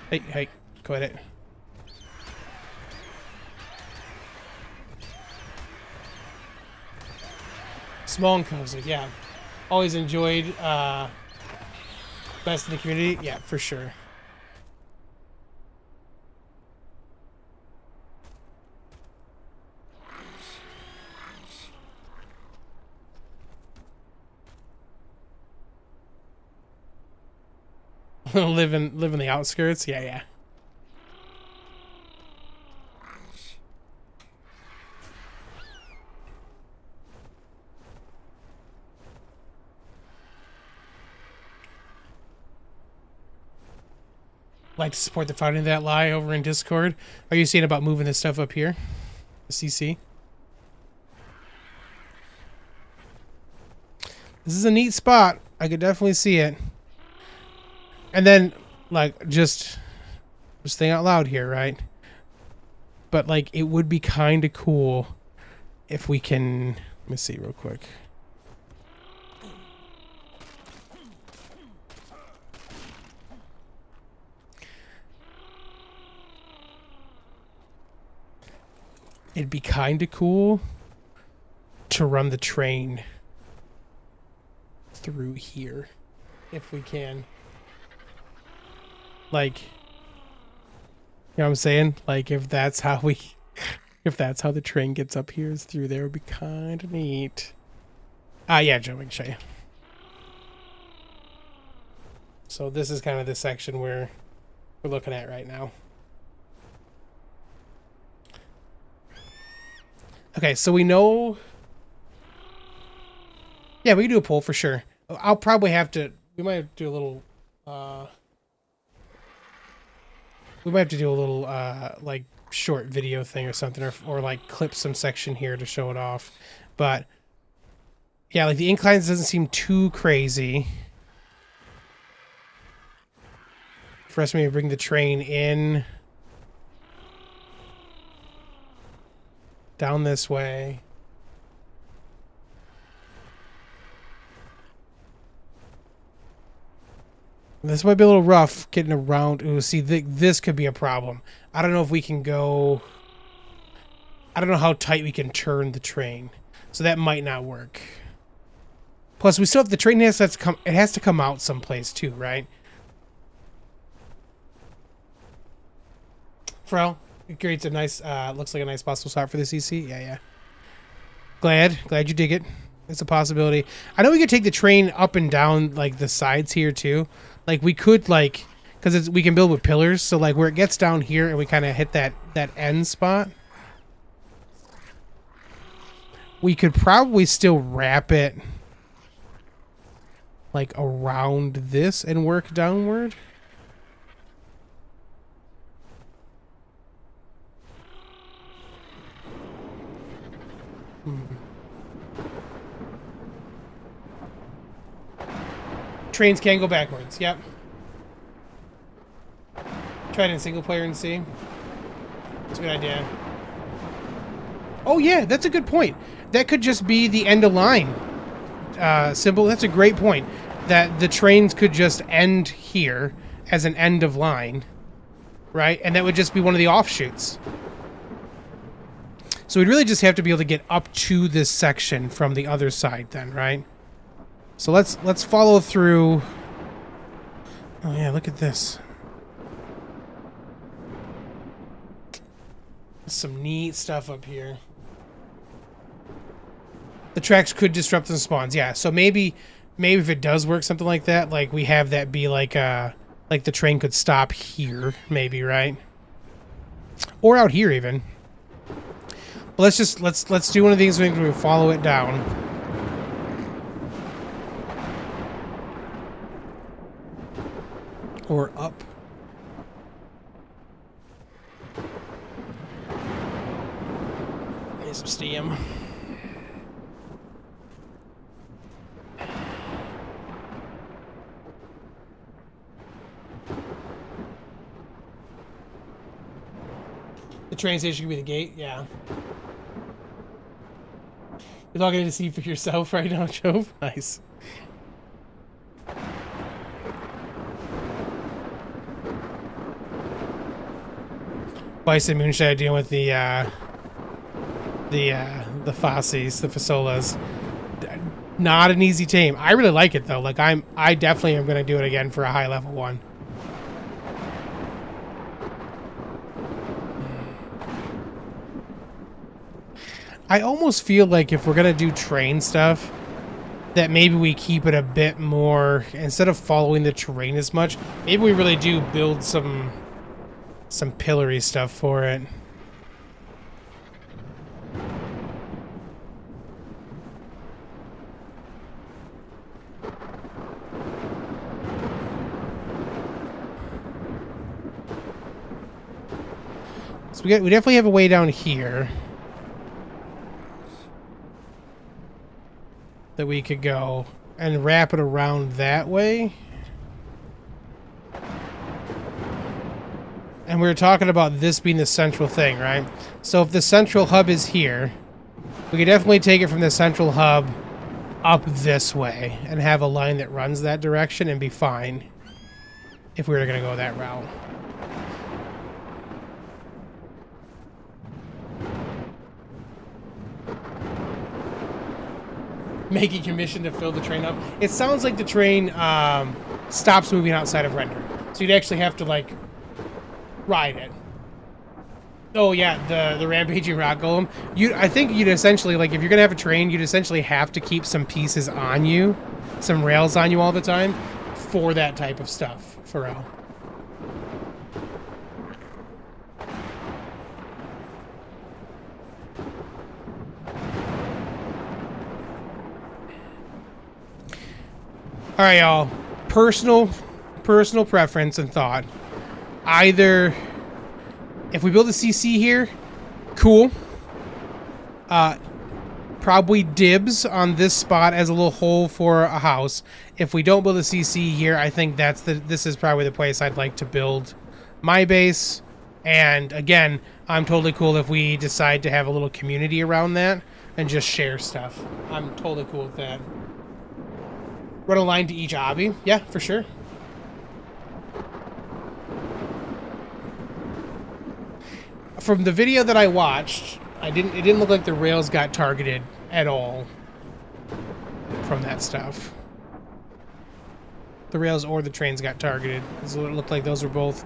Hey, quit it. Small and cozy, yeah. Always enjoyed best in the community. Yeah, for sure. live in the outskirts. Yeah. Like to support the Fighting That Lie over in Discord. Are you seeing about moving this stuff up here? The CC? This is a neat spot. I could definitely see it. And then, like, just think out loud here, right? But, like, it would be kind of cool if we can... Let me see real quick. It'd be kind of cool to run the train through here, if we can. Like, you know what I'm saying? Like, if that's how we, if that's how the train gets up here, is through there, would be kind of neat. Yeah, Joe, I can show you. So this is kind of the section we're looking at right now. Okay, so we know... Yeah, we can do a poll for sure. I'll probably have to... We might have to do a little... we might have to do a little, like, short video thing or something. Or, like, clip some section here to show it off. But, yeah, like, the inclines doesn't seem too crazy. For us to maybe bring the train in... down this way. This might be a little rough getting around. Ooh, see, this could be a problem. I don't know if we can go... I don't know how tight we can turn the train. So that might not work. Plus, we still have... The train has to come... It has to come out someplace too, right? Frel? It creates a nice, looks like a nice possible spot for the CC. Yeah. Glad you dig it. It's a possibility. I know we could take the train up and down, like, the sides here, too. Like, we could, like, because we can build with pillars, so, like, where it gets down here and we kind of hit that end spot, we could probably still wrap it, like, around this and work downward. Trains can go backwards. Yep. Try it in single player and see. That's a good idea. Oh yeah, that's a good point. That could just be the end of line symbol. That's a great point. That the trains could just end here as an end of line, right? And that would just be one of the offshoots. So we'd really just have to be able to get up to this section from the other side then, right? So let's follow through. Oh yeah, look at this. Some neat stuff up here. The tracks could disrupt the spawns, yeah. So maybe if it does work something like that, like we have that be like the train could stop here, maybe, right? Or out here even. But let's do one of these things where we follow it down. Or up. Need some steam. The train station could be the gate, yeah. You're logging in to see for yourself right now, Jove? Nice. Bison Moonshine dealing with the Fossies, the Fasolas. Not an easy tame. I really like it though. Like I definitely am gonna do it again for a high level one. I almost feel like if we're gonna do train stuff, that maybe we keep it a bit more, instead of following the terrain as much, maybe we really do build some pillory stuff for it. So we definitely have a way down here that we could go, and wrap it around that way. And we were talking about this being the central thing, right? So if the central hub is here, we could definitely take it from the central hub up this way and have a line that runs that direction and be fine if we were going to go that route. Making commission to fill the train up. It sounds like the train stops moving outside of render. So you'd actually have to, like, ride it. Oh yeah, the rampaging rock golem. I think you'd essentially, like, if you're gonna have a train, you'd essentially have to keep some pieces on you, some rails on you all the time, for that type of stuff, for real. All right, y'all. Personal preference and thought. Either, if we build a CC here, cool. Probably dibs on this spot as a little hole for a house. If we don't build a CC here, I think this is probably the place I'd like to build my base. And again, I'm totally cool if we decide to have a little community around that and just share stuff. I'm totally cool with that. Run a line to each obby. Yeah, for sure. From the video that I watched, it didn't look like the rails got targeted at all from that stuff. The rails or the trains got targeted. So it looked like those were both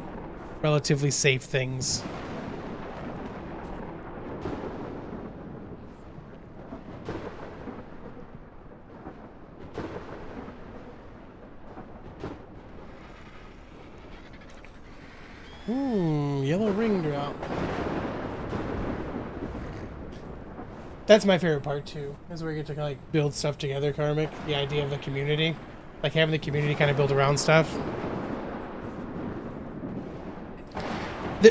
relatively safe things. Yellow ring drop. That's my favorite part too. Is where you get to kind of like build stuff together, Karmic. The idea of the community, like having the community kind of build around stuff.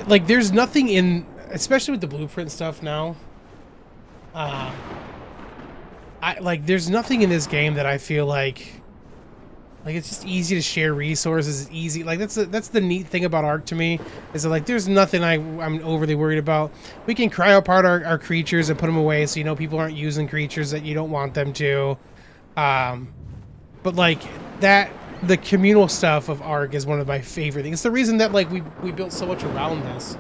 Like there's nothing in, especially with the blueprint stuff now. There's nothing in this game that I feel like it's just easy to share resources. It's easy. Like that's the neat thing about ARK to me, is that like there's nothing I'm overly worried about. We can cry apart our creatures and put them away, so you know people aren't using creatures that you don't want them to. But like the communal stuff of ARK is one of my favorite things. It's the reason that like we built so much around this.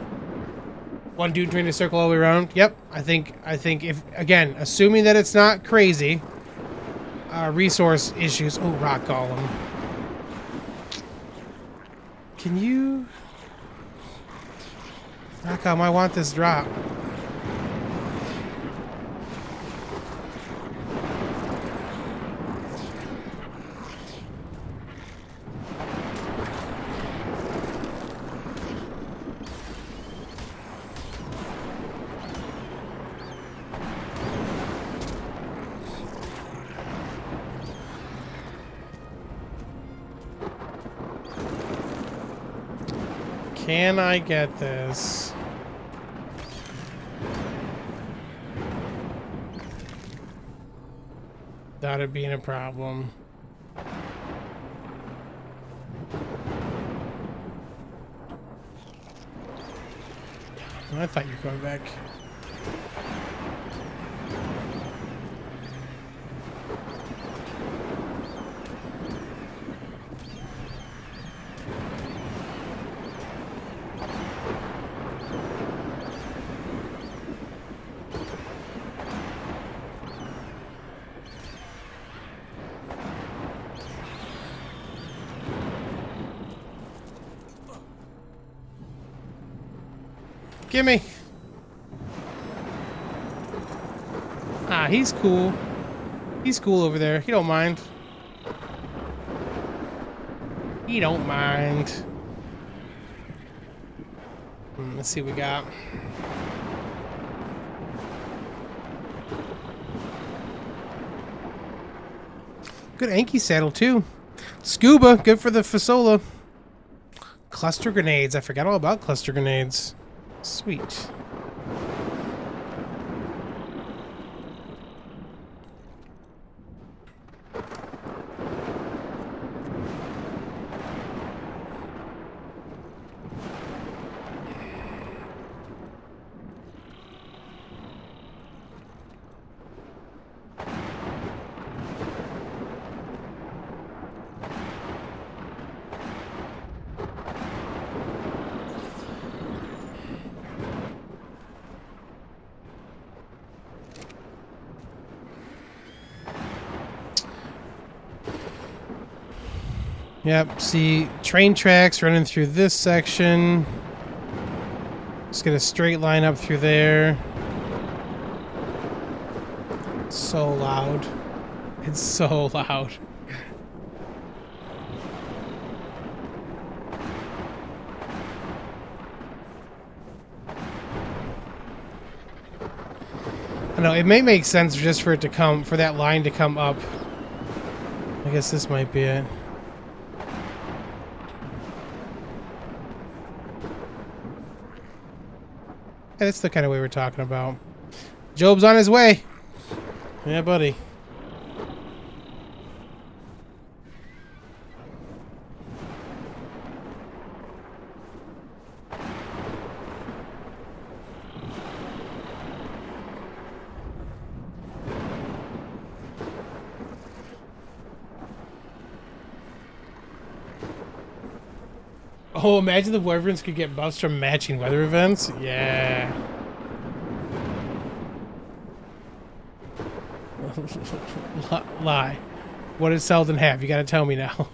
One dude trying to circle all the way around. Yep. I think if, again, assuming that it's not crazy. Resource issues. Oh, rock golem. Can you... Rock golem, I want this drop. Can I get this? Without it being a problem. I thought you were going back. Gimme. Ah, he's cool. He's cool over there. He don't mind. He don't mind. Let's see what we got. Good Anki saddle too. Scuba, good for the Fasola. Cluster grenades. I forgot all about cluster grenades. Sweet. Yep, see train tracks running through this section. Just get a straight line up through there. So loud. It's so loud. I know, it may make sense just for it to come, for that line to come up. I guess this might be it. Yeah, that's the kind of way we're talking about. Job's on his way. Yeah, buddy. Oh, imagine the wyverns could get buffs from matching weather events. Yeah. Lie. What did Selden have? You gotta tell me now.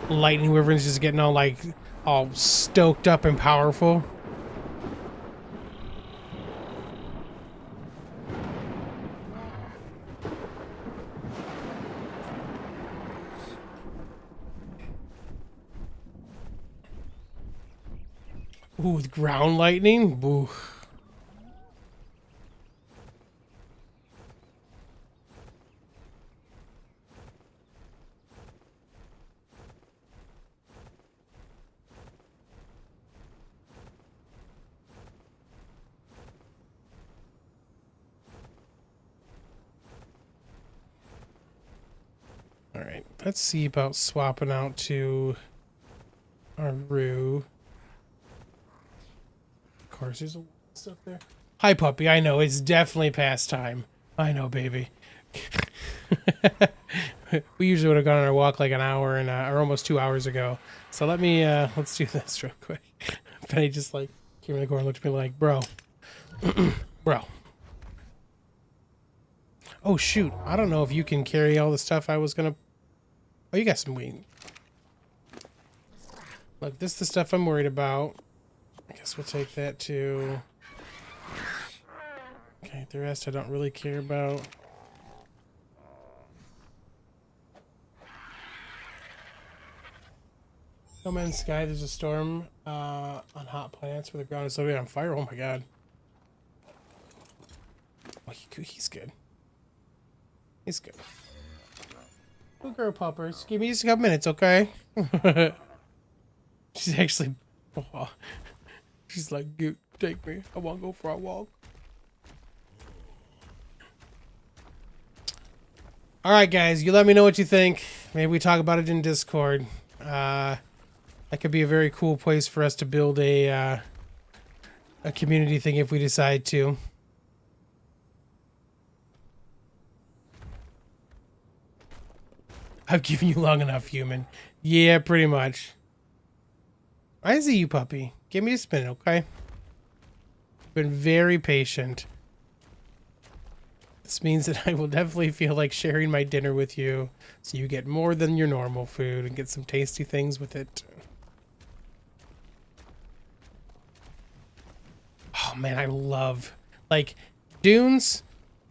Lightning wyverns just getting all like all stoked up and powerful. Ooh, with ground lightning? Boo. Alright, let's see about swapping out to our Rue. Of course, there's stuff there. Hi, puppy. I know, it's definitely past time. I know, baby. We usually would have gone on our walk like an hour and or almost 2 hours ago. So let me let's do this real quick. Penny just like came in the corner and looked at me like, bro. Bro. Oh shoot. I don't know if you can carry all the stuff I was gonna. Oh, you got some wing. Look, this is the stuff I'm worried about. I guess we'll take that too. Okay, the rest I don't really care about. No Man's Sky, there's a storm on hot planets where the ground is literally on fire. Oh my god. Oh, he's good. He's good. Good girl, puppers. Give me just a couple minutes, okay? She's actually... Oh, she's like, take me. I want to go for a walk. Alright, guys. You let me know what you think. Maybe we talk about it in Discord. That could be a very cool place for us to build a community thing if we decide to. I've given you long enough, human. Yeah, pretty much. I see you, puppy. Give me a spin, okay? Been very patient. This means that I will definitely feel like sharing my dinner with you, so you get more than your normal food and get some tasty things with it. Oh man, I love, like, dunes,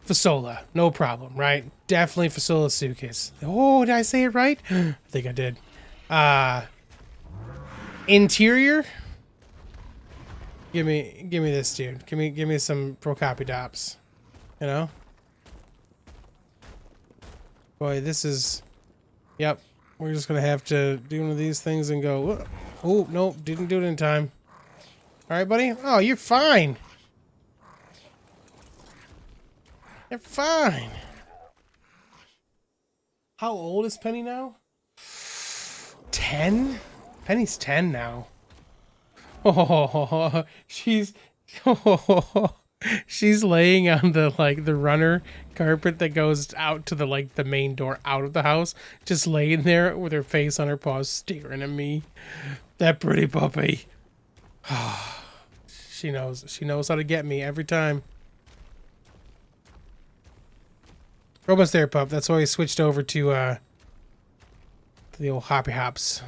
fasola, no problem, right? Definitely fasola sukis. Oh, did I say it right? I think I did. Interior, give me this, dude. Give me some Procopidops. You know? Boy, this is. Yep, we're just gonna have to do one of these things and go. Oh no, didn't do it in time. All right, buddy. Oh, you're fine. You're fine. How old is Penny now? 10? Penny's 10 now. Oh, she's she's laying on the the runner carpet that goes out to the main door out of the house, just laying there with her face on her paws staring at me. That pretty puppy. She knows. She knows how to get me every time. We're almost there, pup. That's why we switched over to the old hoppy hops.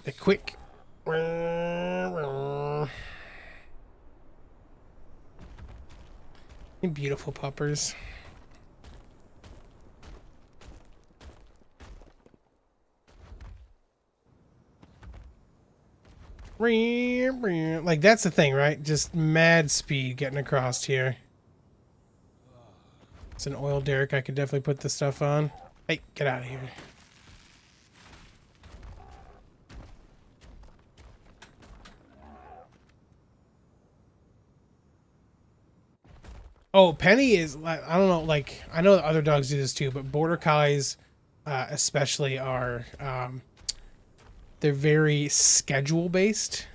The quick. You beautiful puppers. Like, that's the thing, right? Just mad speed getting across here. It's an oil derrick. I could definitely put this stuff on. Hey, get out of here. Oh, Penny is, I don't know, like, I know other dogs do this too, but border collies especially are, they're very schedule based,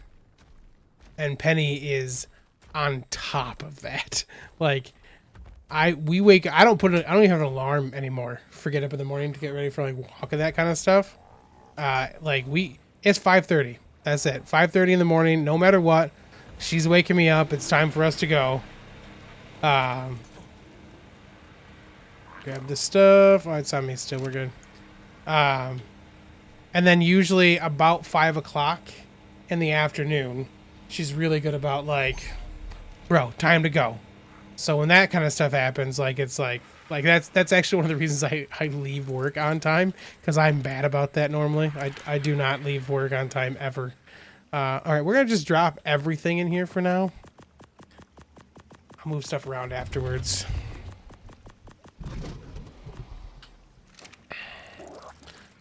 and Penny is on top of that. Like, I don't even have an alarm anymore for get up in the morning to get ready for like walk and that kind of stuff. It's 5:30. That's it. 5:30 in the morning, no matter what. She's waking me up. It's time for us to go. Grab this stuff. Oh, it's on me still. We're good. And then usually about 5 o'clock in the afternoon, she's really good about like, bro, time to go. So when that kind of stuff happens, like, it's like that's actually one of the reasons I leave work on time, because I'm bad about that normally. I do not leave work on time ever. All right, we're gonna just drop everything in here for now. I'll move stuff around afterwards.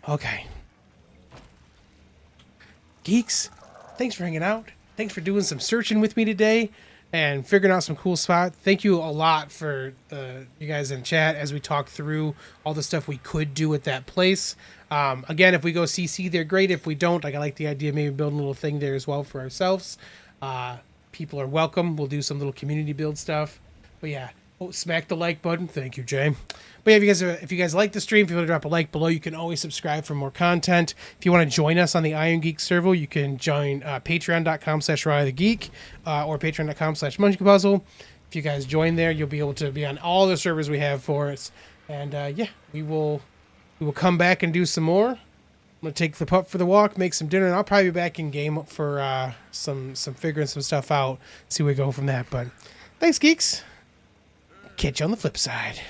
Okay. Geeks, thanks for hanging out. Thanks for doing some searching with me today and figuring out some cool spots. Thank you a lot for you guys in chat as we talk through all the stuff we could do at that place. Again, if we go CC, they're great. If we don't, like, I like the idea of maybe building a little thing there as well for ourselves. People are welcome. We'll do some little community build stuff. But yeah, smack the like button. Thank you, Jay. But yeah, if you guys like the stream, if you want to drop a like below, you can always subscribe for more content. If you want to join us on the IronGeeks server, you can join patreon.com/RahliTheGeek or patreon.com/MunchkinPuzzle. If you guys join there, you'll be able to be on all the servers we have for us. And yeah, we will come back and do some more. I'm gonna take the pup for the walk, make some dinner, and I'll probably be back in game for some figuring some stuff out. See where we go from that. But thanks, geeks. Catch you on the flip side.